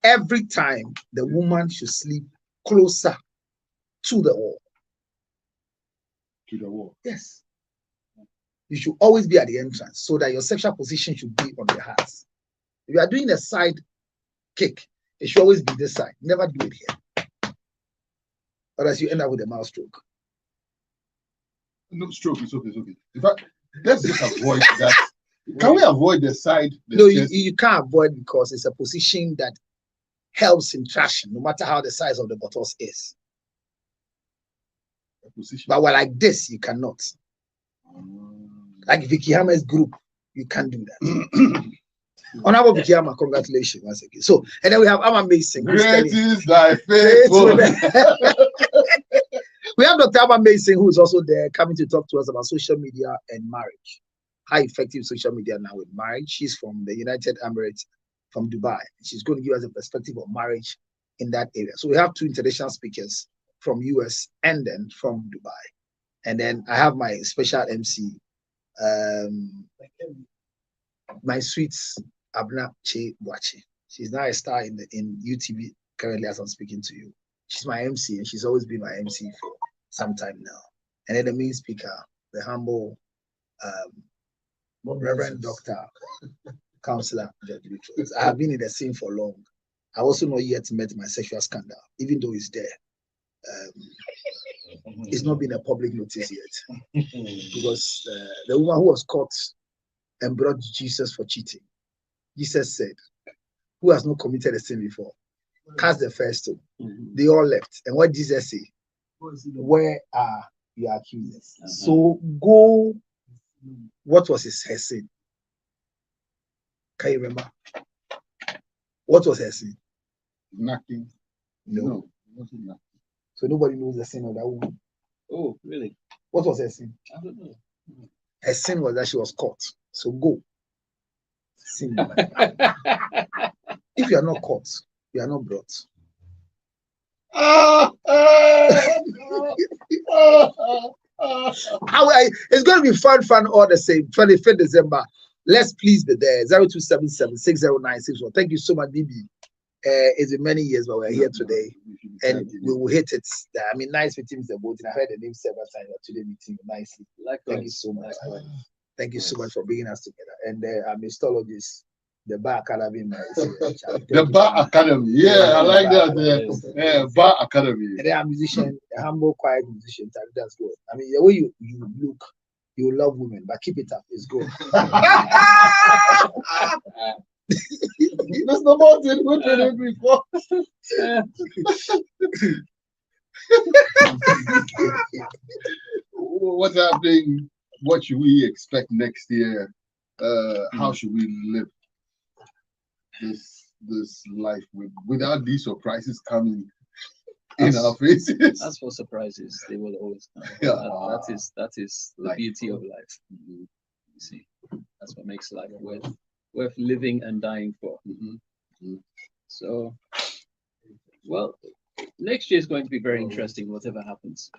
every time the woman should sleep closer to the wall. To the wall. Yes. You should always be at the entrance so that your sexual position should be on the heart. If you are doing a side kick, it should always be this side. Never do it here. Or else you end up with a mouth stroke. No stroke, it's okay, it's okay. In fact, let's just avoid that. Can we avoid the side? No, you can't avoid, because it's a position that helps in traction, no matter how the size of the bottles is. But well, like this, you cannot. Like Vicky Hammer's group, you can't do that. Honorable Vicky Hammer, congratulations once again. So, and then we have Amma Mason. Great is thy faithfulness. We have Dr. Amma Mason, who is also there, coming to talk to us about social media and marriage. How effective social media now with marriage. She's from the United Emirates, from Dubai. She's going to give us a perspective of marriage in that area. So we have 2 international speakers from US and then from Dubai. And then I have my special MC, my sweet Abna Che Boache. She's now a star in UTV currently as I'm speaking to you. She's my MC, and she's always been my MC for some time now. And then the main speaker, the humble Reverend Dr. Counselor Judge Lutrot. I have been in the scene for long. I also not yet met my sexual scandal, even though it's there. It's not been a public notice yet, because the woman who was caught and brought Jesus for cheating, Jesus said, "Who has not committed a sin before? Cast the first stone." They all left. And what Jesus said? Where are your accusers? So go. What was her sin? Can you remember? What was her sin? Nothing. No. Nothing. So nobody knows the sin of that woman. Oh, really? What was her sin? I don't know. Her sin was that she was caught. So go. Sin. If you are not caught, you are not brought. It's going to be fun all the same. 25th December. Let's please be there. 0277-60961. Thank you so much, Bibi. It's been many years, but we're here today, and we will hit it. I mean, nice meeting Mr. Bolton. I heard the name several times today meeting nicely. Thank you so much. Thank you so much for bringing us together. And I'm histologist, the Bar Academy. The Bar Academy, yeah, I like that. Yeah, Bar Academy. And then I'm a musician, a humble, quiet musician. That's good. I mean, the way you look, you love women, but keep it up. It's good. There's no more than what we did before. What's happening? What should we expect next year? How should we live this life without these surprises coming in our faces. As for surprises, they will always come. Yeah. That is the Life. beauty of life. You see, that's what makes life worth living and dying for. So, well, next year is going to be very interesting. Whatever happens,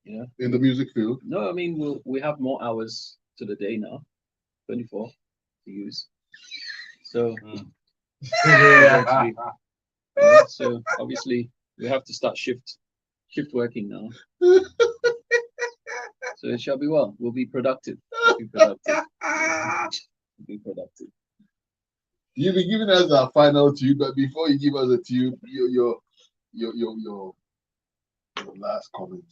you know. In the music field. No, I mean we have more hours to the day now, 24 to use. So, so obviously we have to start shift working now. So it shall be well. We'll be productive. Be productive. Be productive. You'll be giving us our final tune, but before you give us a tune, your last comment.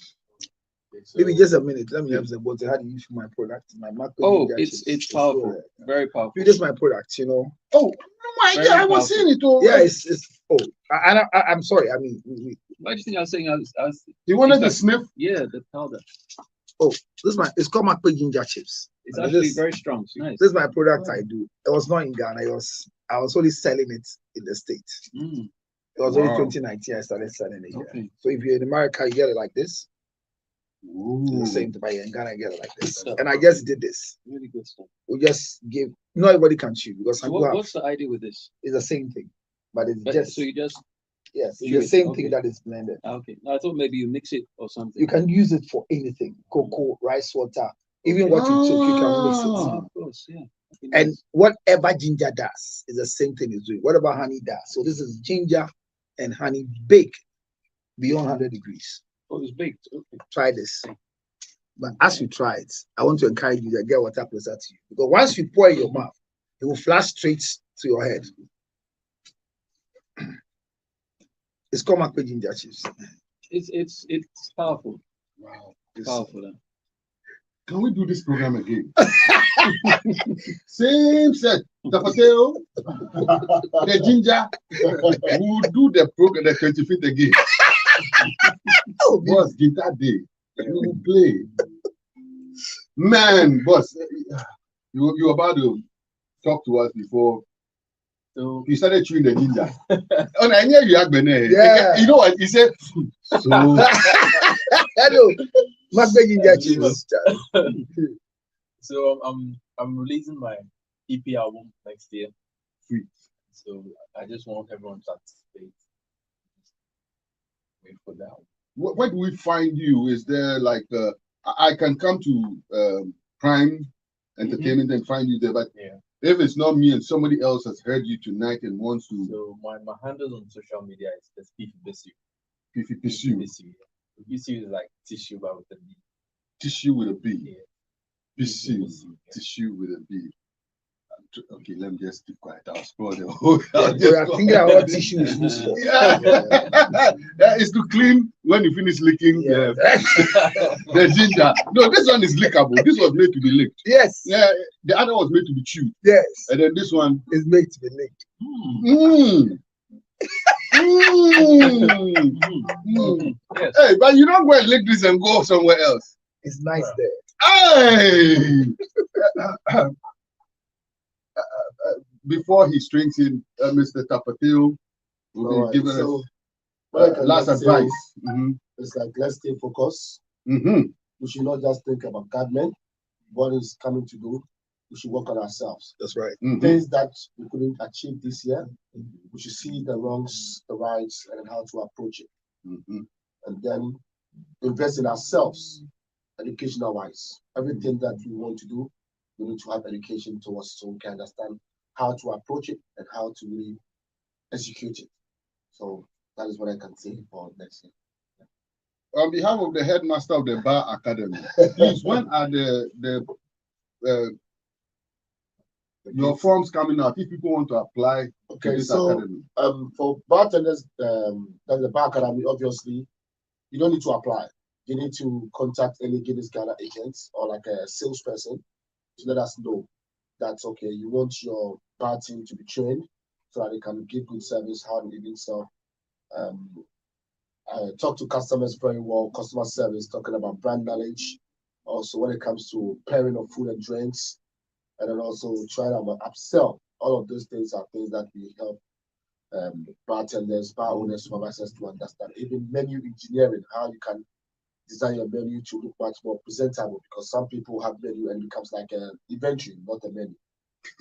Maybe just a minute. Let me have the bottle. How do you feel my product? My macro. Oh, it's powerful. Very powerful. This is my product, you know. Oh my Very God, I was powerful. saying it all. Yeah, it's I'm sorry. I mean, Why do you think I was saying I was You wanted to it's sniff? yeah, the powder. it's called macro ginger chips. It's And actually this- very strong. It's nice. This is my product I do. It was not in Ghana. I was only selling it in the States. Mm, It was only Wow. 2019 I started selling it here. okay. So if you're in America, you get it like this. It's Ooh. the same to buy in Ghana, you get it like this. Stuff. And I just did this. Really good stuff. We just give. Not everybody can chew because So some people have, what's the idea with this? it's the same thing, but it's But, just so you just yes, it's chew the it, same okay. thing that is blended. Okay. No, I thought maybe you mix it or something. You can use it for anything: cocoa, rice water, even what you took, you can mix it. Oh, of course, yeah. Okay, And nice. whatever ginger does is the same thing it's doing. Whatever honey does. So this is ginger and honey baked beyond 100 degrees. Oh, it's baked. Okay. Try this. But as you try it, I want to encourage you to get water closer to you. Because once you pour in your mouth, it will flash straight to your head. It's called macro ginger chips. It's powerful. Wow. Powerful. Can we do this program again? Same set. The potato, the ginger. We'll do the program the 25th again. Boss, guitar day. We will play. Man, boss, you were about to talk to us before So you started chewing the ginger. Oh, I knew you had been there. Yeah. You know what? He said, so. Hello, macro ginger chips. So I'm releasing my EP album next year. Sweet. So I just want everyone to participate. Wait for that. Where do we find you? Is there like I can come to Prime Entertainment and find you there, but Yeah. if it's not me and somebody else has heard you tonight and wants to So my handles on social media is just Bisu. pursue Bisu is like tissue but with a B. tissue with a B, Yeah. pursue Bisu, yeah. tissue with a B. Okay, let me just keep quiet. I'll spoil the whole. You are thinking about what tissue is used for. Yeah. Yeah, it's to clean when you finish licking Yeah. the ginger. No, this one is lickable. This was made to be licked. Yes, Yeah, the other was made to be chewed, yes, and then this one. it's made to be licked. Mm. Mm. yes. Hey, but you don't go and lick this and go somewhere else. It's nice there. Hey! Before he strings in, Mr. Tapateo will be Alright, giving so us what I can last just say advice. It's like, let's stay focused. Mm-hmm. We should not just think about government, what is coming to do. We should work on ourselves. That's right. Mm-hmm. Things that we couldn't achieve this year, we should see the wrongs, the rights, and how to approach it. Mm-hmm. And then invest in ourselves, educational wise. Everything that we want to do, we need to have education towards so we can understand how to approach it and how to really execute it. So that is what I can say for next year. On behalf of the headmaster of the Bar Academy, please, when are the your forms coming out if people want to apply to Okay, this so academy? for bartenders, that's the Bar Academy, obviously, you don't need to apply. You need to contact any Guinness Ghana agents or like a salesperson to let us know that's okay. You want your bar team to be trained so that they can give good service, how they even sell. Talk to customers very well, customer service, talking about brand knowledge. Also, when it comes to pairing of food and drinks, and then also try to upsell. All of those things are things that we help bartenders, bar owners, supervisors to understand. Even menu engineering, how you can design your menu to look much more presentable, because some people have menu and it becomes like an inventory, not a menu.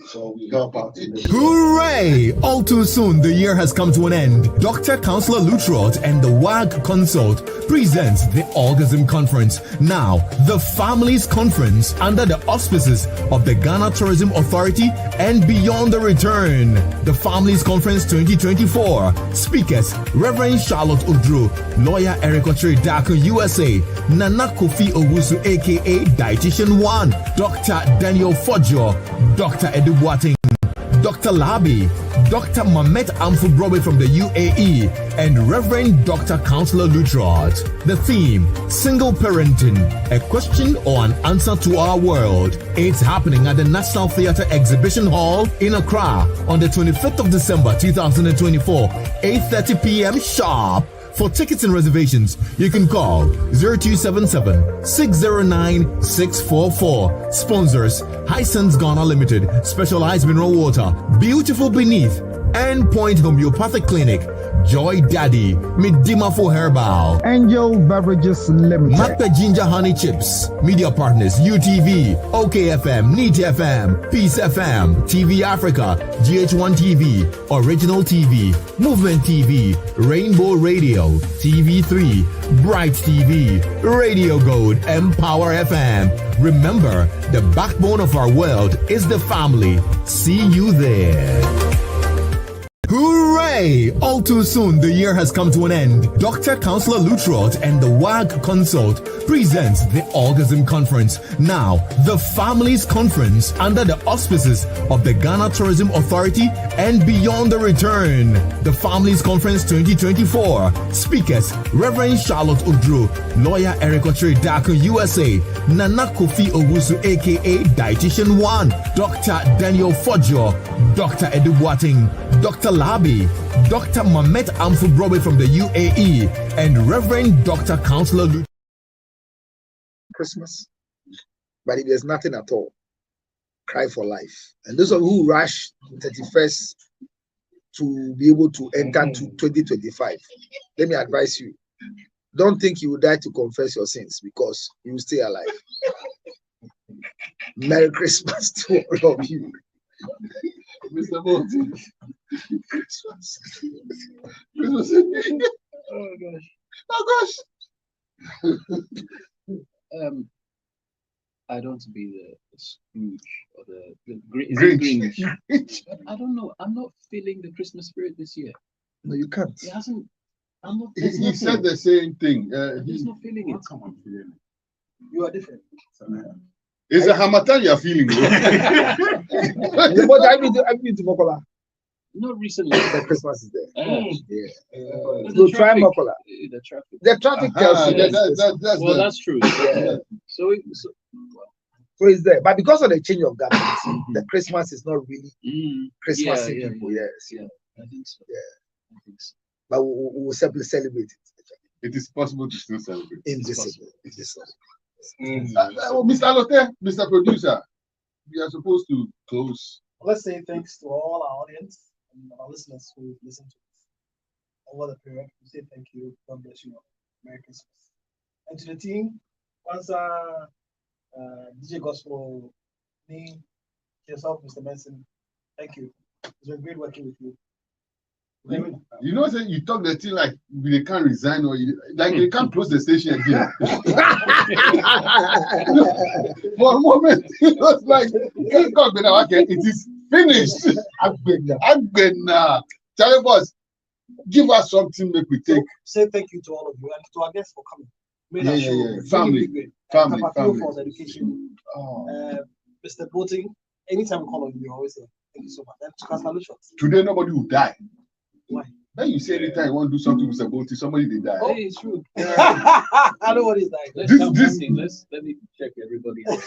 So we help out in this. Hooray! All too soon, the year has come to an end. Dr. Counselor Lutrot and the WAG Consult presents the Orgasm Conference. Now, the Families Conference under the auspices of the Ghana Tourism Authority and Beyond the Return. The Families Conference 2024. Speakers, Reverend Charlotte Udru, Lawyer Eric Ochiri Daku USA, Nana Kofi Owusu aka Dietitian 1, Dr. Daniel Fojo, Dr. Edu Boateng, Dr. Labi, Dr. Mamet Amfubrobe from the UAE, and Reverend Dr. Counselor Lutrot. The theme, Single Parenting, a question or an answer to our world. It's happening at the National Theatre Exhibition Hall in Accra on the 25th of December 2024, 8:30 p.m. sharp. For tickets and reservations, you can call 0277-609-644. Sponsors, Hisense Ghana Limited, Specialized Mineral Water, Beautiful Beneath, and Point Homeopathic Clinic, Joy Daddy, Midimafo Herbal, Angel Beverages Limited, Macta Ginger Honey Chips, Media Partners, UTV, OKFM, NEET FM, Peace FM, TV Africa, GH1 TV, Original TV, Movement TV, Rainbow Radio, TV3, Bright TV, Radio Gold, Empower FM. Remember, the backbone of our world is the family. See you there. Hooray! All too soon, the year has come to an end. Dr. Counselor Lutrot and the WAG Consult presents the Orgasm Conference. Now, the Families Conference under the auspices of the Ghana Tourism Authority and Beyond the Return. The Families Conference 2024. Speakers, Reverend Charlotte Udru, Lawyer Eric Ochiri Daku USA, Nana Kofi Owusu aka Dietitian 1, Dr. Daniel Fojo, Dr. Edu Boateng, Dr. Labi, Dr. Mamet Amfubrobe from the UAE, and Reverend Dr. Counselor Lutrot. Christmas, but if there's nothing at all, cry for life. And those of you who rush 31st to be able to enter to 2025, let me advise you, don't think you will die to confess your sins, because you will stay alive. Merry Christmas to all of you. Mr. Bolton. Christmas. Christmas. Oh gosh. Oh gosh. I don't want to be the Scrooge or the Grinch. But I don't know. I'm not feeling the Christmas spirit this year. No, you can't. It hasn't. I'm not. He said the same thing. I'm just not feeling it. Come on, you are different. It's a Hamatan you're feeling. But I've been to Mokola. Not recently. The Christmas is there. Yeah. So try Mokola. The traffic. The traffic tells you. That's true. Yeah. So it's there. But because of the change of government, the Christmas is not really Christmas in people. Yes. Yeah. I think so. Yeah. I think so. But we will simply celebrate it. It is possible to still celebrate. In December. Mr. Lotte, Mr. Producer, we are supposed to close. Let's say thanks to all our audience and our listeners who listen to us over the period. We say thank you. God bless you. Merry Christmas. And to the team, once DJ Gospel, me, yourself, Mr. Benson, thank you. It's been great working with you. You know, say you talk the thing like they can't resign or they can't close the station again. For a moment, it was like it is finished. I'm now. Tell boss, give us something that we take. Say thank you to all of you and to our guests for coming. Family. For the education. Mr. Boating, anytime we call on you, always say thank you so much. And to Counselor Lutrot. Today nobody will die. Why? Then you say anytime you want to do something with Boating, somebody they die. Oh, it's true. I know what is dying. Let me check everybody just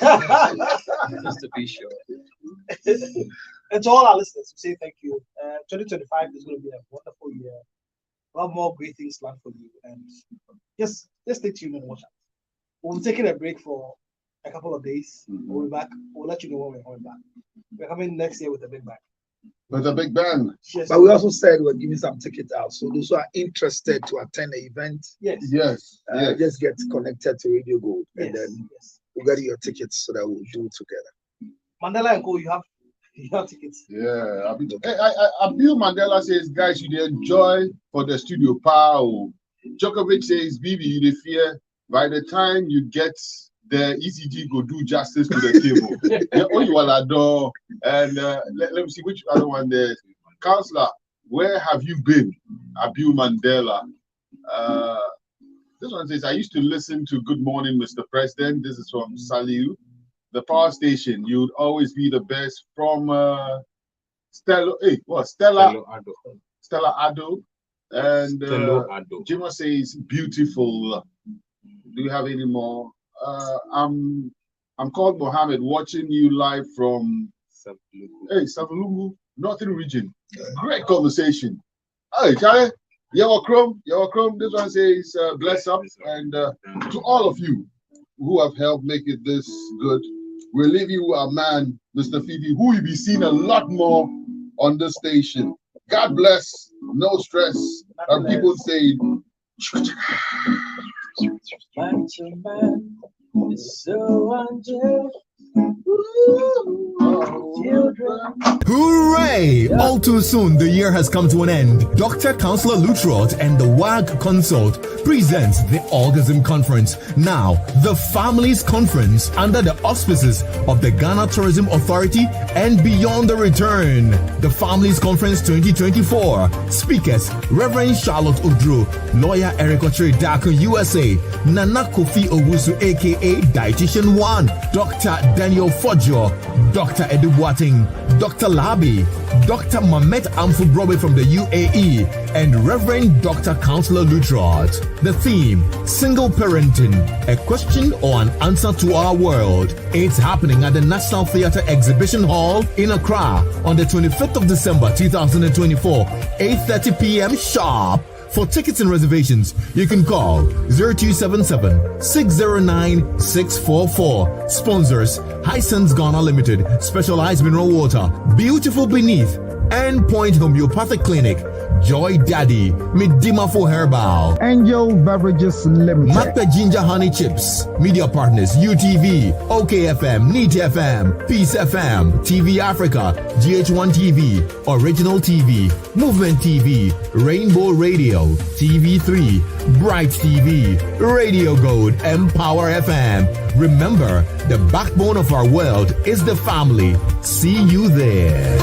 to be sure. And to all our listeners, we say thank you. 2025 is going to be a wonderful year. A lot more great things planned for you. And just stay tuned and watch out. We'll be taking a break for a couple of days. We'll be back. We'll let you know when we're coming back. We're coming next year with a big bang. But a big band. Yes. But we also said we're giving some tickets out. So those who are interested to attend the event, Yes. Yes. Yes. just get connected to Radio Gold, Yes. and then Yes. we'll get your tickets so that we'll do it together. Mandela and Co, you have tickets. Yeah. Abiu Mandela says, guys, you enjoy for the studio power. Djokovic says, Bibi, you dey fear. By the time you get the ECG, go do justice to the cable. Yeah, oh, you are adore. And let me see which other one there. Counselor, where have you been? Abiu Mandela. This one says, I used to listen to Good Morning, Mr. President. This is from Saliu. The power station, you would always be the best. From Stella Ado. And Jima says, beautiful. Do you have any more? I'm called Mohammed, watching you live from Savulungu, Northern Region. Great conversation. Hey, Charlie, you're welcome. This one says, bless up. And to all of you who have helped make it this good, we'll leave you a man, Mr. Phoebe, who will be seen a lot more on this station. God bless, no stress. And people say, Hooray! All too soon, the year has come to an end. Dr. Counselor Lutrot and the WAG Consult presents the Orgasm Conference. Now, the Families Conference under the auspices of the Ghana Tourism Authority and Beyond the Return. The Families Conference 2024. Speakers, Reverend Charlotte Udru, Lawyer Eric Ochre Daku USA, Nana Kofi Owusu aka Dietitian 1, Dr. Daniel Fojo, Dr. Edu Boating, Dr. Labi, Dr. Mamet Amfubrobe from the UAE, and Reverend Dr. Counselor Lutrot. The theme, Single Parenting, a question or an answer to our world. It's happening at the National Theatre Exhibition Hall in Accra on the 25th of December 2024, 8:30 p.m. sharp. For tickets and reservations, you can call 0277-609-644. Sponsors, Hisense Ghana Limited, Specialized Mineral Water, Beautiful Beneath, and Point Homeopathic Clinic, Joy Daddy, Midima for Herbal, Angel Beverages Limited, Macpa Ginger Honey Chips, Media Partners, UTV, OKFM, NEET FM, Peace FM, TV Africa, GH1 TV, Original TV, Movement TV, Rainbow Radio, TV3, Bright TV, Radio Gold, Empower FM. Remember, the backbone of our world is the family. See you there.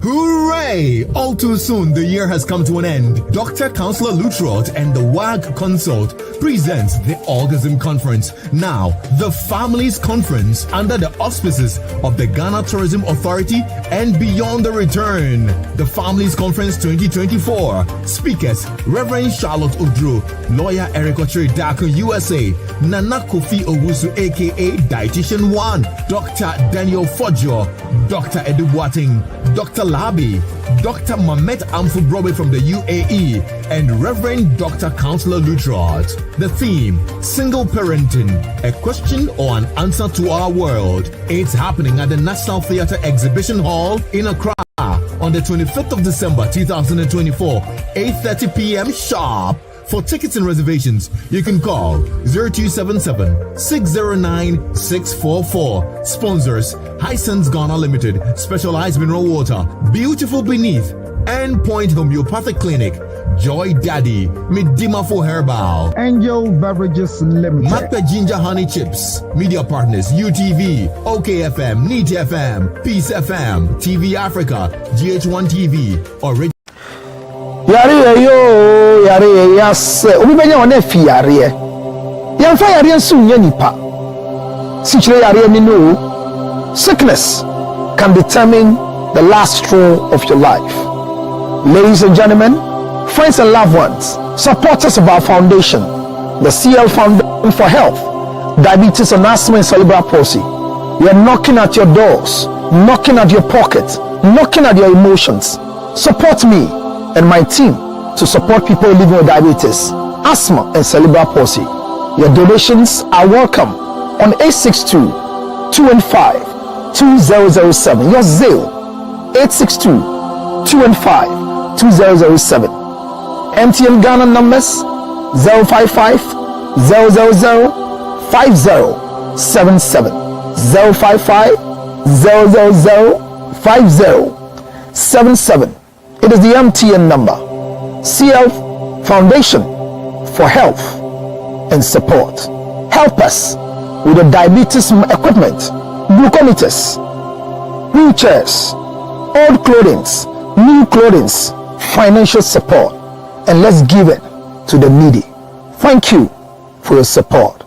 Hooray! All too soon, the year has come to an end. Dr. Counselor Lutrot and the WAG Consult presents the Orgasm Conference. Now, the Families Conference under the auspices of the Ghana Tourism Authority and Beyond the Return. The Families Conference 2024. Speakers, Reverend Charlotte Udru, Lawyer Eric Ochre Daku USA, Nana Kofi Owusu aka Dietitian 1, Dr. Daniel Fojo, Dr. Edu Boating, Dr. Labi, Dr. Mamet Amfubrobe from the UAE, and Reverend Dr. Counselor Lutrot. The theme, Single Parenting, a question or an answer to our world. It's happening at the National Theatre Exhibition Hall in Accra on the 25th of December 2024, 8:30 p.m. sharp. For tickets and reservations, you can call 0277-609-644. Sponsors, Hisense Ghana Limited, Specialized Mineral Water, Beautiful Beneath, and Point Homeopathic Clinic, Joy Daddy, Midima for Herbal, Angel Beverages Limited, Macpa Ginger Honey Chips, Media Partners, UTV, OKFM, NEET FM, Peace FM, TV Africa, GH1 TV, Original. yare yo yare yase obi benya wona fi yare yamfa yare nsu nya nipa sichire yare ni no sickness can determine the last straw of your life. Ladies and gentlemen, friends and loved ones, supporters of our foundation, the CL Foundation for Health, Diabetes and Asthma and Cerebral Palsy, we are knocking at your doors, knocking at your pocket, knocking at your emotions. Support me and my team to support people living with diabetes, asthma, and cerebral palsy. Your donations are welcome on 862-215-2007. Your Zelle 862-215-2007. MTN Ghana numbers 055 000 5077 055 000 5077. It is the MTN number. CL Foundation for Health and Support. Help us with the diabetes equipment, glucometers, wheelchairs, old clothing, new clothing, financial support, and let's give it to the needy. Thank you for your support.